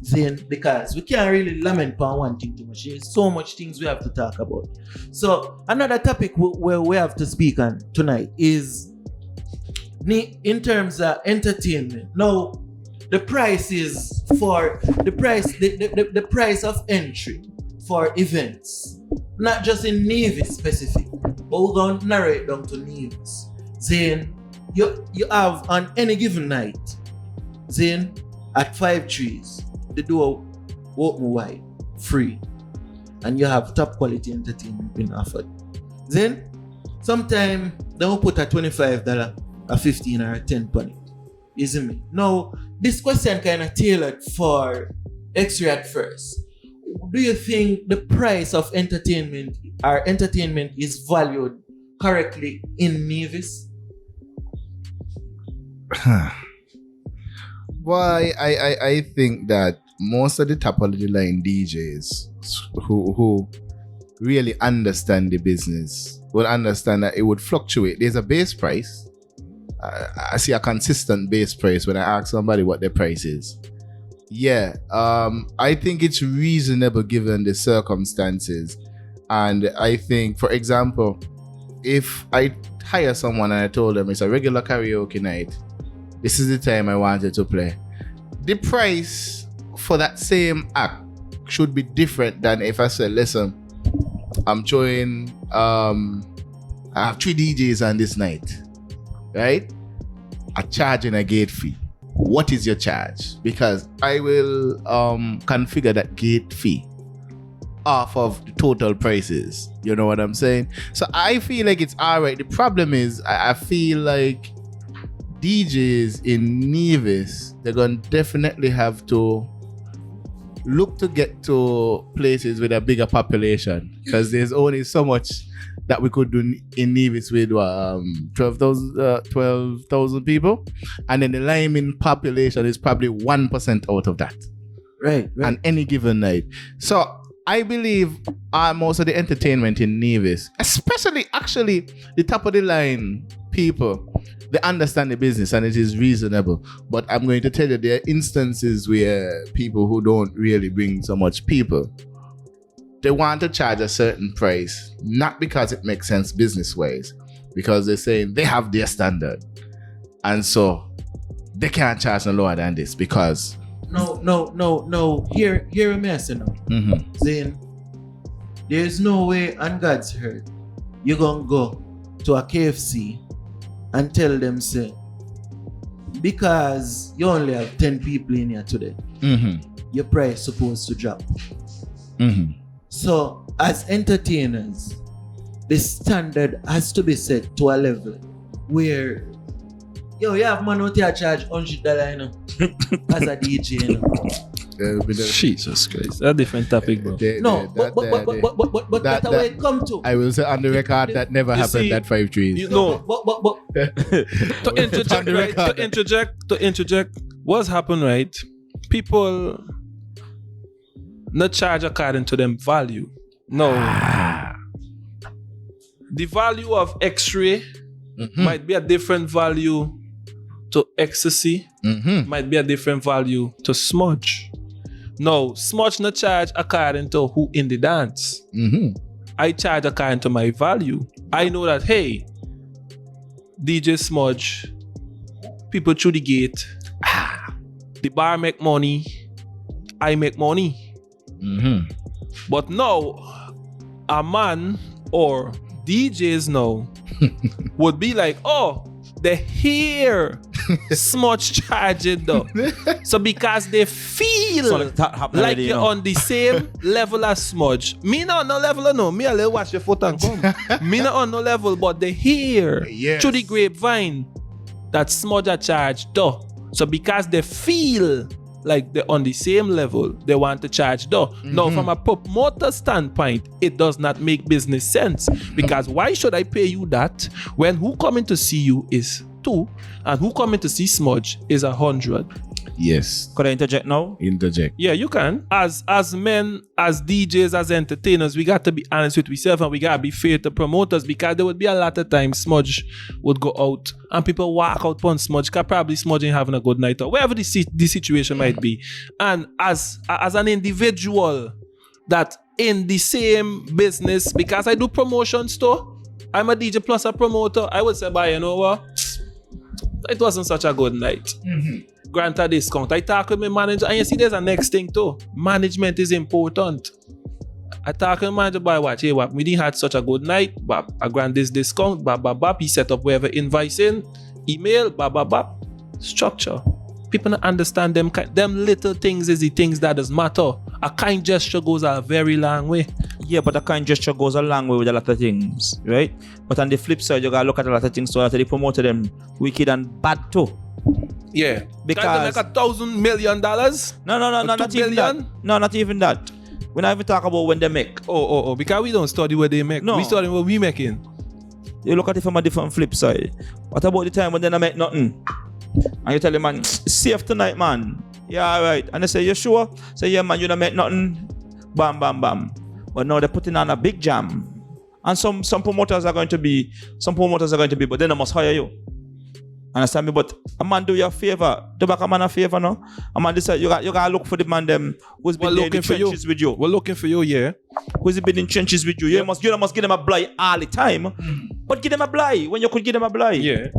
Then, because we can't really lament on one thing too much. There's so much things we have to talk about. So another topic where we have to speak on tonight is in terms of entertainment. Now, the price of entry for events, not just in Nevis specific, but we're going to narrow it down to Nevis. Then you have on any given night, then at 5 trees, the door open wide, free, and you have top quality entertainment being offered. Then sometime they will put a $25, a $15 or a $10 on it. Isn't me? Now, this question kind of tailored for Xray at first. Do you think the price of entertainment is valued correctly in Nevis? Well, I think that most of the top of the line DJs who really understand the business will understand that it would fluctuate. There's a base price. I see a consistent base price when I ask somebody what their price is. Yeah, I think it's reasonable given the circumstances. And I think, for example, if I hire someone and I told them it's a regular karaoke night, this is the time I wanted to play, the price for that same act should be different than if I said, listen, I'm showing, I have 3 DJs on this night, right? I'm charging a gate fee. What is your charge? Because I will configure that gate fee off of the total prices. You know what I'm saying? So I feel like it's all right. The problem is I feel like DJs in Nevis, they're going to definitely have to look to get to places with a bigger population, because there's only so much that we could do in Nevis with 12,000 people, and then the Lyman population is probably 1% out of that. Right. On any given night. So I believe most of the entertainment in Nevis, especially actually the top of the line people, they understand the business and it is reasonable. But I'm going to tell you, there are instances where people who don't really bring so much people, they want to charge a certain price, not because it makes sense business-wise, because they're saying they have their standard. And so they can't charge no lower than this because... No. Hear me say now. Saying, there's no way on God's earth you're going to go to a KFC and tell them, say, because you only have 10 people in here today, your price supposed to drop. So as entertainers, the standard has to be set to a level where you have man out here charge $100, you know, as a DJ, you know. Jesus Christ. That's a different topic, bro. But that's where it come to. I will say on the record that never happened see, at 5 trees. You know, But to interject, what's happened, right? People not charge according to them value. No. The value of Xray might be a different value to Ecstasy, might be a different value to Smudge. No, Smudge not charge according to who in the dance. I charge according to my value. I know that, hey, DJ Smudge, people through the gate, the bar make money, I make money. But now, a man or DJs now would be like, oh, they hear Smudge charging though. So because they feel like you're on the same level as Smudge. Me not on no level, no. Me a little watch your foot and come. Me not on no level, but they hear through the grapevine that Smudge are charged though. So because they feel like they're on the same level, they want to charge though. Now, from a promoter standpoint, it does not make business sense. Because why should I pay you that when who coming to see you is 2 and who coming to see Smudge is 100? Yes. Could I interject now? Interject. Yeah, you can. As men, as DJs, as entertainers, we got to be honest with ourselves and we got to be fair to promoters, because there would be a lot of times Smudge would go out and people walk out on Smudge because probably Smudge ain't having a good night or whatever the situation might be. And as an individual that in the same business, because I do promotions too, I'm a DJ plus a promoter, I would say, you know what? It wasn't such a good night. Grant a discount. I talk with my manager, and you see there's a next thing too. Management is important. I talk with my manager, watch, hey, we didn't have such a good night, but I grant this discount, he set up wherever invoice in, email, structure. People don't understand them little things is the things that does matter. A kind gesture goes a very long way. Yeah, but a kind gesture goes a long way with a lot of things, right? But on the flip side, you gotta look at a lot of things so that they promote them wicked and bad too. Yeah. Because like $1,000 million? No, not even that. No, not even that. We not even talk about when they make. Oh, because we don't study what they make. No. We study what we making. You look at it from a different flip side. What about the time when they don't make nothing? And you tell them, man, it's safe tonight, man. Yeah, all right. And they say, you sure? Say, yeah, man, you don't make nothing. Bam, bam, bam. But now they're putting on a big jam. And some promoters are going to be, but then they must hire you. Understand me? But a man do you a favor. Do back a man a favor, no? A man decide you gotta look for the man them who's been in the trenches with you. We're looking for you, yeah. Who's been in trenches with you. You must give them a blight all the time. But give them a blight when you could give them a blight. Yeah.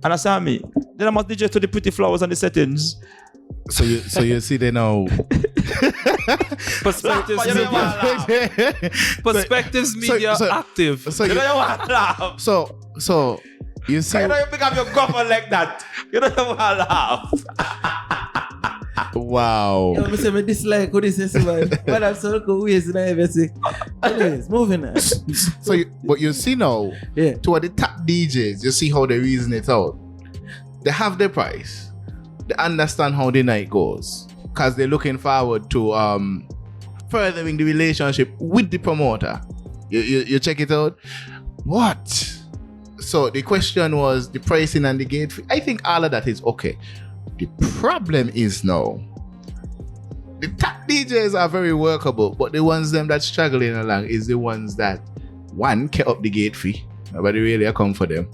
Understand me? Then I must DJ to the pretty flowers and the settings. So you see they know. Perspectives media active. So you see. You know you pick up your government like that. You don't want to laugh. Wow. Yo, I say me dislike what this is, man. But I'm so cool ways in everything. Anyways, moving on. But you see now, toward the top DJs, you see how they reason it out. They have their price. They understand how the night goes. Because they're looking forward to furthering the relationship with the promoter. You check it out. What? So the question was the pricing and the gate fee. I think all of that is okay. The problem is now, the top DJs are very workable, but the ones them that's struggling along is the ones that, one, kept up the gate fee. Nobody really come for them.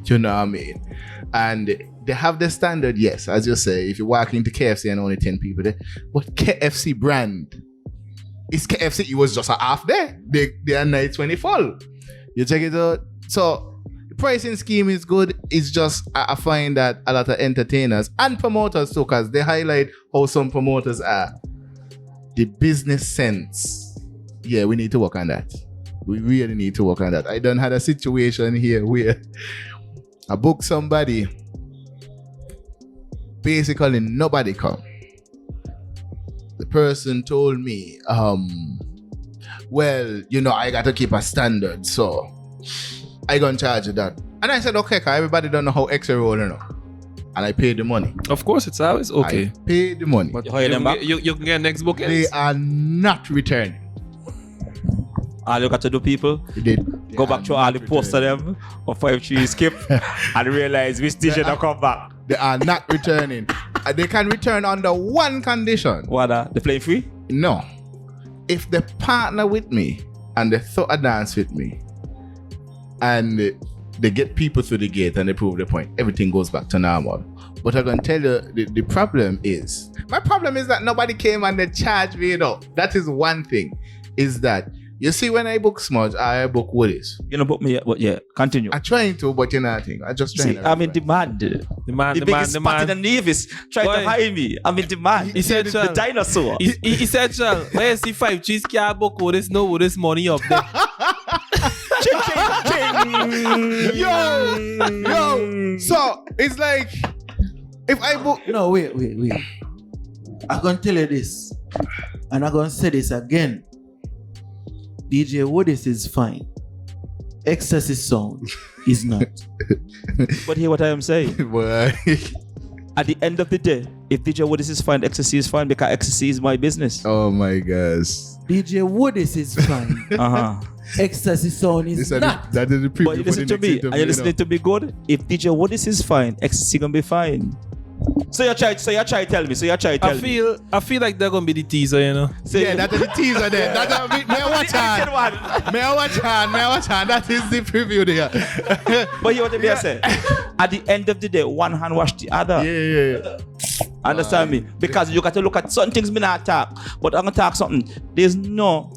You know what I mean? And they have the standard, yes, as you say, if you walk into KFC and only 10 people there, but KFC brand, it's KFC, it was just a half there. They are nights when it fall. You check it out. So the pricing scheme is good. It's just, I find that a lot of entertainers and promoters too, because they highlight how some promoters are. The business sense. Yeah, we need to work on that. We really need to work on that. I done had a situation here where I booked somebody basically nobody come. The person told me, well, you know, I got to keep a standard, so I gonna charge you that. And I said, okay, cause everybody don't know how Xray roll, you know. And I paid the money. Of course, it's always okay. I paid the money. But You hire them back? you can get next bookings. They are not returning. All you got to do, people, They go are back to all not the posts of returning. them of 5 trees skip and realize which station they come back. They are not returning. They can return under one condition. What they playing free? No. If they partner with me and they throw a dance with me and they get people through the gate and they prove the point, everything goes back to normal. But I'm going to tell you, the problem is, my problem is that nobody came and they charged me, you know. That is one thing, is that, you see, when I book Smudge, I book Woodis. You know book me yet, but yeah, continue. I'm trying to, but you know, I just trying See, to. I'm in demand. The biggest spot in the Nevis trying to Boy. hire me. I'm in demand. He said, the dinosaur. He said, "Chal, where you see 5 G's can't book Woodis, no Woodis money up there." Ching, ching, ching. Yo. So, it's like, if I book... No, wait. I'm gonna tell you this, and I'm gonna say this again. DJ Woodis is fine. Ecstasy sound is not. But hear what I am saying. Boy. At the end of the day, if DJ Woodis is fine, Ecstasy is fine because Ecstasy is my business. Oh my gosh. DJ Woodis is fine. Uh-huh. Ecstasy sound is Listen, not. that is the preview. But you listen to me. Are you listening to me good? If DJ Woodis is fine, Ecstasy gonna be fine. So you try tell me. I feel like they're gonna be the teaser, you know. So Yeah, that is the teaser there. May I watch on. That is the preview there. But you what I say? At the end of the day, one hand wash the other. Yeah. Understand me? Because you got to look at certain things me not talk. But I'm gonna talk something. There's no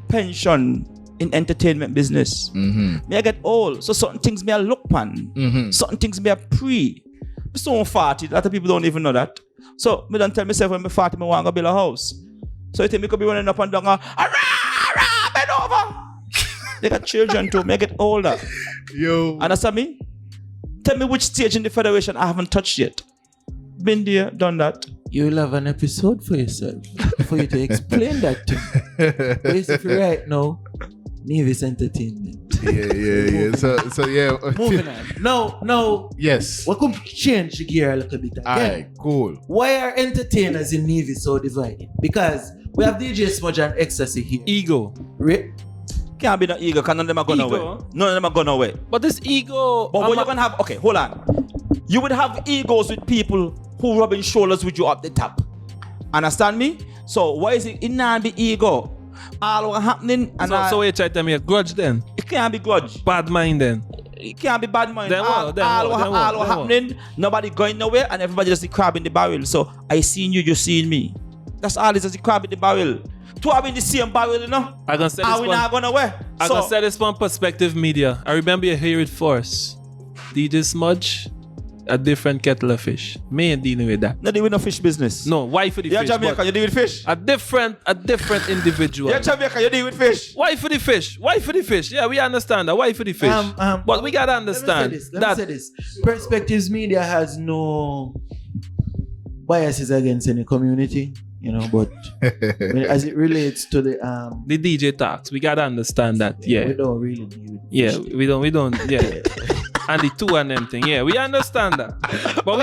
pension in entertainment business. Mm-hmm. Me I get old. So certain things me I look pan. Mm-hmm. Certain things me I pre. I'm so 40. A lot of people don't even know that. So me don't tell myself when I'm 40 me want to build a house. So you think me could be running up and down bend over. They got children too. Me I get older. Yo. Understand me? Tell me which stage in the federation I haven't touched yet. Been there, done that. You will have an episode for yourself for you to explain that to me. Basically, right now, Nevis Entertainment. Yeah. So yeah. Moving on. No. Yes. We could change the gear a little bit again. Alright, cool. Why are entertainers in Nevis so divided? Because we have DJ Smudge and Ecstasy here. Ego. Can't be no ego because none of them are going away. Ego? None of them are going away. But this ego. But what you're going to have, okay, hold on. You would have egos with people who rubbing shoulders with you up the top. Understand me? So why is it not be ego? All what happening and So you try to tell me a grudge then? it can't be grudge. Bad mind then? It can't be bad mind. Then what? All what happening, nobody going nowhere and everybody just the crab in the barrel. So I seen you seen me. That's all it is, just the crab in the barrel. Two are in the same barrel, you know? I gonna say this Are we not going away? I gonna say this from Perspective Media. I remember you hear it first. DJ Smudge, a different kettle of fish. Me ain't dealing with that. No, they with no fish business. No, why for the You're fish? Jamaica, but you deal with fish. a different individual. You're Jamaica, you deal with fish. Why for the fish? Why for the fish? Yeah, we understand that. Why for the fish? But we gotta understand Let me say this. Perspectives Media has no biases against any community, you know, but as it relates to the DJ talks. We gotta understand that. Yeah, we don't really deal with yeah, fish. we don't. Yeah, and the two and them thing. Yeah, we understand that. But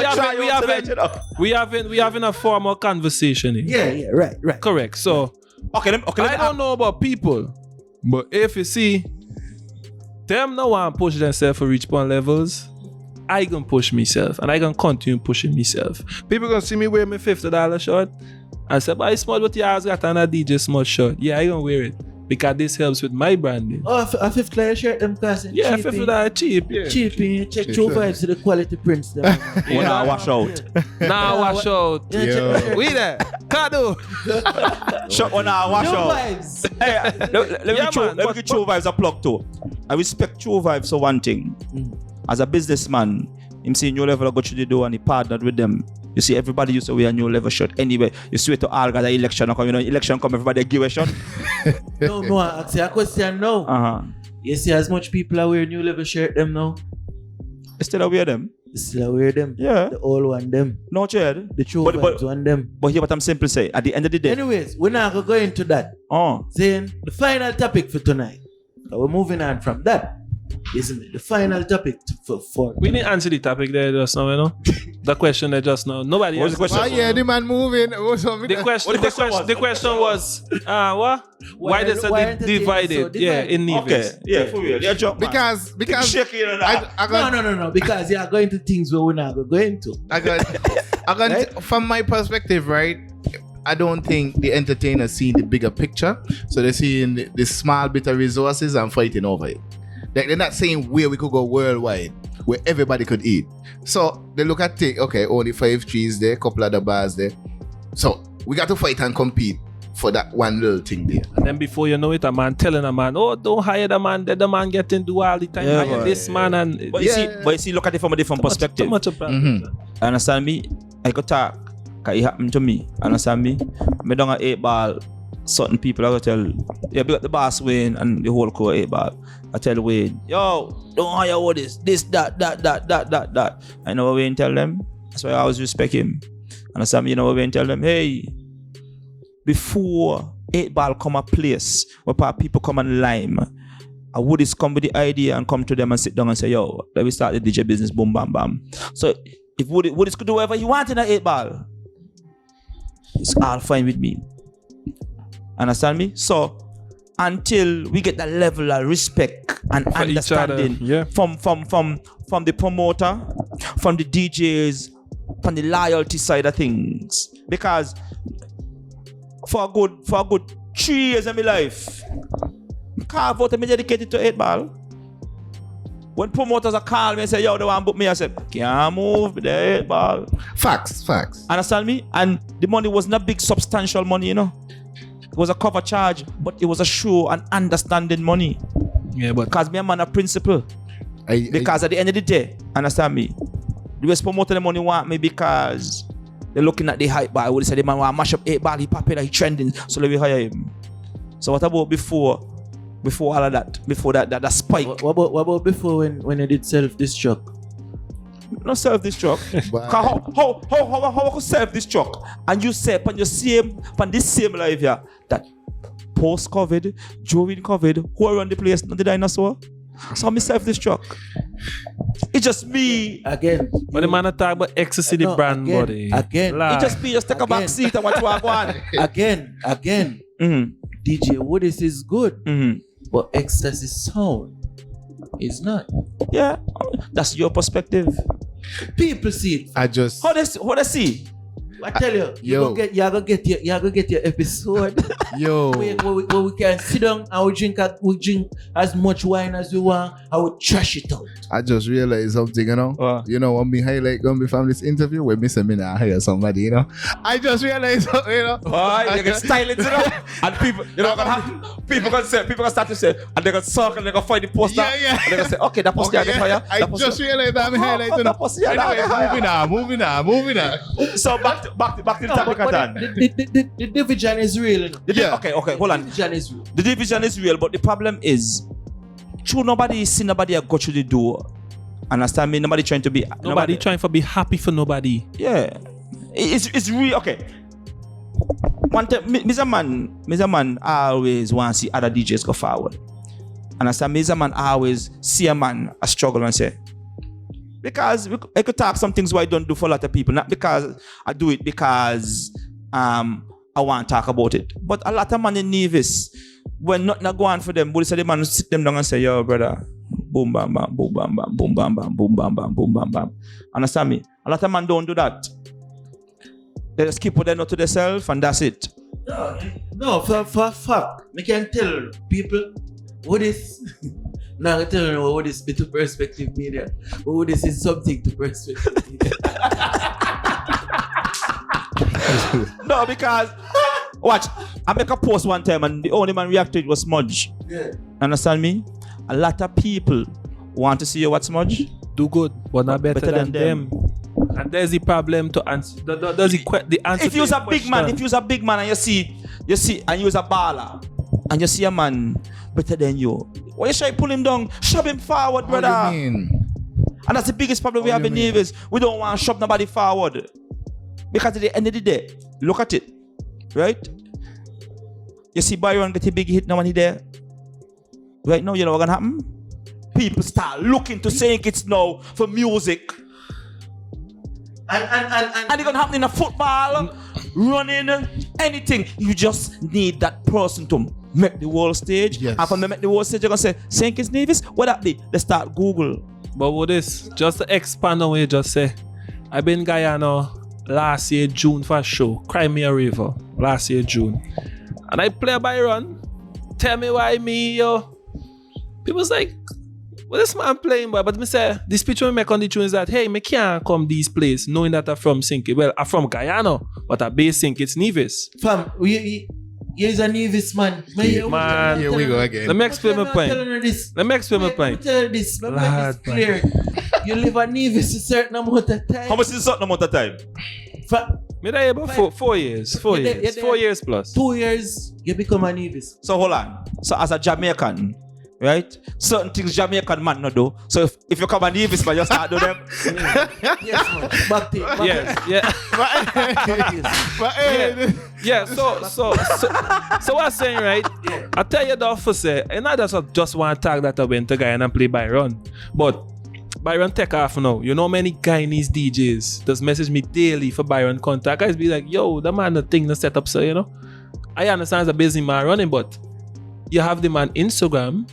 we having a formal conversation here. Yeah, right. Correct. So Okay, I don't know about people, but if you see them no one push themselves for reach point levels, I gonna push myself and I gonna continue pushing myself. People gonna see me wear my $50 shirt and say, but I smart what you guys got on a DJ Smudge shirt. Yeah, I gonna wear it because this helps with my branding. Oh, a $50 shirt them costing Yeah, cheap. $50 cheap. Yeah. Cheap, you check TruVybz to the quality prints there. When I wash out. Now wash out. Yeah, check the shirt. We there. Kado. Shut when I wash out. TruVybz. Hey, let me give TruVybz a plug too. I respect TruVybz for one thing. As a businessman, him seeing new level go through the door and he partnered with them. You see, everybody used to wear a new level shirt anyway. You swear to all guys, the election come, election come, everybody give a shirt. No, I ask you a question now. Uh-huh. You see as much people are wearing new level shirt them now? Instead of wear them. Still wear them. Yeah. The old one them. No, Chad. The TruVybz one them. But hear what I'm simply saying. At the end of the day. Anyways, we're not gonna go into that. Saying the final topic for tonight. So we're moving on from that. Isn't it? The final topic for We didn't answer the topic there just now, you know. The question there just now. Nobody. What was the question? Why yeah, the man moving? The question was what? Why they said they divided? Yeah, in Nevis. Okay. Yeah, for real. Yeah, joke, man. Because I got No. Because you are going to things where we're not going to go into. I got Right? from my perspective, right? I don't think the entertainers see the bigger picture. So they're seeing the small bit of resources and fighting over it. They're not saying where we could go worldwide, where everybody could eat. So they look at only 5 trees there, couple other bars there. So we got to fight and compete for that one little thing there. And then before you know it, a man telling a man, oh, don't hire the man, that the man getting do all the time. Yeah, hire this man and But you see, look at it from a different perspective. Too much of problem. Understand me? I could talk. Cause it happened to me. Understand me? Me down at 8 ball. Certain people I go tell, yeah, we got the boss Wayne and the whole crew 8 ball. I tell Wayne, yo, don't hire Woodis, this, that. I know what Wayne tell them. That's why I always respect him. Understand me? You know what Wayne tell them? Hey, before 8 ball come a place where people come and lime, I Woodis come with the idea and come to them and sit down and say, yo, let me start the DJ business, boom, bam, bam. So if Woodis could do whatever he want in an 8 ball, it's all fine with me. Understand me? So until we get that level of respect and For understanding each other, yeah. from the promoter, from the DJs, from the loyalty side of things. Because for a good 3 years of my life, carve out and me dedicated to 8 ball. When promoters are call me and say, yo, they want to book me, I said, can't move with the 8 ball. Facts. Understand me? And the money was not big substantial money, you know. It was a cover charge, but it was a show and understanding money. Yeah, but Because me a man of principle. Because at the end of the day, understand me, the West promoter the money want me because they're looking at the hype bar. I would say the man want to mash up 8 ball, he popular, he trending, so let me hire him. So what about before all of that? Before that spike? What about before when you did self-destruct? No self-destruct. How I could self-destruct? And you say on this same life here that post-COVID, during COVID, who around the place? Not the dinosaur. So me self-destruct. It's just me. Again. But the man talk about ecstasy, the brand body. Again. It's just me. Just take a back seat and watch what I want. Again. Mm-hmm. DJ Woodis is good, Mm-hmm. but ecstasy sound is not. Yeah, that's your perspective. People see it. I just How they see? I tell you, Yo. you're gonna get your episode yo. where we can sit down and we drink as much wine as we want and we trash it out. I just realized something, you know. What? You know, when me highlight gonna be from this interview, when me say me nah hire somebody, you know. I just realized, you know. Oh, you can style it, you know. And people, you know what gonna happen? People gonna start to say, and they're gonna circle, they're gonna find the poster. Yeah. And they're gonna say, okay, that poster Okay, I get higher. I just realized that I'm highlighting. that poster, yeah, Anyways, moving on. So back to the topic at hand. The division is real. You know? Yeah. Okay, hold on. The division is real. The division is real, but the problem is, true, nobody see nobody go through the door. Understand me? Nobody trying to be. Nobody trying to be happy for nobody. Yeah, it's real. Okay. One time, Mr. Man always want to see other DJs go forward. Understand? Mr. Man always see a man a struggle and say, because I could talk some things why I don't do for a lot of people, not because I do it because I want to talk about it. But a lot of man in Nevis, when nothing go on for them, but the man sit them down and say, yo, brother, boom, bam, bam, boom, bam, bam, boom, bam, bam, boom, bam, bam, boom, bam, bam. Understand me? A lot of man don't do that. They just keep what they know to themselves and that's it. No, for fuck. I can tell people what is. Now I tell you what this be to Perspective Media. But what this is something to Perspective Media. No, because watch, I make a post one time and the only man reacted was Smudge. Yeah. Understand me? A lot of people want to see you what Smudge. Do good, but not better than them. And there's the problem to answer. There's the answer. If you're a big man, and you see, and you're a baller, and you see a man better than you, why you try to pull him down? Shove him forward, brother. What do you mean? And that's the biggest problem we have in Nevis. We don't want to shove nobody forward. Because at the end of the day, look at it. Right? You see Byron get a big hit now when he there. Right now, you know what's gonna happen? People start looking to saying it's now for music. And it's gonna happen in a football, running, anything. You just need that person to make the world stage. Yes. And from the make the world stage, you're gonna say, St. Kitts Nevis, what that be? They start Google. But with this, just to expand on what you just say, I've been in Guyana last year, June for a show, Crimea River, last year, June. And I play Byron. Tell me why me, yo. People's like, what this man playing, boy? But me say, this picture we make on the tune is that, hey, me can't come these places knowing that I'm from St. Kitts. Well, I'm from Guyana, but I'm based in St. Kitts Nevis. Fam, he's a Nevis man. Man, Here we go again. Let me explain my point. This. Let me explain my point. Tell you this. Let me make Lord, this clear. You live a Nevis a certain amount of time. How much is a certain amount of time? Me there about 4 years. 4 years. 4 years plus. 2 years, you become a Nevis. So hold on. So as a Jamaican, right? Certain things Jamaican man no do. So if you come a Nevis man, you start do them. Yes, man. Back to it. Yes, yeah. Yeah, so what I'm saying, right? I tell you that for say, and not just one tag that I went to Guyana and play Byron, but Byron take off now. You know many Guyanese DJs just message me daily for Byron contact. Guys be like, yo, the man the thing to set up, so you know. I understand it's a busy man running, but you have the man Instagram.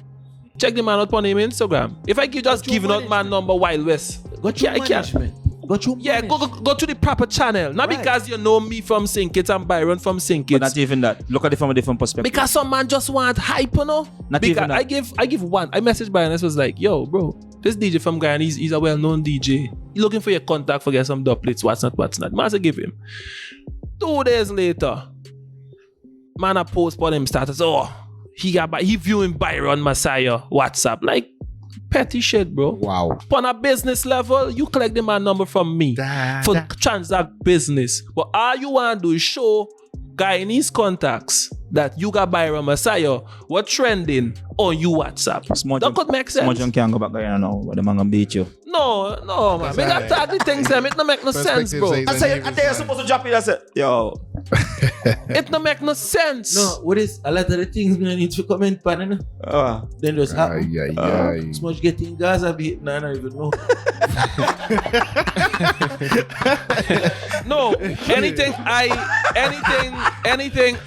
Check the man out on him Instagram. If I just giving out man number Wild West, Go through management. Go through go to the proper channel. Not Right. because you know me from St. Kitts and Byron from St. Kitts. But not even that. Look at it from a different perspective. Because some man just want hype, you know? Not because even that. I give one. I messaged Byron and was like, yo, bro, this DJ from Guyana, he's a well-known DJ. He looking for your contact for get some doublets, what's not. Man, I give him. 2 days later, man, I post for him status. Oh, he viewing Byron Messiah WhatsApp. Like, petty shit, bro. Wow. On a business level, you collect the man number from me for transact business. But all you want to do is show Guyanese contacts that you got Byron Messiah what trending on you WhatsApp. That could make sense. Smudge can't go back there now, but the man gonna beat you. No, man. We got tag the things them. It don't make no sense, bro. Perspective I say, and they're supposed to drop it. I said, yo. It don't make no sense. No, what is a lot of the things we need to comment on, you know? Then just happen. Smudge getting Gaza beat. No, I don't even know. No, anything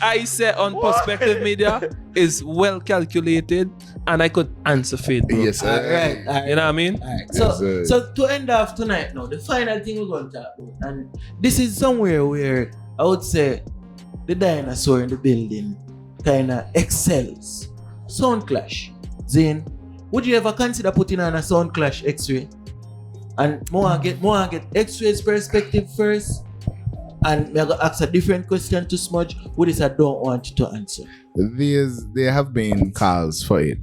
I say on Perspective Media is well calculated and I could answer for it, bro. Yes, sir. All right. You know what I mean? Alright, Yes, sir. so to end off tonight now, the final thing we're going to talk about, and this is somewhere where I would say the dinosaur in the building kind of excels. Sound clash. Zane, would you ever consider putting on a sound clash Xray? And more get Xray's perspective first, and me gonna ask a different question to Smudge. Woodis, I don't want you to answer. There have been calls for it.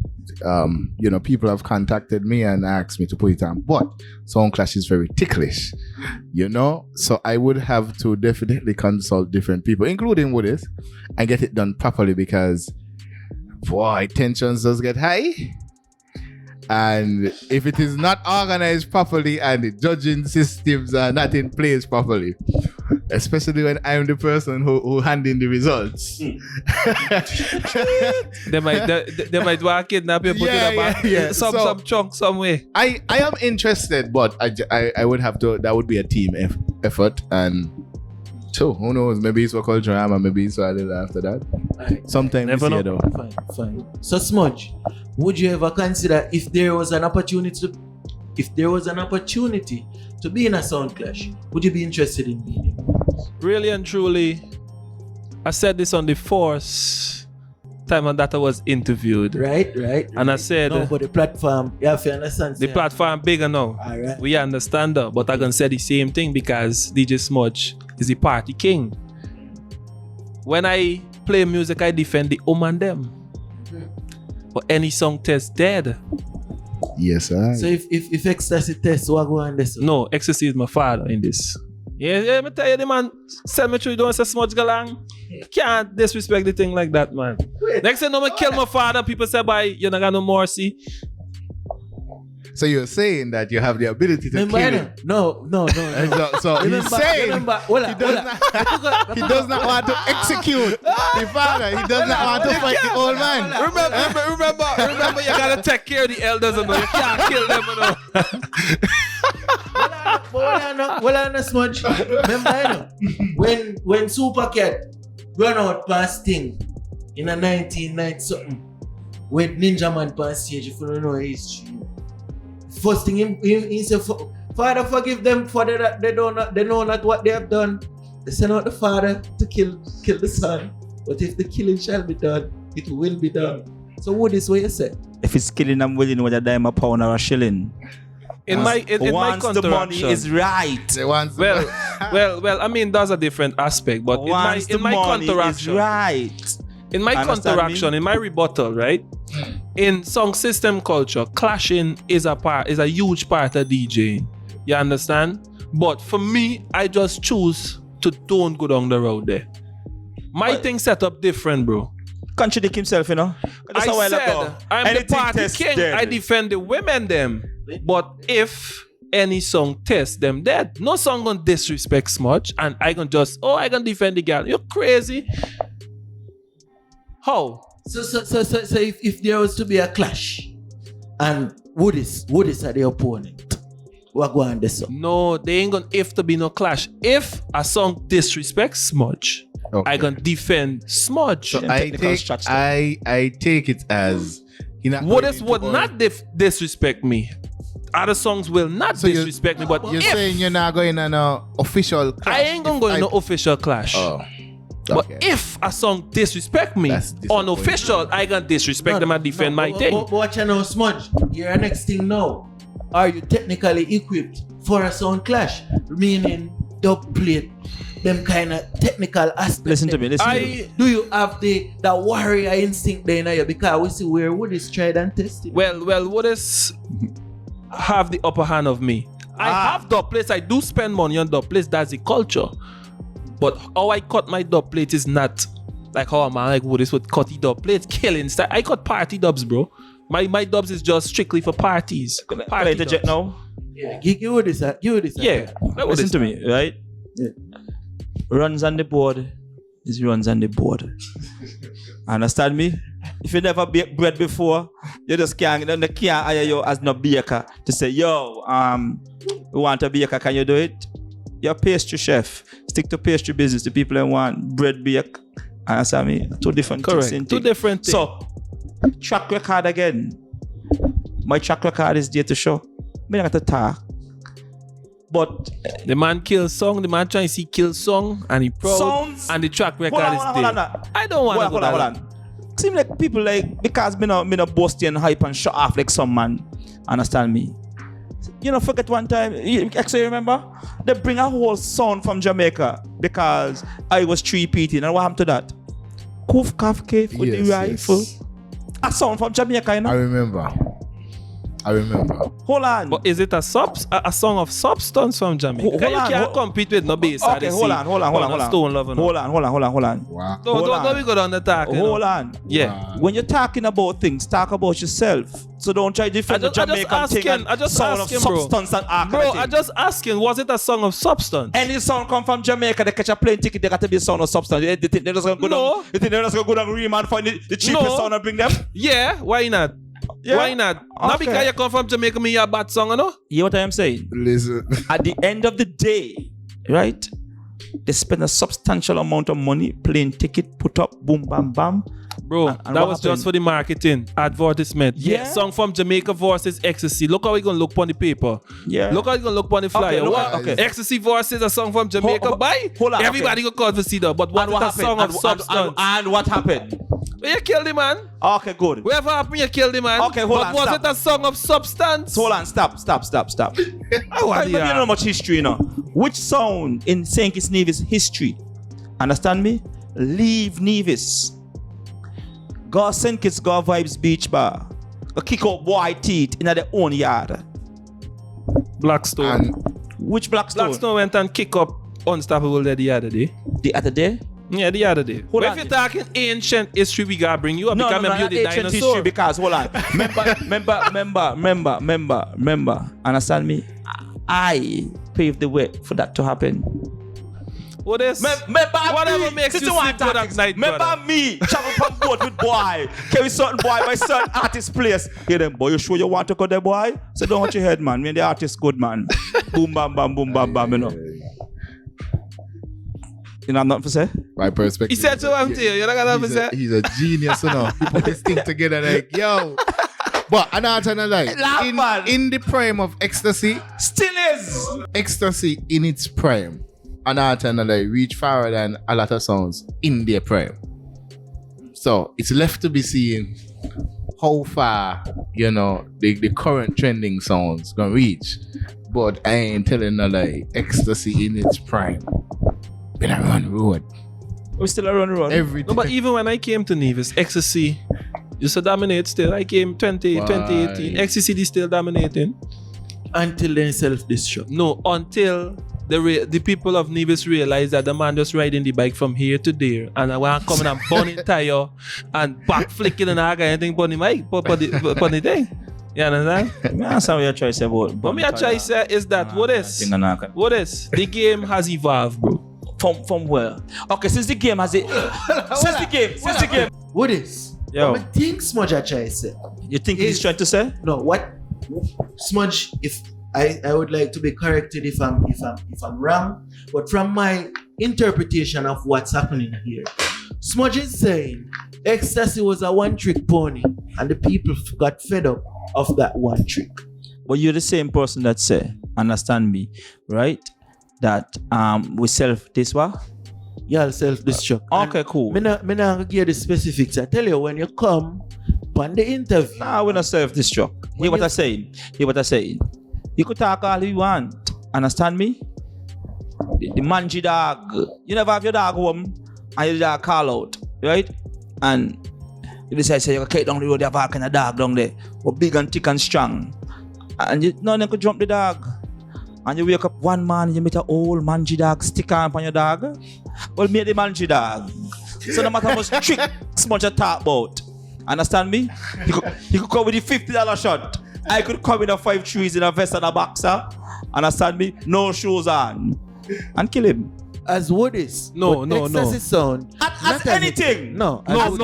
People have contacted me and asked me to put it on, but Sound Clash is very ticklish, so I would have to definitely consult different people, including Woodis, and get it done properly, because boy, tensions does get high. And if it is not organized properly and the judging systems are not in place properly, especially when I'm the person who handing the results, they might want to kidnap you, put it about some chunk somewhere. I am interested, but I would have to. That would be a team effort, and so who knows? Maybe it's what called drama. Maybe it's a little after that. Right. Sometime this year, though. Fine. So Smudge, would you ever consider if there was an opportunity to be in a sound clash, would you be interested in being in? Really and truly, I said this on the first time that I was interviewed. Right. And I said, no, but the platform, you have to understand. the platform bigger now. All right. We understand that, but I can say the same thing because DJ Smudge is the party king. When I play music, I defend the and them. But any song test dead. Yes, sir. So if ecstasy test, what go on this? No, ecstasy is my father in this. Yeah, me tell you, the man, cemetery don't say Smudge galang. Can't disrespect the thing like that, man. Next thing, no, me kill my father. People say, bye, you not got no mercy. So you're saying that you have the ability to Remember, kill you it. know? No. So he's saying he does not want to execute the father. He does not want to fight the old man. Remember, you gotta take care of the elders and you can't kill them. You know? Well, I know Smudge. Remember, when Supercat run out past thing in a 1990 something, when Ninja Man past stage, if you don't know history. First thing he said, Father, forgive them for that they know not what they have done. They send out the father to kill the son. But if the killing shall be done, it will be done. So what is what you say? If it's killing, I'm willing with a dime, a pound, or a shilling. In my once the money contraction, is right. well, I mean that's a different aspect. But Once in my the money is contraction, right. in my Understand counteraction, me? in my rebuttal, right? In song system culture, clashing is a huge part of DJing. You understand? But for me, I just choose to don't go down the road there. My thing set up different, bro. Contradict himself, you know. Just a while ago. I'm Anything the party test king. dead. I defend the women them. But if any song test them dead, no song gonna disrespect Smudge, and I gonna defend the girl. You're crazy. How? So if there was to be a clash and Woodis are the opponent, what go on this song? No, they ain't gonna if to be no clash. If a song disrespects Smudge, Okay. I gonna defend Smudge. So I take it as Woodis would not disrespect me. Other songs will not disrespect me, but you're if saying you're not going on an official clash. I ain't gonna go in no official clash. Oh. But Okay. if a song disrespect me, That's disappointing. unofficial, I gonna disrespect them and defend my thing. But watch out now, Smudge. Your next thing now. Are you technically equipped for a sound clash? Meaning dub plate, them kind of technical aspects. Listen to me. Do you have the warrior instinct there in you? Because we see where Woodis tried and tested. Well, Woodis have the upper hand of me. I have dub plates. I do spend money on dub plates. That's the culture. But how I cut my dub plate is not like how a man like Woodis would cut the dub plates, killing style. I cut party dubs, bro. My dubs is just strictly for parties. Can I interject now? Yeah, give Woodis a. Yeah. Listen to me, right? Yeah. Runs on the board is runs on the board. Understand me? If you never baked bread before, you just can't hire you as no baker to say, yo, we want a baker, can you do it? You're a pastry chef. Stick to pastry business. The people that want bread bake. Understand me? Two different Correct. things. Two different things. So, track record again. My track record is there to show. I'm not going to talk. But the man kills song, the man trying to see kill song, and he proud, Sounds- and the track record hold is on, there. hold on. I don't want to go hold that. on. Seem like people like, because me no boasting and hype and shut off like some man. Understand me? You know, forget one time, actually remember? They bring a whole sound from Jamaica because I was 3-peating. And what happened to that? Koof Kaf Cave with the rifle. A sound from Jamaica, you know? I remember. Hold on. But is it a song of substance from Jamaica? Hold You on, can't compete with no bass. Okay, hold on. Stone Love and all. Hold on. Wow. Don't we go down the talk. you know? Hold on. Yeah. When you're talking about things, talk about yourself. So don't try to defend the Jamaican thing and sound of substance and arc. Bro, I just asking, was it a song of substance? Any sound come from Jamaica, they catch a plane ticket, they got to be a sound of substance. They think they're just going to go No. down. You think they're just going to go down Remand find the cheapest No. sound and bring them? Yeah, why not? Yeah. Why not? Not Okay. because you come from Jamaica, me a bad song, you know? You know what I am saying? Listen. At the end of the day, right? They spend a substantial amount of money, plane ticket, put up, boom, bam, bam. Bro, And that what was happened? just for the marketing, advertisement. Yeah. Song from Jamaica versus Ecstasy. Look how we gonna look on the paper. Yeah. Look how we gonna look on the flyer. look What? at- okay. Ecstasy versus a song from Jamaica. Bye. hold on, Everybody go call for CD. But what And is a song of substance? And what happened? You killed the man. Okay, good. Whatever happened, you killed the man. Okay, hold but on, was stop. it a song of substance? Hold on, stop. What You don't know much history, you know. Which sound in St. Kitts Nevis history? Understand me? Leave Nevis. Go St. Kitts, go Vibes Beach Bar. Go kick out boy teeth in their own yard. Blackstone. And Which Blackstone? Blackstone went and kick up Unstoppable there the other day. The other day? Yeah, the other day. Hold But on. if you're talking ancient history, we gotta bring you up No, because no, remember not you're the ancient dinosaur. history because, hold on. Remember. Understand me? I paved the way for that to happen. What is? Whatever makes you sleep good at night, Remember brother. me travel from boat with boy, carry certain boy by certain artist place. Hear them, boy, you sure you want to go there, boy? So don't watch your head, man. When the artist good, man. Boom, bam, bam, boom, bam, bam, you know. You know, I'm not for say. My perspective. He said so, I'm to you. You're not gonna have to He's a genius, you know. He put this thing together like, yo. But another like man. in the prime of ecstasy, Still is. ecstasy in its prime, another like reach farther than a lot of songs in their prime. So it's left to be seen how far, you know, the current trending songs gonna reach. But I ain't telling no like ecstasy in its prime. Been around the road. We still around the road. Everything. No, but even when I came to Nevis, Ecstasy used to dominate still. I came 2018. Ecstasy is still dominating. Until then self-destruct. No, until the people of Nevis realize that the man just riding the bike from here to there and I want to come in and burn tire and back flicking and I got anything burn the mic, burn the thing. You understand? That's how you try to say about. What me I try to say is that what is? The game has evolved, bro. From where? Okay, since the game has it. Since the game. Woodis. Yo. What I think Smudge I try to say. You think he's trying to say? No, what Smudge, if I would like to be corrected if I'm wrong, but from my interpretation of what's happening here, Smudge is saying Ecstasy was a one-trick pony and the people got fed up of that one trick. But you're the same person that say, understand me, right? That we self this what? Y'all self-destruct. Okay, cool. Me not give you the specifics. I tell you when you come on the interview. Nah, we're not self-destruct. Hear what I'm saying. You could talk all you want. Understand me? The mangy dog. You never have your dog home and your dog call out, right? And you decide say you can take down the road, you have a kind of dog down there. But big and thick and strong. And you no one could jump the dog. And you wake up one man and you meet an old mangy dog stick on your dog. Well, me the mangy dog. So no matter how much trick Smudge you talk about. Understand me? He could come with the $50 shot. I could come with a 5 trees in a vest and a boxer. Understand me? No shoes on. And kill him. As Woodis. No. Ecstasy sound. As anything. No. But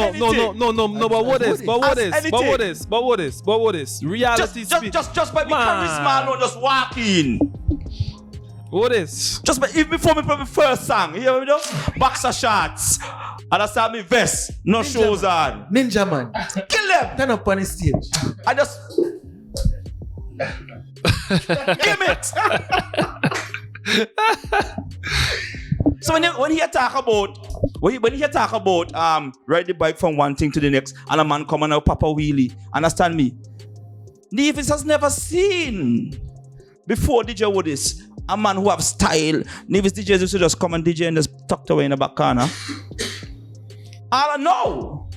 what is? Reality speak. Just by me Man. charisma alone, just walk in. What is? Just by even before me play my first song, you hear me know? Boxer shots. Understand me? Vest, no shoes on. Ninja man. Kill them. Turn up on the stage. I just give it. So when he talk about ride the bike from one thing to the next and a man come on a papa wheelie, understand me? Nevis has never seen before DJ Woodis a man who have style. Nevis DJs used to just come and DJ and just tucked away in the back corner. All I know,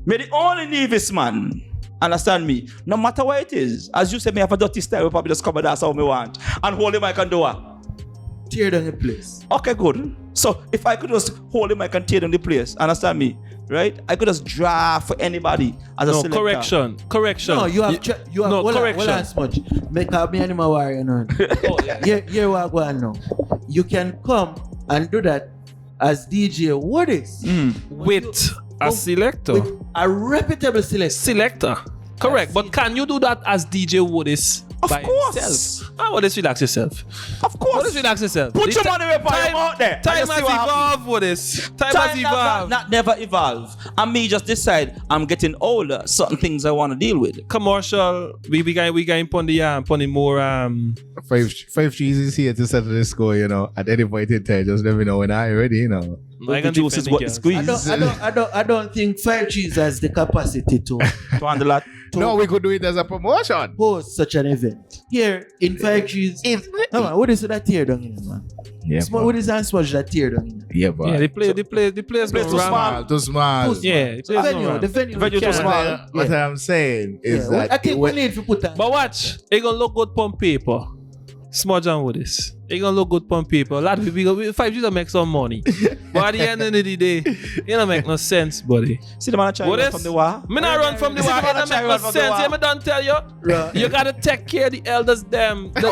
me the only Nevis man. Understand me? No matter what it is, as you said, me have a dirty style, we probably just come and that's how me want and hold the mic and do it. Tear down the place. Okay, good. So if I could just hold the mic and tear down the place, understand me, right? I could just draft for anybody as a selector. Correction. No, you have No, correction. Hold on, Smudge. Make up me animal warrior now. Here what I go on now. You can come and do that as DJ Woodis. With a selector. With a reputable Selector. Correct. But can you do that as DJ Woodis? Of by course. himself? Woodis relax yourself. Of course. Woodis relax yourself. Put your money where you out there. Time has evolved, Woodis. Time has evolved. Not never evolve. And me just decide I'm getting older. Certain things I want to deal with. Commercial. We going pon the more 5 trees is here to settle the score, you know. At any point in time, just let me know when I'm ready, you know. The juice is what you squeeze. I don't think 5 G's has the capacity to handle that. No, we could do it as a promotion. Host such an event. Here in 5 G's. Come on, what is that tear down in, man? Yeah, What is that Smudge that tear down in? yeah, but Yeah, the place too small. too small. Yeah, The venue too small. What I'm saying is that I think we need to put that. But watch, it gonna look good on paper. Smudge and Woodis. It gonna look good for people. A lot of people, 5G to make some money. But at the end of the day, it don't make no sense, buddy. See the man try to run from the war? Me not run from the war. It don't make no sense. Yeah, me don't tell you. You gotta take care of the elders, them. The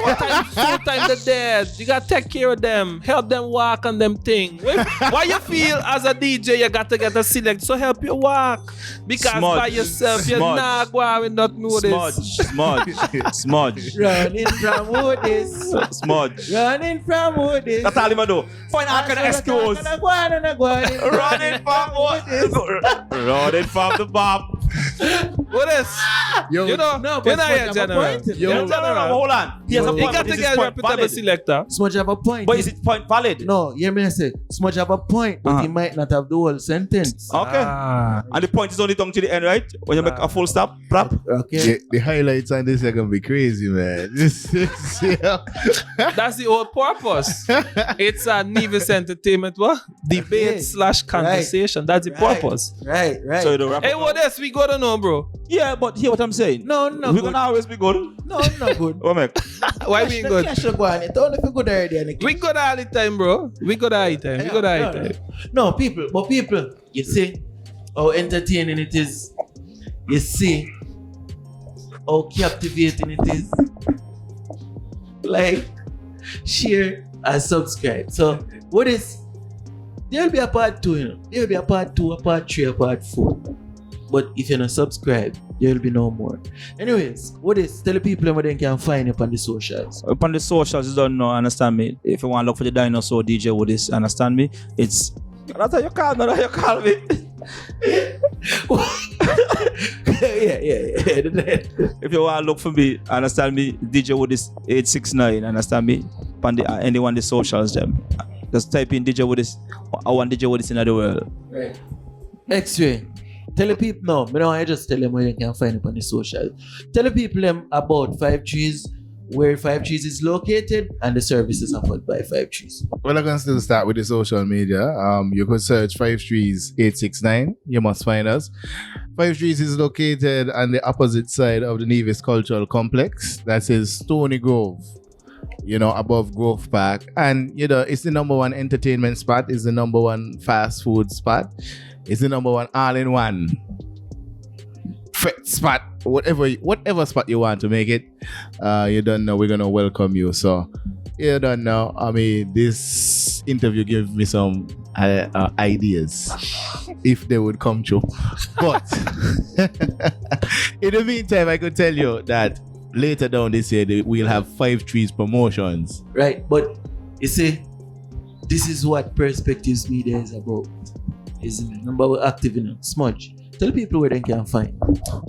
full time they're dead. You gotta take care of them. Help them walk on them thing. Why you feel as a DJ you gotta get a select so help you walk? Because Smudge. by yourself you're not going not know this. Smudge. Running from Woodis. Smudge. Running from Woodis. That's all him do. Find all kind of excuse. Running from Woodis. Running from the bomb. What is? Yo, You know, no, but you're not Smudge a have a general. point. You're No, a general. hold on. He has a You You point. got but to is get his a point reputable valid? selector. Smudge have a point. But is his point valid? No, hear me say. Smudge have a point, but he might not have the whole sentence. Okay. And the point is only down to the end, right? When you make a full stop, prop. Okay. the highlights on this are gonna be crazy, man. That's the whole purpose. It's a Nevis Entertainment, what? Debate / conversation. That's the purpose. Right. So you don't wrap Hey, up what now? else we gotta know, bro? Yeah, but hear what I'm saying. No, no We're good. gonna always be good. No, no good. What make? Why we ain't good? Cash go on it. Only if you good already. and it- We good all the time, bro. We good all the time. We good all the time. No, people, you see how entertaining it is. You see how captivating it is. Like, share and subscribe. So, what is? There'll be a part 2, you know. There'll be a part 2, a part 3, a part 4. But if you're not subscribed, there will be no more. Anyways, what is? Tell the people where they can find you on the socials. Upon the socials, you don't know, understand me? If you want to look for the dinosaur DJ Woodis, understand me? It's... That's how you call me, that's how you call me. yeah. If you want to look for me, understand me? DJ Woodis 869, understand me? Upon the, anyone the socials, them. Just type in DJ Woodis. I want DJ Woodis in the world. Right. Xray. Tell the people now. Me now I just tell them where you can find it on the social. Tell the people them about 5 Trees, where 5 Trees is located, and the services offered by 5 Trees. Well, I can still start with the social media. You could search 5 Trees 869. You must find us. 5 Trees is located on the opposite side of the Nevis Cultural Complex. That is Stony Grove. You know, above Grove Park. And, you know, it's the #1 entertainment spot. It's the #1 fast food spot. It's the #1 all-in-one spot. Whatever spot you want to make it. You don't know, we're going to welcome you. So, you don't know. I mean, this interview gave me some ideas. If they would come true. But, in the meantime, I could tell you that later down this year, we'll have 5 Trees promotions. Right, but you see, this is what Perspectives Media is about. Isn't it? Number we're active in Smudge. Tell people where they can find.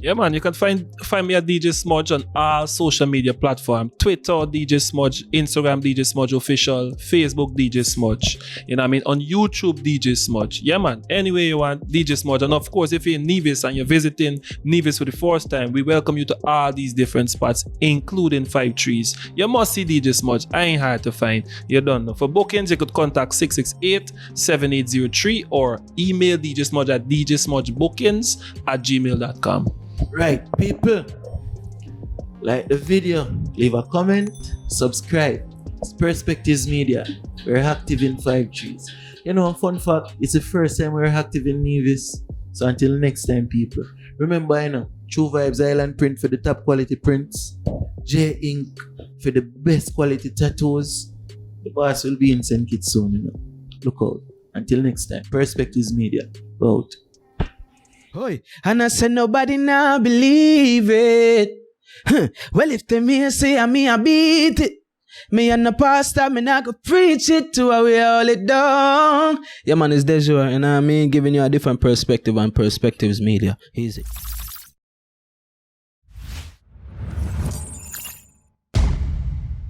Yeah, man, you can find me at DJ Smudge on all social media platforms. Twitter, DJ Smudge. Instagram, DJ Smudge Official. Facebook, DJ Smudge. You know what I mean? On YouTube, DJ Smudge. Yeah, man. Anyway you want, DJ Smudge. And of course, if you're in Nevis and you're visiting Nevis for the first time, we welcome you to all these different spots, including 5 Trees. You must see DJ Smudge. I ain't hard to find. You don't know. For bookings, you could contact 668-7803 or email DJ Smudge at djsmudgebookings@gmail.com. Right, people. Like the video, leave a comment, subscribe. It's Perspectives Media. We're active in 5 Trees. You know, fun fact, it's the first time we're active in Nevis. So until next time, people. Remember, you know, TruVybz Island Print for the top quality prints. Jaay Ink for the best quality tattoos. The boss will be in St. Kitts soon, you know. Look out. Until next time, Perspectives Media. Out. Oi, and I said nobody now believe it. Well, if they me say I beat it. Me and the pastor, me not go preach it to how we all it down. Yeah, man, it's Deejay, and I mean giving you a different perspective on Perspectives Media. Easy.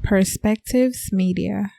Perspectives Media.